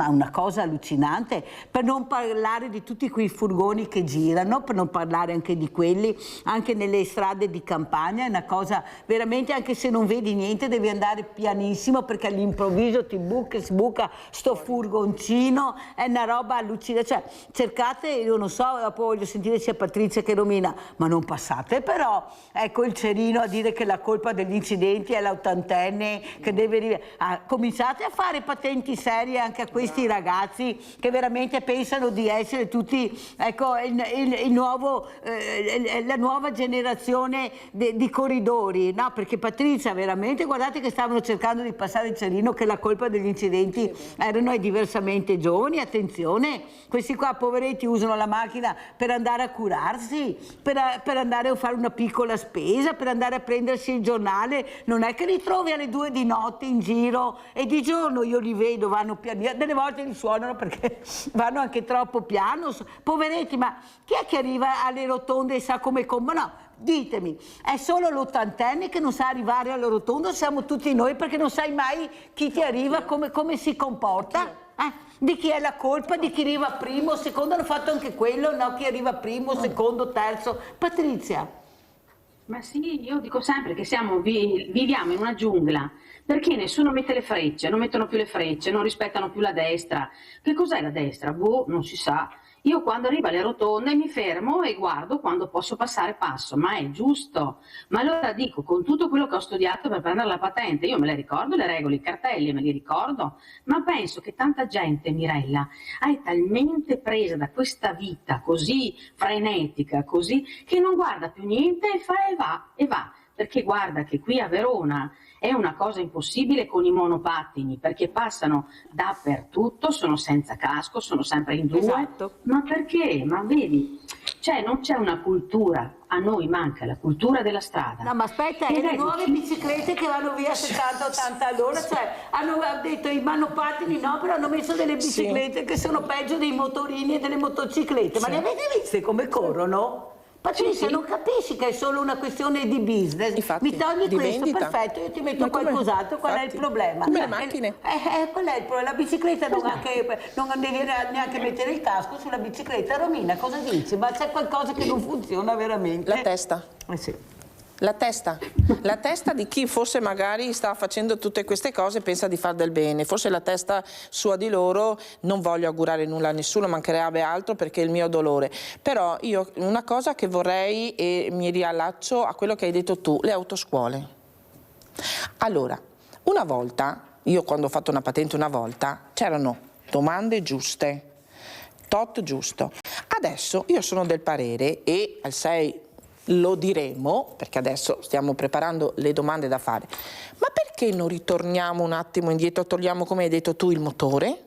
per non parlare di tutti quei furgoni che girano, per non parlare anche di quelli, anche nelle strade di campagna, è una cosa veramente, anche se non vedi niente devi andare pianissimo perché all'improvviso ti sbuca sto furgoncino, è una roba allucinante, cioè cercate, io non so, dopo voglio sentire sia Patrizia che Romina, ma non passate però, ecco il cerino a dire che la colpa degli incidenti è l'ottantenne che deve cominciate a fare patenti serie anche a questi ragazzi che veramente pensano di essere tutti, ecco, la nuova generazione di corridori, no? Perché Patrizia veramente, guardate che stavano cercando di passare il cerino che la colpa degli incidenti erano ai diversamente giovani. Attenzione, questi qua poveretti usano la macchina per andare a curarsi, per andare a fare una piccola spesa, per andare a prendersi il giornale, non è che li trovi alle 2 di notte in giro e di giorno io li vedo, vanno piano, delle volte li suonano perché vanno anche troppo piano, poveretti, ma chi è che arriva alle rotonde e sa come no, ditemi, è solo l'ottantenne che non sa arrivare alla rotonda, siamo tutti noi, perché non sai mai chi ti arriva, come si comporta? Di chi è la colpa, di chi arriva primo, secondo, hanno fatto anche quello, no? Chi arriva primo, secondo, terzo. Patrizia. Ma sì, io dico sempre che viviamo in una giungla, perché nessuno mette le frecce, non mettono più le frecce, non rispettano più la destra. Che cos'è la destra? Boh, non si sa. Io quando arrivo alle rotonde mi fermo e guardo quando posso passare passo, ma è giusto. Ma allora dico, con tutto quello che ho studiato per prendere la patente, io me le ricordo le regole, i cartelli me li ricordo, ma penso che tanta gente, Mirella, è talmente presa da questa vita così frenetica, così, che non guarda più niente e va. Perché guarda che qui a Verona è una cosa impossibile con i monopattini, perché passano dappertutto, sono senza casco, sono sempre in due. Esatto. Ma perché? Ma vedi, non c'è una cultura, a noi manca la cultura della strada. No, ma aspetta, e le nuove biciclette che vanno via 70-80 all'ora, cioè hanno detto i monopattini no, però hanno messo delle biciclette che sono peggio dei motorini e delle motociclette, ma le avete viste come corrono? Patrizia, non capisci che è solo una questione di business? Infatti, mi togli questo, vendita. Perfetto, io ti metto qualcos'altro, qual è il problema? Come le macchine. Qual è il problema? La bicicletta non devi neanche mettere il casco sulla bicicletta. Romina, cosa dici? Ma c'è qualcosa che non funziona veramente? La testa. Sì. La testa di chi forse magari sta facendo tutte queste cose e pensa di far del bene, forse la testa sua di loro, non voglio augurare nulla a nessuno, mancherebbe altro perché è il mio dolore, però io una cosa che vorrei, e mi riallaccio a quello che hai detto tu, le autoscuole. Allora, una volta, io quando ho fatto una patente una volta, c'erano domande giuste, tot giusto, adesso io sono del parere e al 6 lo diremo, perché adesso stiamo preparando le domande da fare, ma perché non ritorniamo un attimo indietro, togliamo, come hai detto tu, il motore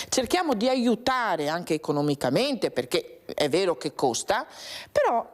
cerchiamo di aiutare anche economicamente, perché è vero che costa, però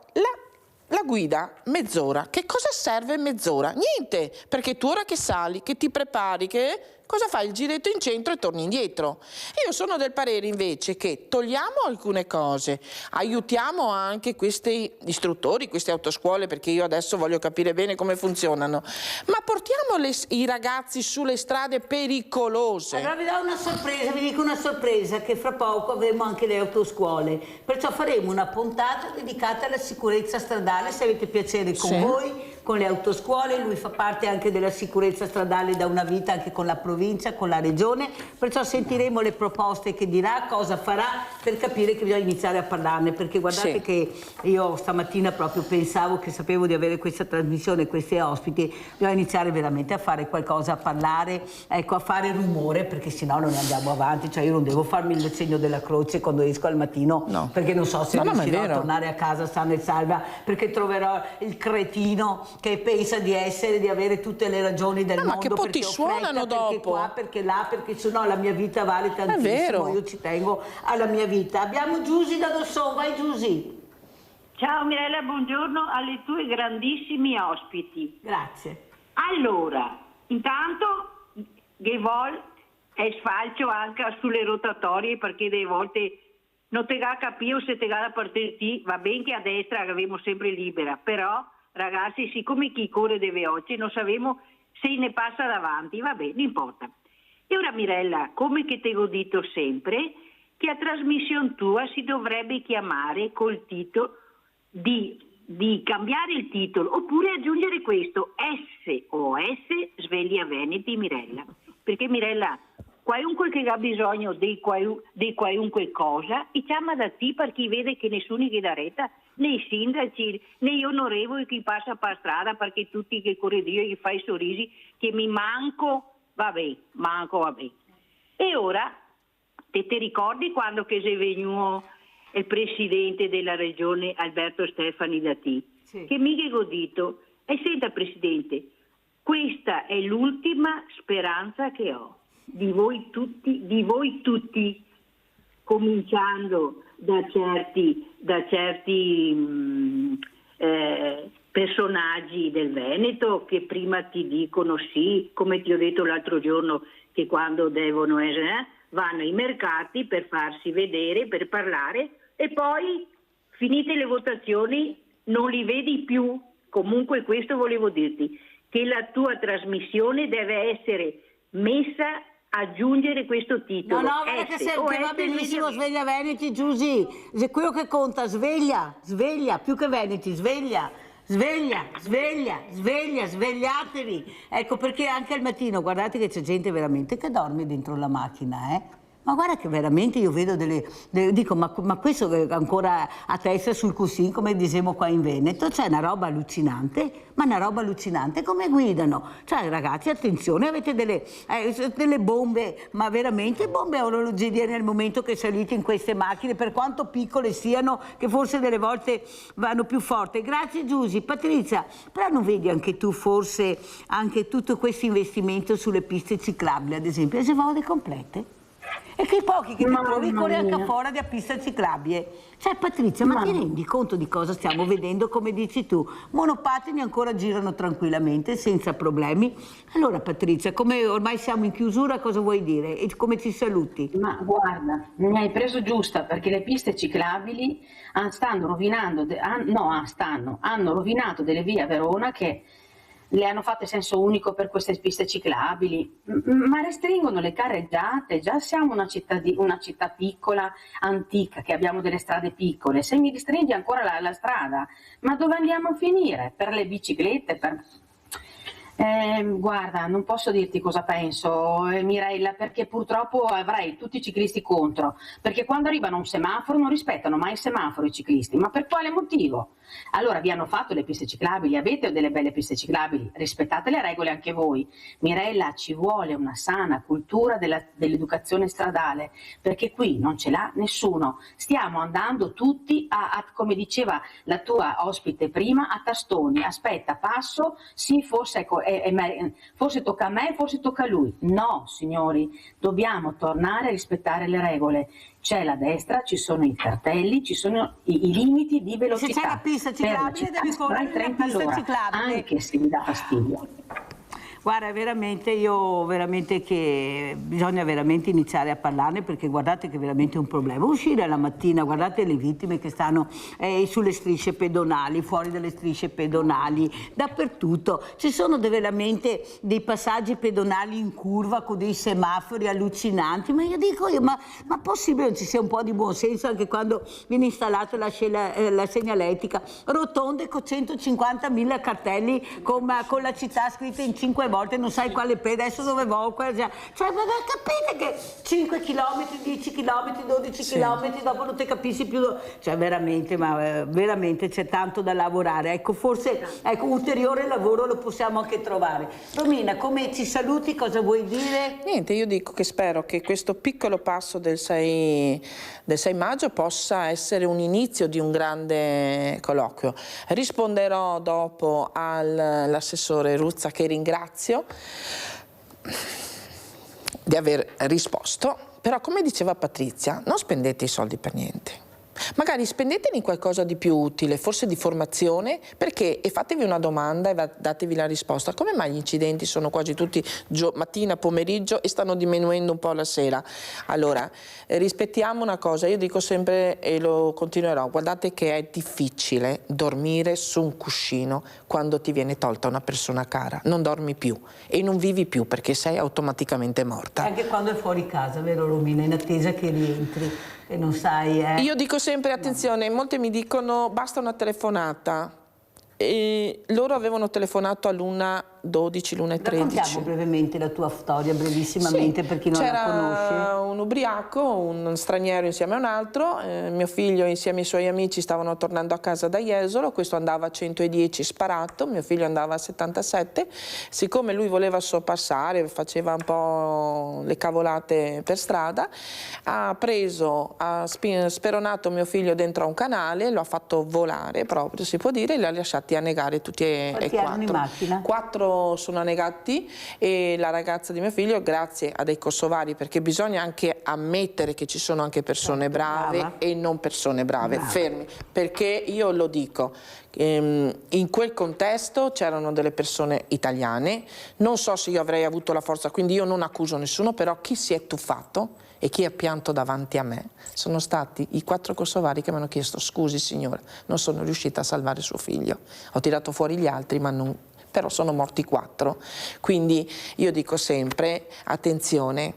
la guida mezz'ora, che cosa serve mezz'ora? Niente, perché tu ora che sali, che ti prepari, che cosa fai? Il giretto in centro e torni indietro. Io sono del parere invece che togliamo alcune cose, aiutiamo anche questi istruttori, queste autoscuole, perché io adesso voglio capire bene come funzionano, ma portiamo i ragazzi sulle strade pericolose. Allora vi do una sorpresa, vi dico una sorpresa, che fra poco avremo anche le autoscuole, perciò faremo una puntata dedicata alla sicurezza stradale, se avete piacere con voi, con le autoscuole. Lui fa parte anche della sicurezza stradale da una vita, anche con la provincia, con la regione, perciò sentiremo le proposte che dirà, cosa farà, per capire che bisogna iniziare a parlarne, perché guardate che io stamattina proprio pensavo, che sapevo di avere questa trasmissione, questi ospiti, bisogna iniziare veramente a fare qualcosa, a parlare, ecco, a fare rumore, perché sennò non andiamo avanti. Cioè io non devo farmi il segno della croce quando esco al mattino, perché non so se riuscirò a tornare a casa sana e salva, perché troverò il cretino che pensa di avere tutte le ragioni del mondo, ma che poi ti suonano dopo, perché qua, perché là, perché sennò la mia vita vale tantissimo, io ci tengo alla mia vita. Abbiamo Giusy da Dosso, vai Giusy. Ciao Mirella, buongiorno alle tue grandissimi ospiti. Grazie. Allora, intanto Gevol è sfalcio anche sulle rotatorie, perché delle volte non te ga capire se te ga da parte di, va bene che a destra avevamo sempre libera, però ragazzi, siccome chi corre deve oggi, non sappiamo se ne passa davanti, va bene, non importa. E ora Mirella, come che te ho detto sempre, che a trasmissione tua si dovrebbe chiamare col titolo di cambiare il titolo, oppure aggiungere questo, SOS Sveglia Veneti Mirella, perché Mirella, qualunque che ha bisogno di qualunque cosa, e chiama da te, perché vede che nessuno che dà retta, né i sindaci, né gli onorevoli che passa per strada, perché tutti che corredio gli fai sorrisi, che mi manco, vabbè. E ora, te ricordi quando che sei venuto il presidente della regione Alberto Stefani da te, che mi ha detto, senta presidente, questa è l'ultima speranza che ho di voi tutti, cominciando da certi personaggi del Veneto che prima ti dicono sì, come ti ho detto l'altro giorno, che quando devono essere vanno ai mercati per farsi vedere, per parlare, e poi finite le votazioni non li vedi più. Comunque questo volevo dirti, che la tua trasmissione deve essere messa, aggiungere questo titolo. No, guarda che va benissimo Sveglia Veneti, Giusy, è quello che conta, sveglia, più che Veneti, svegliatevi. Ecco perché anche al mattino, guardate che c'è gente veramente che dorme dentro la macchina, Ma guarda che veramente io vedo dico, ma questo è ancora a testa sul cuscino, come diciamo qua in Veneto, c'è una roba allucinante, come guidano. Cioè ragazzi, attenzione, avete delle bombe, ma veramente bombe a orologeria nel momento che salite in queste macchine, per quanto piccole siano, che forse delle volte vanno più forte. Grazie Giusy. Patrizia, però non vedi anche tu forse anche tutto questo investimento sulle piste ciclabili, ad esempio, se vode complete? E che pochi che ti trovi con anche fuori da pista ciclabile. Cioè Patrizia, ma ti rendi conto di cosa stiamo vedendo? Come dici tu, monopattini ancora girano tranquillamente, senza problemi. Allora Patrizia, come ormai siamo in chiusura, cosa vuoi dire? E come ci saluti? Ma guarda, mi hai preso giusta, perché le piste ciclabili hanno rovinato delle vie a Verona che le hanno fatte senso unico per queste piste ciclabili, ma restringono le carreggiate. Già siamo una città piccola, antica, che abbiamo delle strade piccole. Se mi restringi ancora la strada, ma dove andiamo a finire? Per le biciclette? Guarda, non posso dirti cosa penso, Mirella, perché purtroppo avrai tutti i ciclisti contro, perché quando arrivano a un semaforo non rispettano mai il semaforo i ciclisti. Ma per quale motivo? Allora vi hanno fatto le piste ciclabili, avete delle belle piste ciclabili, rispettate le regole anche voi. Mirella, ci vuole una sana cultura dell'educazione stradale, perché qui non ce l'ha nessuno. Stiamo andando tutti come diceva la tua ospite prima, a tastoni. Aspetta, passo, sì, forse è forse tocca a me, forse tocca a lui. No, signori, dobbiamo tornare a rispettare le regole. C'è la destra, ci sono i cartelli, ci sono i limiti di velocità. Se c'è la pista ciclabile devi correre nella pista ciclabile. Anche se mi dà fastidio. Guarda, veramente che bisogna veramente iniziare a parlarne, perché guardate che è veramente un problema. Uscire la mattina, guardate le vittime che stanno sulle strisce pedonali, fuori dalle strisce pedonali, dappertutto. Ci sono veramente dei passaggi pedonali in curva con dei semafori allucinanti, ma io dico, ma possibile non ci sia un po' di buonsenso anche quando viene installata la segnaletica? Rotonde con 150.000 cartelli con la città scritta in 5 volte, non sai quale adesso dove vo, cioè ma capite che 5 km, 10 km, 12 km dopo non te capisci più, cioè veramente, ma veramente c'è tanto da lavorare. Ecco, forse ulteriore lavoro lo possiamo anche trovare. Romina, come ci saluti, cosa vuoi dire? Niente, io dico che spero che questo piccolo passo del 6 maggio possa essere un inizio di un grande colloquio. Risponderò dopo all'assessore Ruzza, che ringrazio di aver risposto, però come diceva Patrizia, non spendete i soldi per niente. Magari spendeteli in qualcosa di più utile, forse di formazione, e fatevi una domanda e datevi la risposta. Come mai gli incidenti sono quasi tutti mattina, pomeriggio e stanno diminuendo un po' la sera? Allora, rispettiamo una cosa, io dico sempre e lo continuerò, guardate che è difficile dormire su un cuscino quando ti viene tolta una persona cara, non dormi più e non vivi più perché sei automaticamente morta. Anche quando è fuori casa, vero Romina, in attesa che rientri. E non sai, Io dico sempre, attenzione, molti mi dicono basta una telefonata, e loro avevano telefonato all'1:12, l'1:13. Raccontiamo brevemente la tua storia, brevissimamente, per chi non la conosce. C'era un ubriaco, un straniero insieme a un altro, mio figlio insieme ai suoi amici stavano tornando a casa da Jesolo, questo andava a 110 sparato, mio figlio andava a 77, siccome lui voleva sorpassare, faceva un po' le cavolate per strada, ha speronato mio figlio dentro a un canale, lo ha fatto volare proprio, si può dire, e li ha lasciati annegare tutti e quattro. In macchina? 4 sono annegati e la ragazza di mio figlio, grazie a dei kosovari, perché bisogna anche ammettere che ci sono anche persone brave e non persone brave, fermi, perché io lo dico, in quel contesto c'erano delle persone italiane, non so se io avrei avuto la forza, quindi io non accuso nessuno, però chi si è tuffato e chi ha pianto davanti a me sono stati i 4 kosovari che mi hanno chiesto scusi signora, non sono riuscita a salvare suo figlio, ho tirato fuori gli altri ma non, però sono morti 4, quindi io dico sempre attenzione,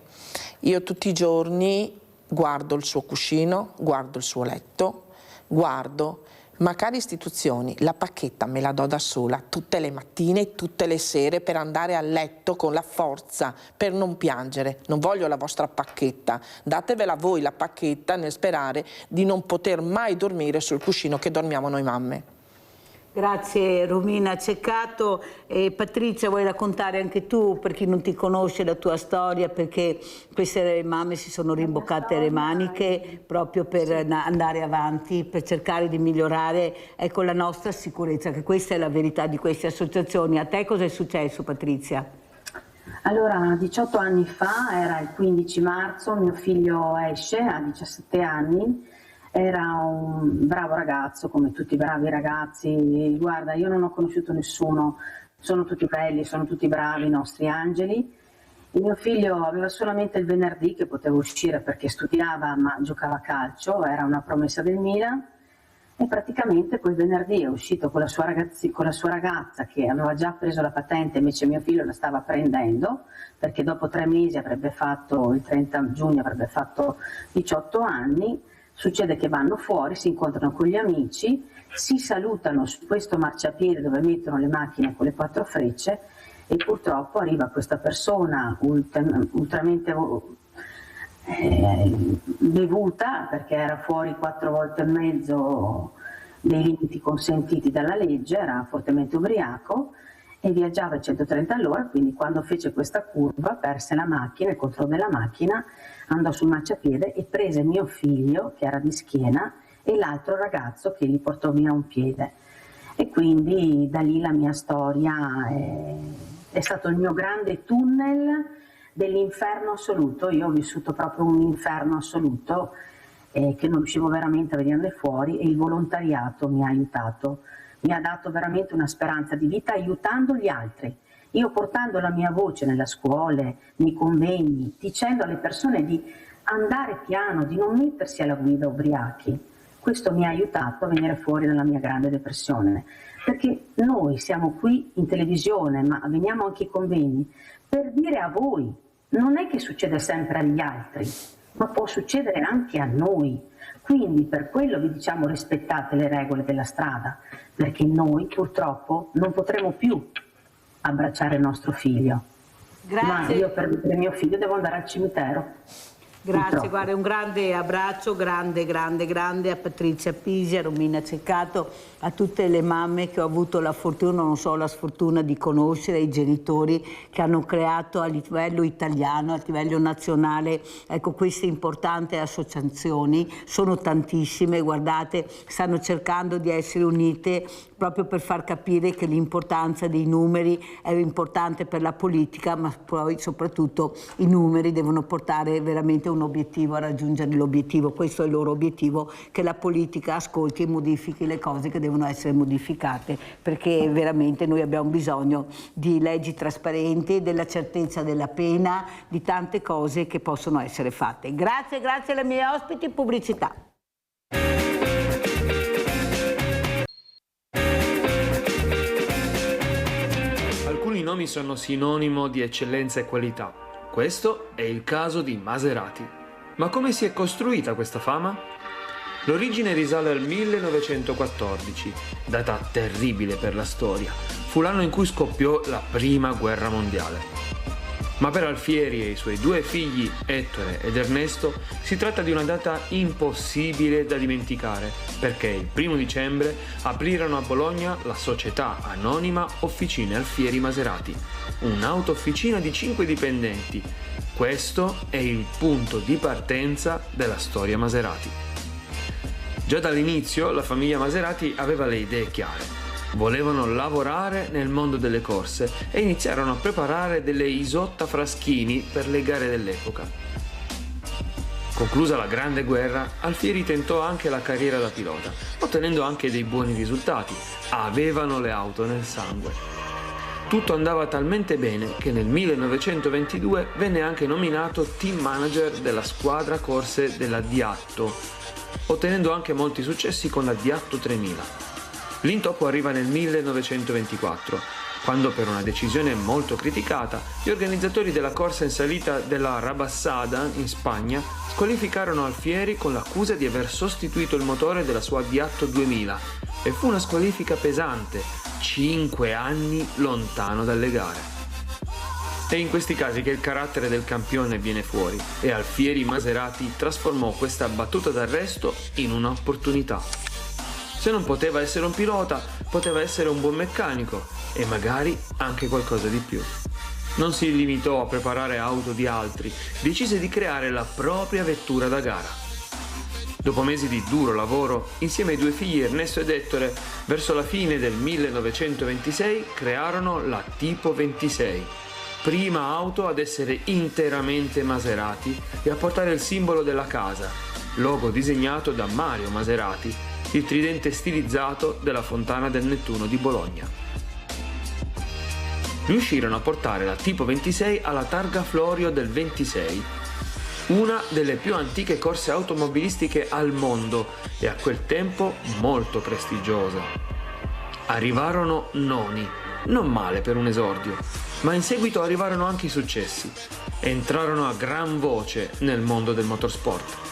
io tutti i giorni guardo il suo cuscino, guardo il suo letto, guardo. Ma cari istituzioni, la pacchetta me la do da sola tutte le mattine, tutte le sere per andare a letto con la forza, per non piangere. Non voglio la vostra pacchetta, datevela voi la pacchetta nel sperare di non poter mai dormire sul cuscino che dormiamo noi mamme. Grazie Romina Ceccato. Patrizia, vuoi raccontare anche tu, per chi non ti conosce, la tua storia, perché queste mamme si sono rimboccate le maniche proprio per andare avanti, per cercare di migliorare la nostra sicurezza, che questa è la verità di queste associazioni. A te cosa è successo, Patrizia? Allora, 18 anni fa, era il 15 marzo, mio figlio esce, ha 17 anni, era un bravo ragazzo, come tutti i bravi ragazzi. Guarda, io non ho conosciuto nessuno, sono tutti belli, sono tutti bravi, i nostri angeli. Il mio figlio aveva solamente il venerdì che poteva uscire perché studiava ma giocava a calcio, era una promessa del Milan, e praticamente quel venerdì è uscito con la sua ragazza che aveva già preso la patente, invece mio figlio la stava prendendo perché dopo 3 mesi avrebbe fatto, il 30 giugno avrebbe fatto 18 anni. Succede che vanno fuori, si incontrano con gli amici, si salutano su questo marciapiede dove mettono le macchine con le 4 frecce e purtroppo arriva questa persona ultramente bevuta, perché era fuori 4 volte e mezzo dei limiti consentiti dalla legge, era fortemente ubriaco e viaggiava a 130 all'ora, quindi quando fece questa curva perse la macchina, il controllo della macchina, andò sul marciapiede e prese mio figlio che era di schiena e l'altro ragazzo che gli portò via un piede. E quindi da lì la mia storia è stato il mio grande tunnel dell'inferno assoluto. Io ho vissuto proprio un inferno assoluto che non riuscivo veramente a venirne fuori, e il volontariato mi ha aiutato, mi ha dato veramente una speranza di vita aiutando gli altri. Io portando la mia voce nelle scuole, nei convegni, dicendo alle persone di andare piano, di non mettersi alla guida ubriachi. Questo mi ha aiutato a venire fuori dalla mia grande depressione, perché noi siamo qui in televisione, ma veniamo anche ai convegni, per dire a voi, non è che succede sempre agli altri, ma può succedere anche a noi. Quindi per quello vi diciamo rispettate le regole della strada, perché noi purtroppo non potremo più abbracciare il nostro figlio. Grazie. Ma io per mio figlio devo andare al cimitero. Grazie, Purtroppo. guarda, un grande abbraccio, grande a Patrizia Pisi, a Romina Ceccato, a tutte le mamme che ho avuto la fortuna, non so, la sfortuna di conoscere, i genitori che hanno creato a livello italiano, a livello nazionale, ecco, queste importanti associazioni, sono tantissime, guardate, stanno cercando di essere unite proprio per far capire che l'importanza dei numeri è importante per la politica, ma poi soprattutto i numeri devono portare veramente un obiettivo, a raggiungere l'obiettivo. Questo è il loro obiettivo, che la politica ascolti e modifichi le cose che devono essere modificate, perché veramente noi abbiamo bisogno di leggi trasparenti, della certezza della pena, di tante cose che possono essere fatte. Grazie alle mie ospiti, pubblicità. Alcuni nomi sono sinonimo di eccellenza e qualità. Questo è il caso di Maserati. Ma come si è costruita questa fama? L'origine risale al 1914, data terribile per la storia. Fu l'anno in cui scoppiò la Prima Guerra Mondiale. Ma per Alfieri e i suoi due figli, Ettore ed Ernesto, si tratta di una data impossibile da dimenticare, perché il 1° dicembre aprirono a Bologna la società anonima Officine Alfieri Maserati, un'auto-officina di 5 dipendenti. Questo è il punto di partenza della storia Maserati. Già dall'inizio la famiglia Maserati aveva le idee chiare. Volevano lavorare nel mondo delle corse e iniziarono a preparare delle Isotta Fraschini per le gare dell'epoca. Conclusa la Grande Guerra, Alfieri tentò anche la carriera da pilota, ottenendo anche dei buoni risultati. Avevano le auto nel sangue. Tutto andava talmente bene che nel 1922 venne anche nominato team manager della squadra corse della Diatto, ottenendo anche molti successi con la Diatto 3000. L'intoppo arriva nel 1924, quando per una decisione molto criticata gli organizzatori della corsa in salita della Rabassada in Spagna squalificarono Alfieri con l'accusa di aver sostituito il motore della sua Diatto 2000 e fu una squalifica pesante, 5 anni lontano dalle gare. È in questi casi che il carattere del campione viene fuori e Alfieri Maserati trasformò questa battuta d'arresto in un'opportunità. Se non poteva essere un pilota, poteva essere un buon meccanico e magari anche qualcosa di più. Non si limitò a preparare auto di altri, decise di creare la propria vettura da gara. Dopo mesi di duro lavoro, insieme ai due figli Ernesto ed Ettore, verso la fine del 1926 crearono la Tipo 26, prima auto ad essere interamente Maserati e a portare il simbolo della casa, logo disegnato da Mario Maserati, il tridente stilizzato della Fontana del Nettuno di Bologna. Riuscirono a portare la Tipo 26 alla Targa Florio del 26, una delle più antiche corse automobilistiche al mondo e a quel tempo molto prestigiosa. Arrivarono noni, non male per un esordio, ma in seguito arrivarono anche i successi. Entrarono a gran voce nel mondo del motorsport.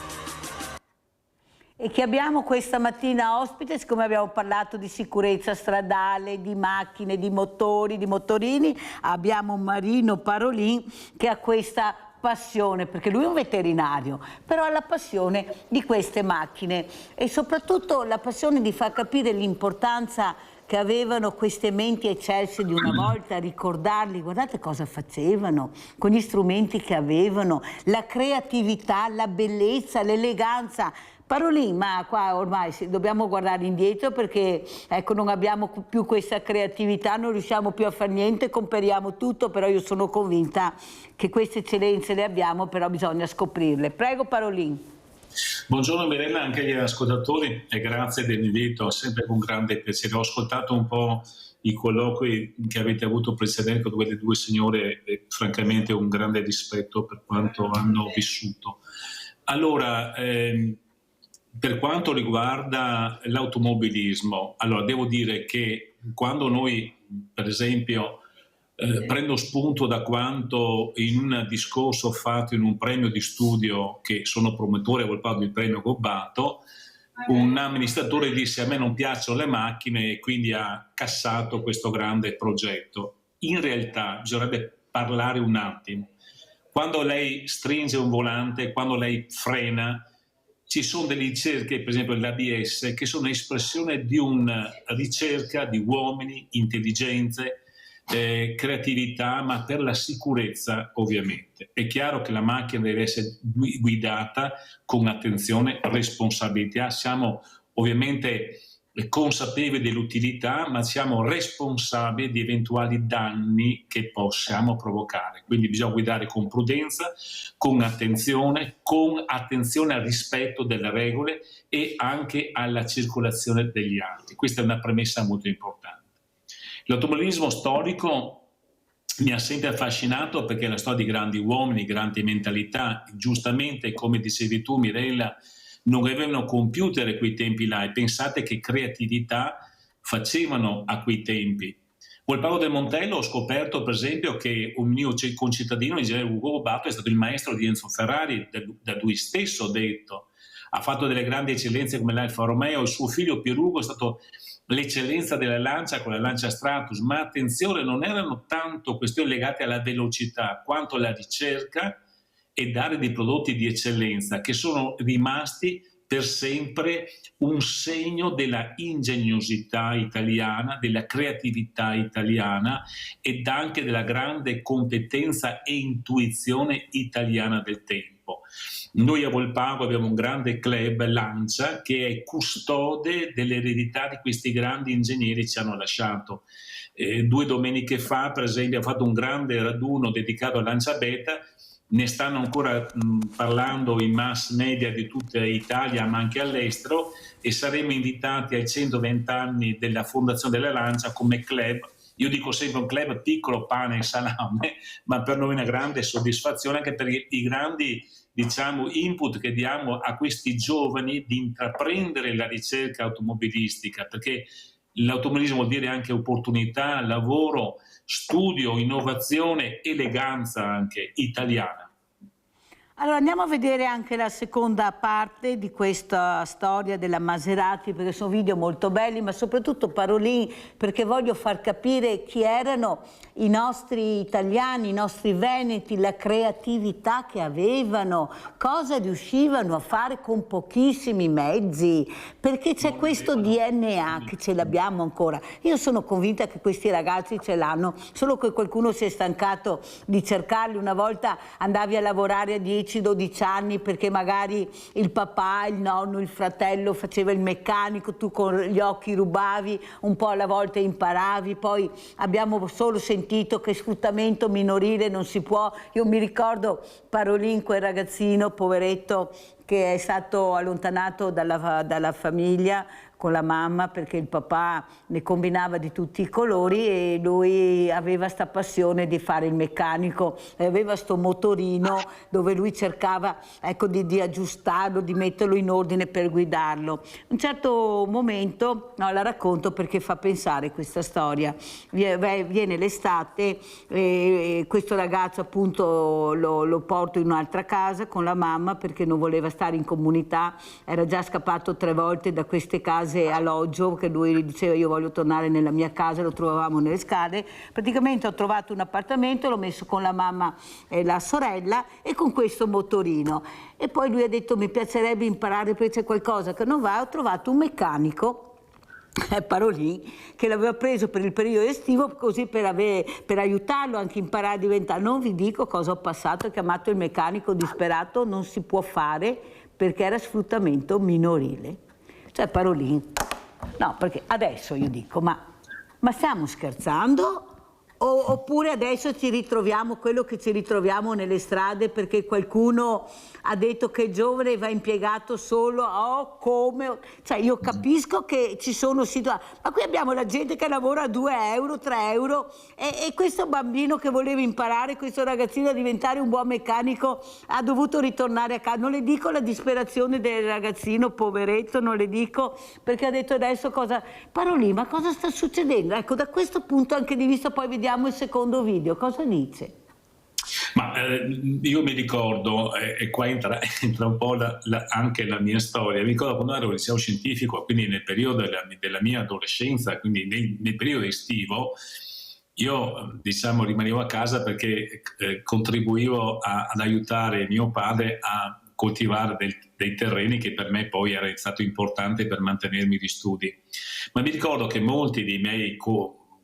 E che abbiamo questa mattina ospite, siccome abbiamo parlato di sicurezza stradale, di macchine, di motori, di motorini, abbiamo Marino Parolin che ha questa passione, perché lui è un veterinario, però ha la passione di queste macchine e soprattutto la passione di far capire l'importanza che avevano queste menti eccelse di una volta, ricordarli, guardate cosa facevano, con gli strumenti che avevano, la creatività, la bellezza, l'eleganza. Parolin, ma qua ormai dobbiamo guardare indietro perché ecco, non abbiamo più questa creatività, non riusciamo più a fare niente, comperiamo tutto, però io sono convinta che queste eccellenze le abbiamo, però bisogna scoprirle. Prego Parolin. Buongiorno Mirella, anche agli ascoltatori e grazie dell'invito, sempre con grande piacere. Ho ascoltato un po' i colloqui che avete avuto precedenti con quelle due signore e francamente un grande rispetto per quanto hanno vissuto. Allora, per quanto riguarda l'automobilismo, allora devo dire che quando noi, per esempio, prendo spunto da quanto in un discorso fatto in un premio di studio che sono promotore, avevo parlato del premio Gobbato, un amministratore disse a me non piacciono le macchine e quindi ha cassato questo grande progetto. In realtà bisognerebbe parlare un attimo. Quando lei stringe un volante, quando lei frena, ci sono delle ricerche, per esempio l'ABS, che sono espressione di una ricerca di uomini, intelligenze, creatività, ma per la sicurezza ovviamente. È chiaro che la macchina deve essere guidata con attenzione, responsabilità. Siamo ovviamente consapevoli dell'utilità, ma siamo responsabili di eventuali danni che possiamo provocare. Quindi bisogna guidare con prudenza, con attenzione al rispetto delle regole e anche alla circolazione degli altri. Questa è una premessa molto importante. L'automobilismo storico mi ha sempre affascinato perché è la storia di grandi uomini, grandi mentalità. Giustamente, come dicevi tu Mirella, non avevano computer a quei tempi là e pensate che creatività facevano a quei tempi. Col Paolo del Montello ho scoperto per esempio che un mio concittadino, l'ingegnere Ugo Gobbato, è stato il maestro di Enzo Ferrari, da lui stesso detto. Ha fatto delle grandi eccellenze come l'Alfa Romeo, il suo figlio Pierugo è stato l'eccellenza della Lancia con la Lancia Stratus, ma attenzione, non erano tanto questioni legate alla velocità quanto alla ricerca e dare dei prodotti di eccellenza che sono rimasti per sempre un segno della ingegnosità italiana, della creatività italiana ed anche della grande competenza e intuizione italiana del tempo. Noi a Volpago abbiamo un grande club, Lancia, che è custode dell'eredità di questi grandi ingegneri che ci hanno lasciato. 2 domeniche fa, per esempio, ha fatto un grande raduno dedicato a Lancia Beta. Ne stanno ancora parlando i mass media di tutta Italia, ma anche all'estero, e saremo invitati ai 120 anni della fondazione della Lancia come club. Io dico sempre un club piccolo, pane e salame, ma per noi è una grande soddisfazione anche per i grandi, diciamo, input che diamo a questi giovani di intraprendere la ricerca automobilistica, perché l'automobilismo vuol dire anche opportunità, lavoro, studio, innovazione, eleganza anche italiana. Allora andiamo a vedere anche la seconda parte di questa storia della Maserati, perché sono video molto belli, ma soprattutto Parolin, perché voglio far capire chi erano i nostri italiani, i nostri veneti, la creatività che avevano, cosa riuscivano a fare con pochissimi mezzi, perché c'è questo DNA che ce l'abbiamo ancora. Io sono convinta che questi ragazzi ce l'hanno, solo che qualcuno si è stancato di cercarli. Una volta andavi a lavorare a 10-12 anni perché magari il papà, il nonno, il fratello faceva il meccanico, tu con gli occhi rubavi, un po' alla volta imparavi, poi abbiamo solo sentito che sfruttamento minorile non si può. Io mi ricordo Parolin, quel ragazzino poveretto che è stato allontanato dalla famiglia con la mamma perché il papà ne combinava di tutti i colori e lui aveva sta passione di fare il meccanico e aveva sto motorino dove lui cercava, ecco, di aggiustarlo, di metterlo in ordine per guidarlo. A un certo momento, no, la racconto perché fa pensare questa storia, viene l'estate e questo ragazzo appunto lo porto in un'altra casa con la mamma perché non voleva stare in comunità, era già scappato 3 volte da queste case alloggio, che lui diceva io voglio tornare nella mia casa, lo trovavamo nelle scale. Praticamente ho trovato un appartamento, l'ho messo con la mamma e la sorella e con questo motorino e poi lui ha detto mi piacerebbe imparare perché c'è qualcosa che non va. Ho trovato un meccanico, Parolin, che l'aveva preso per il periodo estivo così per aiutarlo anche a imparare a diventare. Non vi dico cosa ho passato, ho chiamato il meccanico disperato, non si può fare perché era sfruttamento minorile. Cioè Parolin, no, perché adesso io dico, ma stiamo scherzando? Oppure adesso ci ritroviamo quello che ci ritroviamo nelle strade perché qualcuno ha detto che il giovane va impiegato solo come... Cioè io capisco che ci sono situazioni, ma qui abbiamo la gente che lavora a 2 euro, 3 euro e questo bambino che voleva imparare, questo ragazzino a diventare un buon meccanico ha dovuto ritornare a casa. Non le dico la disperazione del ragazzino, poveretto, non le dico perché ha detto adesso cosa... Parolin, ma cosa sta succedendo? Ecco, da questo punto anche di vista poi vediamo il secondo video, cosa dice? Ma io mi ricordo, e qua entra un po' anche la mia storia, mi ricordo quando ero al liceo scientifico, quindi nel periodo della mia adolescenza, quindi nel periodo estivo, io diciamo rimanevo a casa perché contribuivo ad aiutare mio padre a coltivare dei terreni che per me poi era stato importante per mantenermi gli studi. Ma mi ricordo che molti dei miei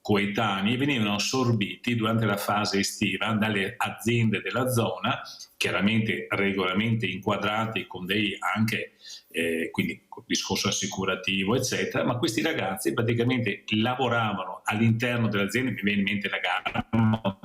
coetanei venivano assorbiti durante la fase estiva dalle aziende della zona, chiaramente regolarmente inquadrati con dei anche quindi con discorso assicurativo eccetera, ma questi ragazzi praticamente lavoravano all'interno dell'azienda, mi viene in mente la Garmont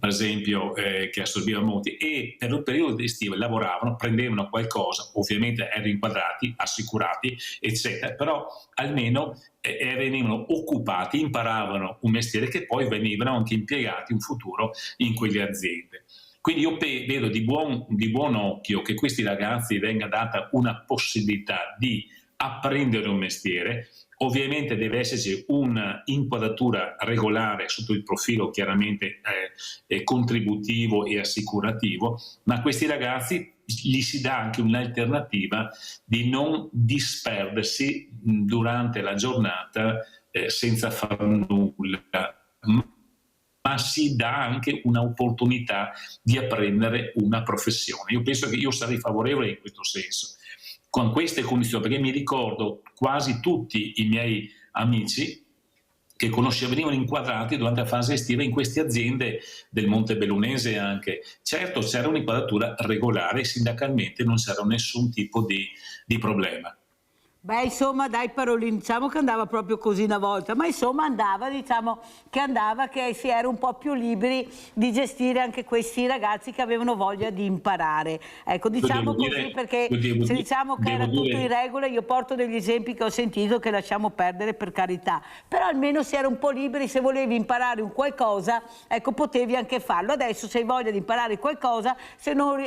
per esempio, che assorbiva molti, e per un periodo estivo lavoravano, prendevano qualcosa, ovviamente erano inquadrati, assicurati, eccetera, però almeno venivano occupati, imparavano un mestiere che poi venivano anche impiegati in futuro in quelle aziende. Quindi io vedo di buon occhio che questi ragazzi venga data una possibilità di apprendere un mestiere. Ovviamente deve esserci un'inquadratura regolare sotto il profilo chiaramente contributivo e assicurativo, ma a questi ragazzi gli si dà anche un'alternativa di non disperdersi durante la giornata senza far nulla, ma si dà anche un'opportunità di apprendere una professione. Io penso che io sarei favorevole in questo senso, con queste condizioni, perché mi ricordo quasi tutti i miei amici che conoscevo venivano inquadrati durante la fase estiva in queste aziende del Monte Bellunese anche. Certo c'era un'inquadratura regolare, sindacalmente non c'era nessun tipo di problema. Beh, insomma, dai Parolin, diciamo che andava proprio così una volta, ma insomma che si era un po' più liberi di gestire anche questi ragazzi che avevano voglia di imparare. Ecco, diciamo così perché se diciamo che era tutto in regola, io porto degli esempi che ho sentito che lasciamo perdere per carità, però almeno si era un po' liberi, se volevi imparare un qualcosa, ecco, potevi anche farlo. Adesso se hai voglia di imparare qualcosa, se non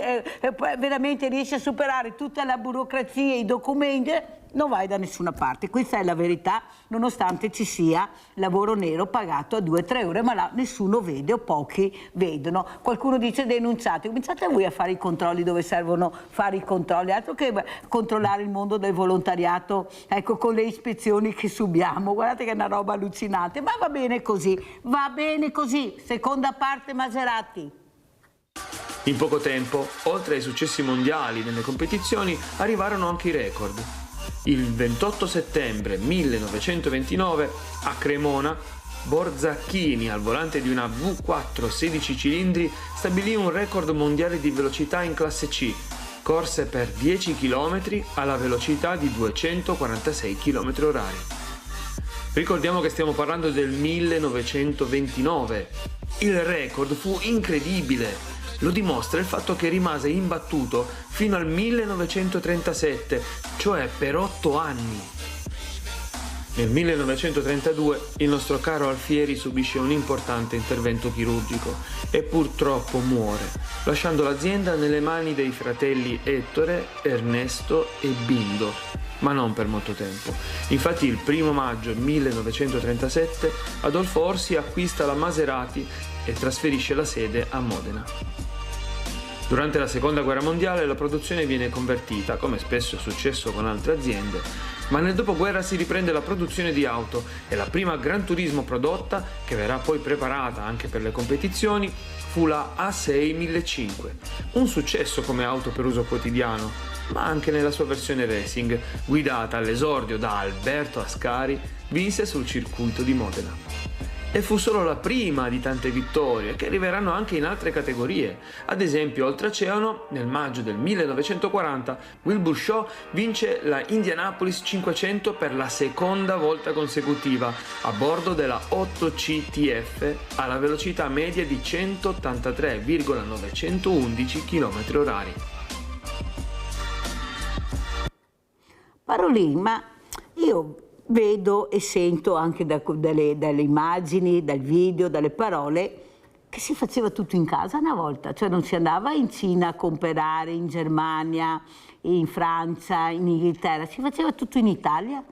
veramente riesci a superare tutta la burocrazia e i documenti, non vai da nessuna parte. Questa è la verità, nonostante ci sia lavoro nero pagato a 2-3 euro, ma là nessuno vede o pochi vedono. Qualcuno dice denunciate, cominciate voi a fare i controlli dove servono fare i controlli, altro che controllare il mondo del volontariato, ecco, con le ispezioni che subiamo. Guardate che è una roba allucinante, ma va bene così, va bene così. Seconda parte, Maserati. In poco tempo, oltre ai successi mondiali nelle competizioni, arrivarono anche i record. Il 28 settembre 1929 a Cremona, Borzacchini, al volante di una V4 16 cilindri, stabilì un record mondiale di velocità in classe C. Corse per 10 km alla velocità di 246 km/h. Ricordiamo che stiamo parlando del 1929. Il record fu incredibile. Lo dimostra il fatto che rimase imbattuto fino al 1937, cioè per 8 anni. Nel 1932 il nostro caro Alfieri subisce un importante intervento chirurgico e purtroppo muore, lasciando l'azienda nelle mani dei fratelli Ettore, Ernesto e Bindo, ma non per molto tempo. Infatti il 1 maggio 1937 Adolfo Orsi acquista la Maserati e trasferisce la sede a Modena. Durante la Seconda Guerra Mondiale la produzione viene convertita, come spesso è successo con altre aziende, ma nel dopoguerra si riprende la produzione di auto e la prima Gran Turismo prodotta, che verrà poi preparata anche per le competizioni, fu la A6 1500, un successo come auto per uso quotidiano, ma anche nella sua versione racing, guidata all'esordio da Alberto Ascari, vinse sul circuito di Modena. E fu solo la prima di tante vittorie che arriveranno anche in altre categorie. Ad esempio, oltreoceano, nel maggio del 1940, Wilbur Shaw vince la Indianapolis 500 per la seconda volta consecutiva a bordo della 8CTF alla velocità media di 183,911 km/h. Parolin, ma io vedo e sento anche dalle immagini, dal video, dalle parole, che si faceva tutto in casa una volta, cioè non si andava in Cina a comprare, in Germania, in Francia, in Inghilterra, si faceva tutto in Italia.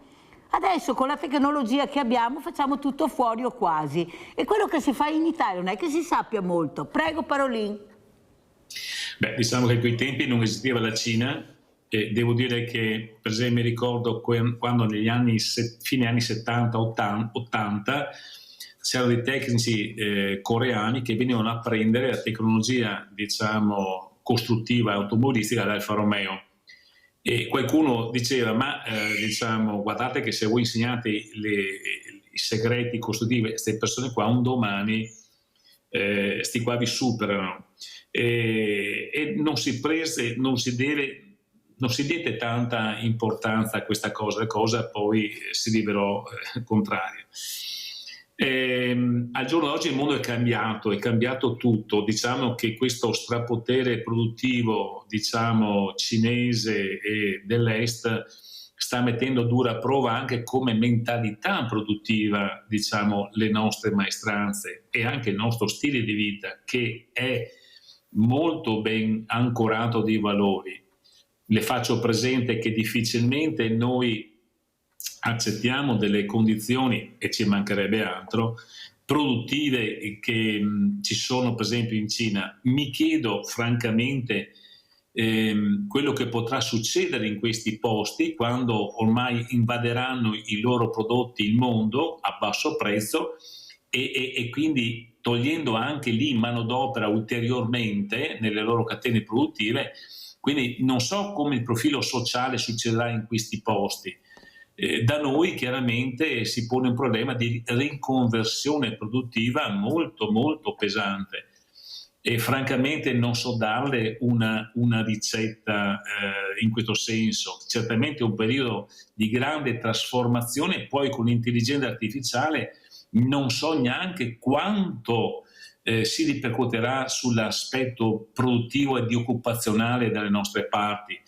Adesso con la tecnologia che abbiamo facciamo tutto fuori o quasi, e quello che si fa in Italia non è che si sappia molto. Prego Parolin. Beh, diciamo che a quei tempi non esisteva la Cina. E devo dire che, per esempio, mi ricordo quando negli anni, fine anni 70-80, c'erano dei tecnici coreani che venivano a prendere la tecnologia, diciamo, costruttiva e automobilistica dall'Alfa Romeo. E qualcuno diceva, diciamo, guardate che se voi insegnate i segreti costruttivi a queste persone qua, un domani sti qua vi superano. E non si diede tanta importanza a questa cosa, la cosa poi si rivelò contraria. Al giorno d'oggi il mondo è cambiato tutto. Diciamo che questo strapotere produttivo, diciamo, cinese e dell'Est sta mettendo a dura prova anche come mentalità produttiva, diciamo, le nostre maestranze e anche il nostro stile di vita, che è molto ben ancorato di valori. Le faccio presente che difficilmente noi accettiamo delle condizioni, e ci mancherebbe altro, produttive che ci sono per esempio in Cina. Mi chiedo francamente quello che potrà succedere in questi posti quando ormai invaderanno i loro prodotti il mondo a basso prezzo e quindi togliendo anche lì manodopera ulteriormente nelle loro catene produttive. Quindi non so come il profilo sociale succederà in questi posti. Da noi chiaramente si pone un problema di riconversione produttiva molto molto pesante e francamente non so darle una ricetta in questo senso. Certamente un periodo di grande trasformazione, poi con l'intelligenza artificiale non so neanche quanto si ripercuoterà sull'aspetto produttivo e di occupazionale dalle nostre parti.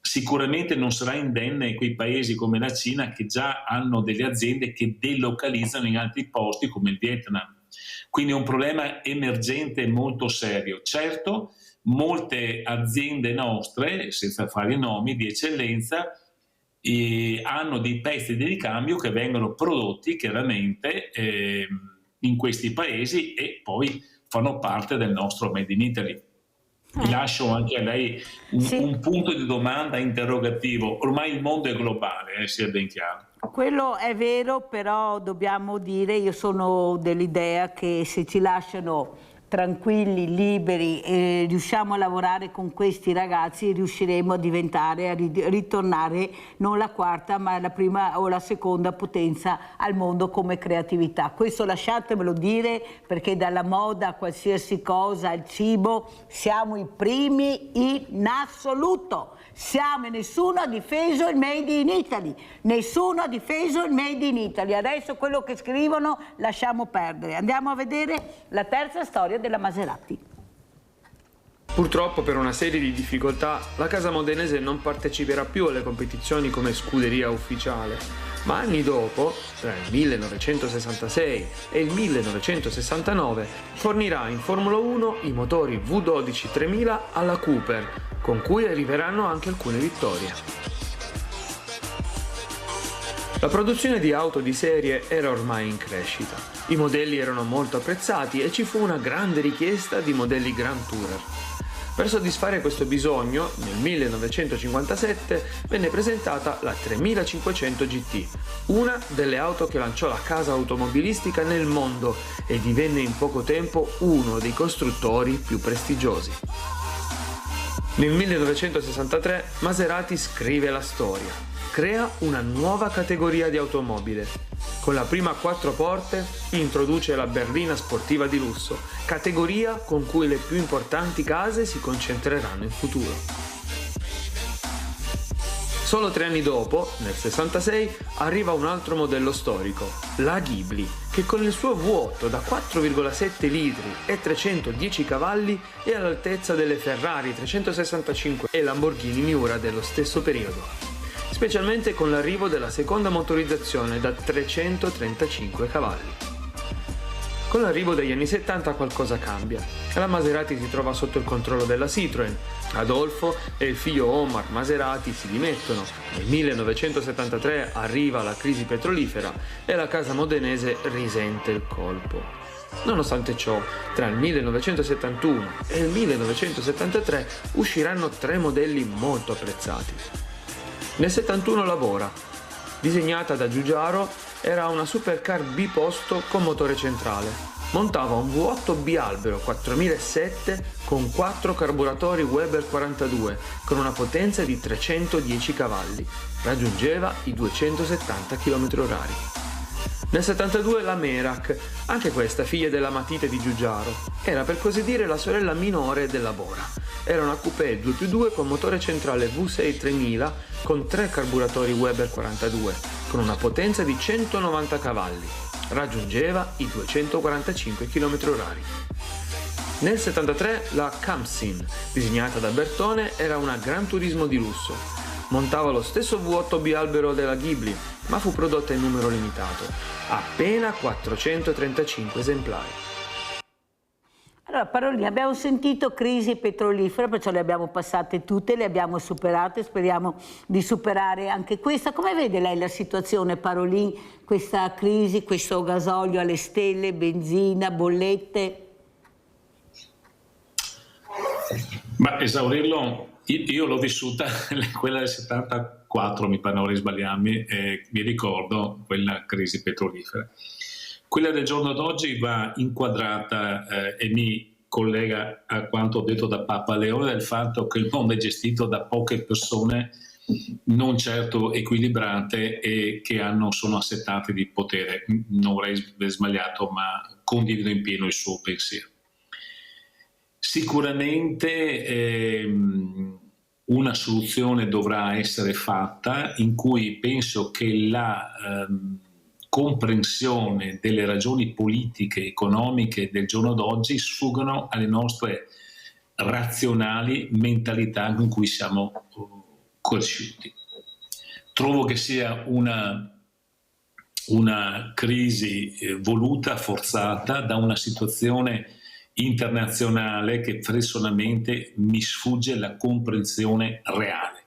Sicuramente non sarà indenne quei paesi come la Cina che già hanno delle aziende che delocalizzano in altri posti come il Vietnam. Quindi è un problema emergente molto serio. Certo, molte aziende nostre, senza fare i nomi, di eccellenza, hanno dei pezzi di ricambio che vengono prodotti chiaramente in questi paesi e poi fanno parte del nostro Made in Italy. Lascio anche a lei un punto di domanda interrogativo. Ormai il mondo è globale, sia ben chiaro. Quello è vero, però dobbiamo dire, io sono dell'idea che se ci lasciano tranquilli, liberi e riusciamo a lavorare con questi ragazzi riusciremo a diventare, a ritornare non la quarta ma la prima o la seconda potenza al mondo come creatività. Questo lasciatemelo dire, perché dalla moda a qualsiasi cosa, al cibo, siamo i primi in assoluto. Siamo e nessuno ha difeso il Made in Italy, nessuno ha difeso il Made in Italy. Adesso quello che scrivono lasciamo perdere. Andiamo a vedere la terza storia della Maserati. Purtroppo per una serie di difficoltà la casa modenese non parteciperà più alle competizioni come scuderia ufficiale, ma anni dopo, tra il 1966 e il 1969, fornirà in Formula 1 i motori V12 3000 alla Cooper, con cui arriveranno anche alcune vittorie. La produzione di auto di serie era ormai in crescita. I modelli erano molto apprezzati e ci fu una grande richiesta di modelli Grand Tourer. Per soddisfare questo bisogno, nel 1957 venne presentata la 3500 GT, una delle auto che lanciò la casa automobilistica nel mondo e divenne in poco tempo uno dei costruttori più prestigiosi. Nel 1963 Maserati scrive la storia, crea una nuova categoria di automobile. Con la prima a 4 porte introduce la berlina sportiva di lusso, categoria con cui le più importanti case si concentreranno in futuro. Solo 3 anni dopo, nel 66, arriva un altro modello storico, la Ghibli, che con il suo V8 da 4,7 litri e 310 cavalli è all'altezza delle Ferrari 365 e Lamborghini Miura dello stesso periodo, specialmente con l'arrivo della seconda motorizzazione da 335 cavalli. Con l'arrivo degli anni 70 qualcosa cambia e la Maserati si trova sotto il controllo della Citroën. Adolfo e il figlio Omar Maserati si dimettono. Nel 1973 arriva la crisi petrolifera e la casa modenese risente il colpo. Nonostante ciò, tra il 1971 e il 1973 usciranno 3 modelli molto apprezzati. Nel 71 lavora. Disegnata da Giugiaro, era una supercar biposto con motore centrale. Montava un V8 bialbero 4007 con 4 carburatori Weber 42 con una potenza di 310 cavalli. Raggiungeva i 270 km/h. Nel 72 la Merak, anche questa figlia della matite di Giugiaro, era per così dire la sorella minore della Bora. Era una coupé 2+2 con motore centrale V6 3000 con 3 carburatori Weber 42 con una potenza di 190 cavalli. Raggiungeva i 245 km/h. Nel 73 la Khamsin, disegnata da Bertone, era una Gran Turismo di lusso. Montava lo stesso V8 bialbero della Ghibli, ma fu prodotta in numero limitato, appena 435 esemplari. Allora, Parolin, abbiamo sentito crisi petrolifera, perciò le abbiamo passate tutte, le abbiamo superate, speriamo di superare anche questa. Come vede lei la situazione, Parolin, questa crisi, questo gasolio alle stelle, benzina, bollette? Ma esaurirlo, io l'ho vissuta, quella del 74, mi pare, non risbagliarmi, mi ricordo quella crisi petrolifera. Quella del giorno d'oggi va inquadrata e mi collega a quanto detto da Papa Leone, del fatto che il mondo è gestito da poche persone non certo equilibrate e che sono assetate di potere. Non vorrei sbagliato, ma condivido in pieno il suo pensiero. Sicuramente una soluzione dovrà essere fatta, in cui penso che la comprensione delle ragioni politiche e economiche del giorno d'oggi sfuggono alle nostre razionali mentalità con cui siamo cresciuti. Trovo che sia una crisi voluta, forzata da una situazione internazionale che personalmente mi sfugge la comprensione reale,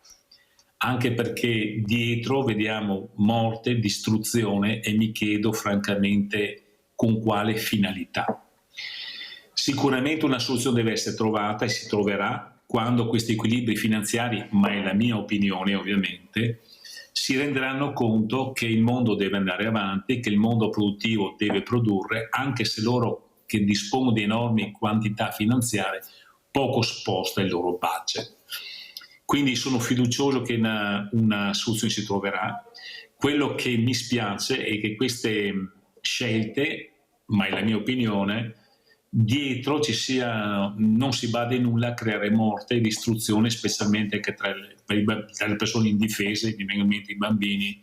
anche perché dietro vediamo morte, distruzione e mi chiedo francamente con quale finalità. Sicuramente una soluzione deve essere trovata e si troverà quando questi equilibri finanziari, ma è la mia opinione ovviamente, si renderanno conto che il mondo deve andare avanti, che il mondo produttivo deve produrre, anche se loro che dispongono di enormi quantità finanziarie poco sposta il loro budget. Quindi sono fiducioso che una soluzione si troverà. Quello che mi spiace è che queste scelte, ma è la mia opinione, dietro non si bada in nulla a creare morte e distruzione, specialmente anche tra le persone indifese, mi vengono in mente i bambini,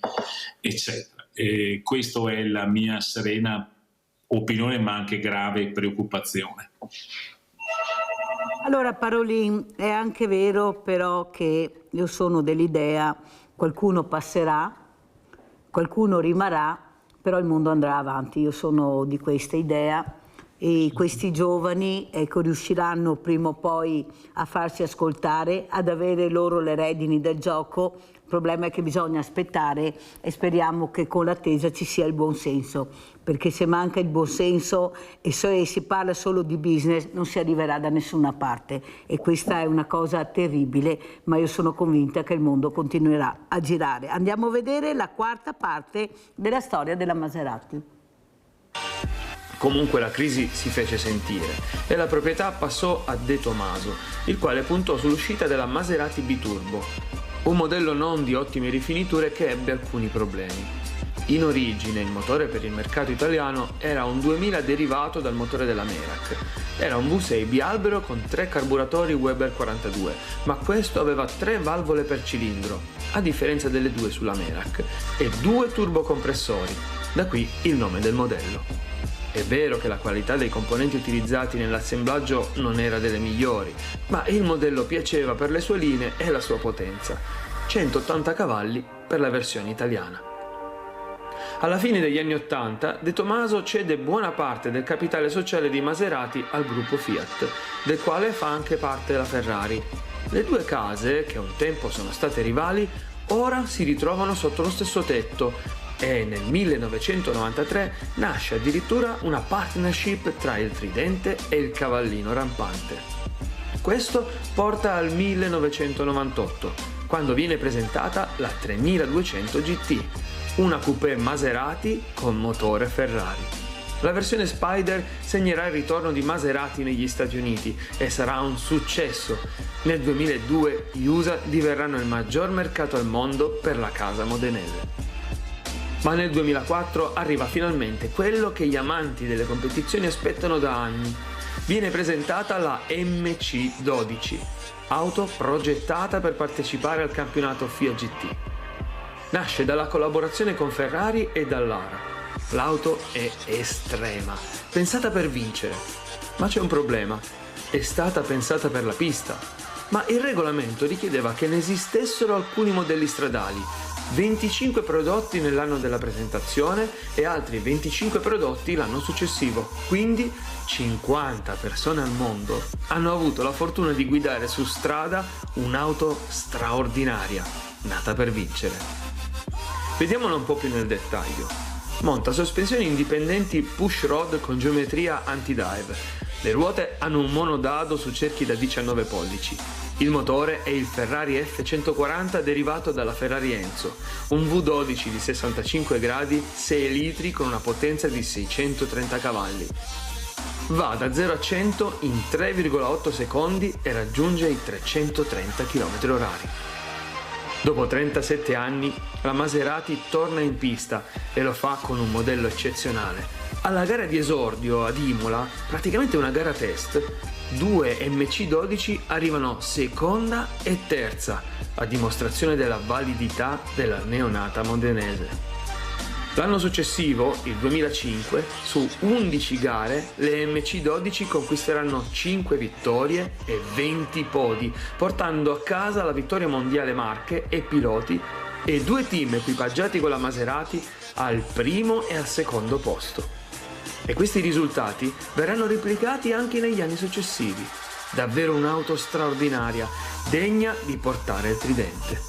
eccetera. E questa è la mia serena opinione, ma anche grave preoccupazione. Allora, Parolin, è anche vero però che io sono dell'idea qualcuno passerà, qualcuno rimarrà, però il mondo andrà avanti. Io sono di questa idea e questi giovani riusciranno prima o poi a farsi ascoltare, ad avere loro le redini del gioco. Il problema è che bisogna aspettare e speriamo che con l'attesa ci sia il buon senso, perché se manca il buon senso e se si parla solo di business non si arriverà da nessuna parte, e questa è una cosa terribile, ma io sono convinta che il mondo continuerà a girare. Andiamo a vedere la quarta parte della storia della Maserati. Comunque la crisi si fece sentire e la proprietà passò a De Tomaso, il quale puntò sull'uscita della Maserati Biturbo, un modello non di ottime rifiniture che ebbe alcuni problemi. In origine il motore per il mercato italiano era un 2000 derivato dal motore della Merak. Era un V6 bialbero con 3 carburatori Weber 42, ma questo aveva 3 valvole per cilindro, a differenza delle 2 sulla Merak, e 2 turbocompressori, da qui il nome del modello. È vero che la qualità dei componenti utilizzati nell'assemblaggio non era delle migliori, ma il modello piaceva per le sue linee e la sua potenza. 180 cavalli per la versione italiana. Alla fine degli anni '80, De Tomaso cede buona parte del capitale sociale di Maserati al gruppo Fiat, del quale fa anche parte la Ferrari. Le due case, che un tempo sono state rivali, ora si ritrovano sotto lo stesso tetto e nel 1993 nasce addirittura una partnership tra il Tridente e il Cavallino rampante. Questo porta al 1998, quando viene presentata la 3200 GT, una coupé Maserati con motore Ferrari. La versione Spider segnerà il ritorno di Maserati negli Stati Uniti e sarà un successo. Nel 2002 gli USA diverranno il maggior mercato al mondo per la casa modenese. Ma nel 2004 arriva finalmente quello che gli amanti delle competizioni aspettano da anni. Viene presentata la MC12, auto progettata per partecipare al campionato FIA GT. Nasce dalla collaborazione con Ferrari e dall'ARA. L'auto è estrema, pensata per vincere. Ma c'è un problema: è stata pensata per la pista. Ma il regolamento richiedeva che ne esistessero alcuni modelli stradali, 25 prodotti nell'anno della presentazione e altri 25 prodotti l'anno successivo. Quindi 50 persone al mondo hanno avuto la fortuna di guidare su strada un'auto straordinaria, nata per vincere. Vediamola un po' più nel dettaglio. Monta sospensioni indipendenti push rod con geometria anti-dive. Le ruote hanno un monodado su cerchi da 19 pollici. Il motore è il Ferrari F140 derivato dalla Ferrari Enzo, un V12 di 65 gradi, 6 litri con una potenza di 630 cavalli. Va da 0 a 100 in 3,8 secondi e raggiunge i 330 km/h. Dopo 37 anni, la Maserati torna in pista e lo fa con un modello eccezionale. Alla gara di esordio ad Imola, praticamente una gara test, 2 MC12 arrivano seconda e terza, a dimostrazione della validità della neonata modenese. L'anno successivo, il 2005, su 11 gare, le MC12 conquisteranno 5 vittorie e 20 podi, portando a casa la vittoria mondiale marche e piloti e 2 team equipaggiati con la Maserati al primo e al secondo posto. E questi risultati verranno replicati anche negli anni successivi. Davvero un'auto straordinaria, degna di portare il Tridente.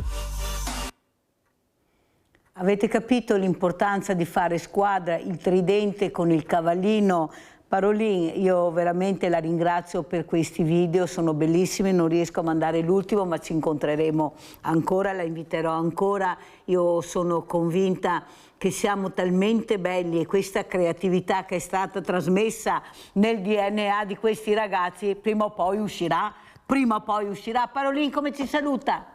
Avete capito l'importanza di fare squadra, il Tridente con il Cavallino? Parolin, io veramente la ringrazio per questi video, sono bellissimi, non riesco a mandare l'ultimo ma ci incontreremo ancora, la inviterò ancora. Io sono convinta che siamo talmente belli e questa creatività che è stata trasmessa nel DNA di questi ragazzi prima o poi uscirà. Parolin, come ci saluta?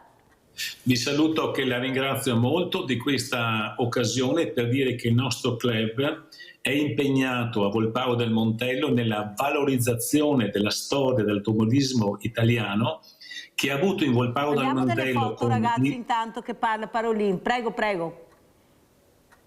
Vi saluto, che la ringrazio molto di questa occasione per dire che il nostro club è impegnato a Volparo del Montello nella valorizzazione della storia dell'automobilismo italiano, che ha avuto in Volparo del Montello... Vediamo delle foto, ragazzi, intanto che parla Parolin. Prego.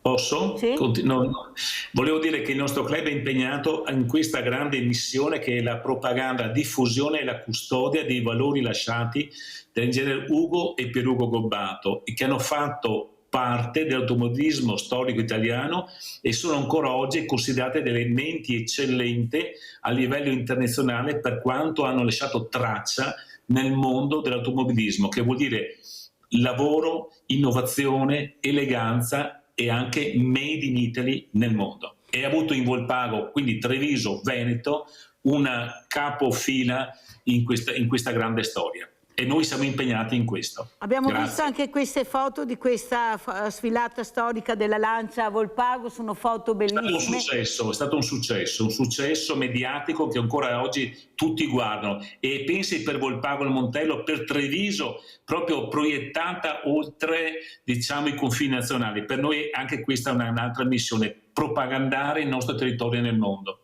Posso? Sì? No. Volevo dire che il nostro club è impegnato in questa grande missione che è la propaganda, diffusione e la custodia dei valori lasciati dall'ingegnere Ugo e Pierugo Gobbato, e che hanno fatto parte dell'automobilismo storico italiano e sono ancora oggi considerate delle menti eccellenti a livello internazionale per quanto hanno lasciato traccia nel mondo dell'automobilismo, che vuol dire lavoro, innovazione, eleganza e anche made in Italy nel mondo. E ha avuto in Volpago, quindi Treviso, Veneto, una capofila in questa grande storia. e noi siamo impegnati in questo. Abbiamo Grazie. visto anche queste foto di questa sfilata storica della Lancia a Volpago, sono foto bellissime. È stato un successo mediatico che ancora oggi tutti guardano, e pensi per Volpago il Montello, per Treviso, proprio proiettata oltre, diciamo, i confini nazionali. Per noi anche questa è un'altra missione, propagandare il nostro territorio nel mondo.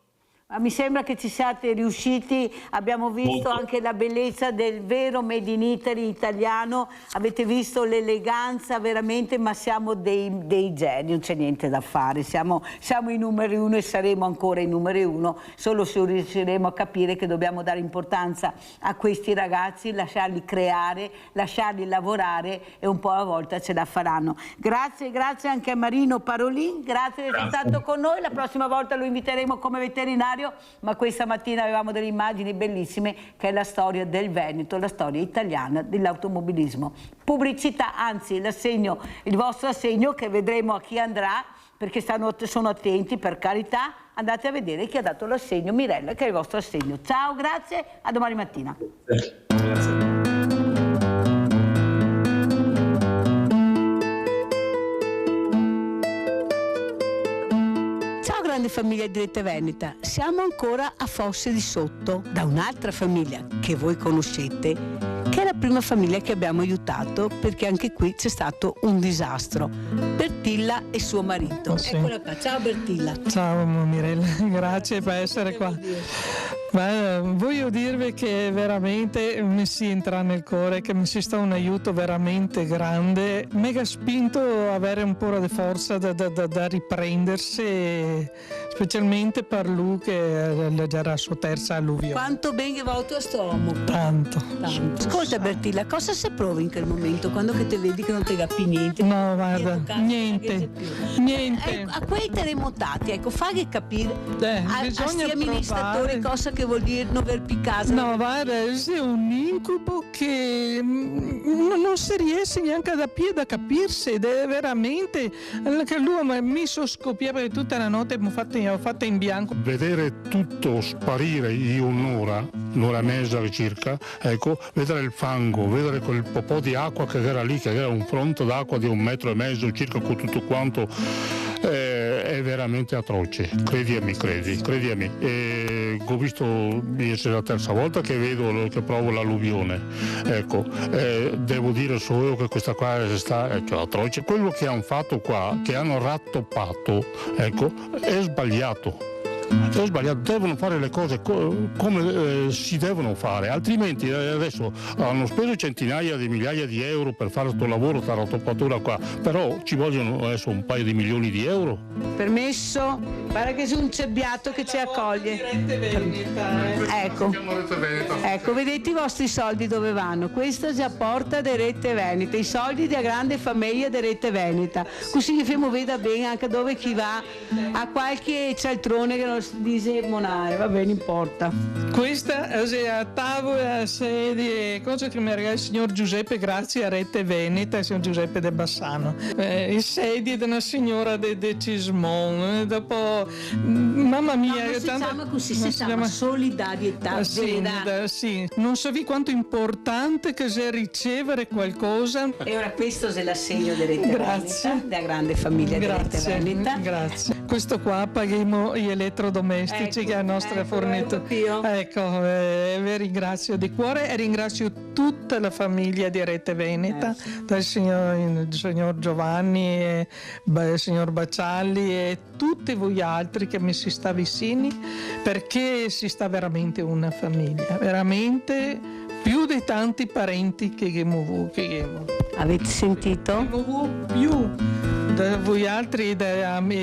Mi sembra che ci siate riusciti, abbiamo visto anche la bellezza del vero Made in Italy italiano, avete visto l'eleganza veramente, ma siamo dei geni, non c'è niente da fare, siamo i numeri uno e saremo ancora i numeri uno, solo se riusciremo a capire che dobbiamo dare importanza a questi ragazzi, lasciarli creare, lasciarli lavorare e un po' alla volta ce la faranno. Grazie anche a Marino Parolin, grazie di essere stato con noi, la prossima volta lo inviteremo come veterinario, ma questa mattina avevamo delle immagini bellissime che è la storia del Veneto, la storia italiana dell'automobilismo. Pubblicità, anzi l'assegno, il vostro assegno che vedremo a chi andrà, perché sono attenti, per carità, andate a vedere chi ha dato l'assegno, Mirella, che è il vostro assegno. Ciao, grazie, a domani mattina. Grazie. Grande famiglia di Rete Veneta, siamo ancora a Fosse di Sotto, da un'altra famiglia che voi conoscete, che è la prima famiglia che abbiamo aiutato, perché anche qui c'è stato un disastro. Bertilla e suo marito. Sì. Eccola qua, ciao Bertilla. Ciao Mirella, grazie per essere qua. Ma voglio dirvi che veramente mi si entra nel cuore, che mi si sta un aiuto veramente grande, mega spinto a avere un po' di forza da riprendersi, specialmente per lui che è già la sua terza alluvione. Quanto ben che va a tuo stomaco? Tanto. Ascolta Bertilla, cosa si prova in quel momento quando che te vedi che non ti capi niente? No, guarda, niente. A quei terremotati, ecco, fagli capire a sti bisogna amministratori cosa che vuol dire non aver più casa. No, guarda, è un incubo che non si riesce neanche da capirsi, ed è veramente che lui mi so scoppiare perché tutta la notte ho fatto in bianco. Vedere tutto sparire in un'ora e mezza circa, ecco, vedere il fango, vedere quel po' di acqua che era lì, che era un fronte d'acqua di 1,5 metri circa con tutto quanto, è veramente atroce, credimi. E ho visto, è la terza volta che vedo, che provo l'alluvione, ecco, devo dire solo che questa qua è atroce. Quello che hanno fatto qua, che hanno rattoppato, ecco, è sbagliato. Devono fare le cose come si devono fare, altrimenti adesso hanno speso centinaia di migliaia di euro per fare questo lavoro, questa rattoppatura qua, però ci vogliono adesso un paio di milioni di euro. Permesso? Guarda che c'è un cerbiato che ci accoglie. Ecco, vedete i vostri soldi dove vanno? Questa è già porta di Rete Veneta, i soldi della grande famiglia di Rete Veneta, così che famo veda bene anche dove chi va, a qualche cialtrone che non dice monare, va bene, importa. Questa è a tavola, sedie, cosa che mi regala il signor Giuseppe grazie a Rete Veneta, il signor Giuseppe De Bassano. Sedie di una signora de Cismon, dopo, mamma mia. No, si chiama solidarietà vera. Sì, non sapevi quanto è importante che sia ricevere qualcosa. E ora questo è l'assegno di Rete Veneta, della grande famiglia di Rete Veneta. Grazie. Questo qua paghiamo gli elettrodomestici che la nostra fornitura. Ecco, vi ringrazio di cuore e ringrazio tutta la famiglia di Rete Veneta, dal signor Giovanni, il signor Baccialli e tutti voi altri che mi si sta vicini, perché si sta veramente una famiglia, veramente più di tanti parenti che abbiamo. Avete sentito? Più da voi altri e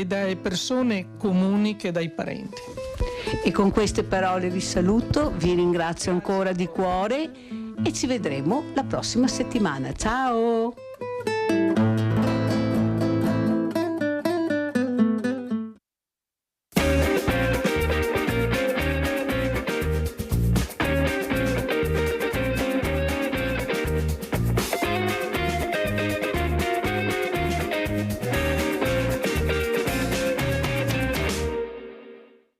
dalle persone comuni che dai parenti. E con queste parole vi saluto, vi ringrazio ancora di cuore e ci vedremo la prossima settimana. Ciao!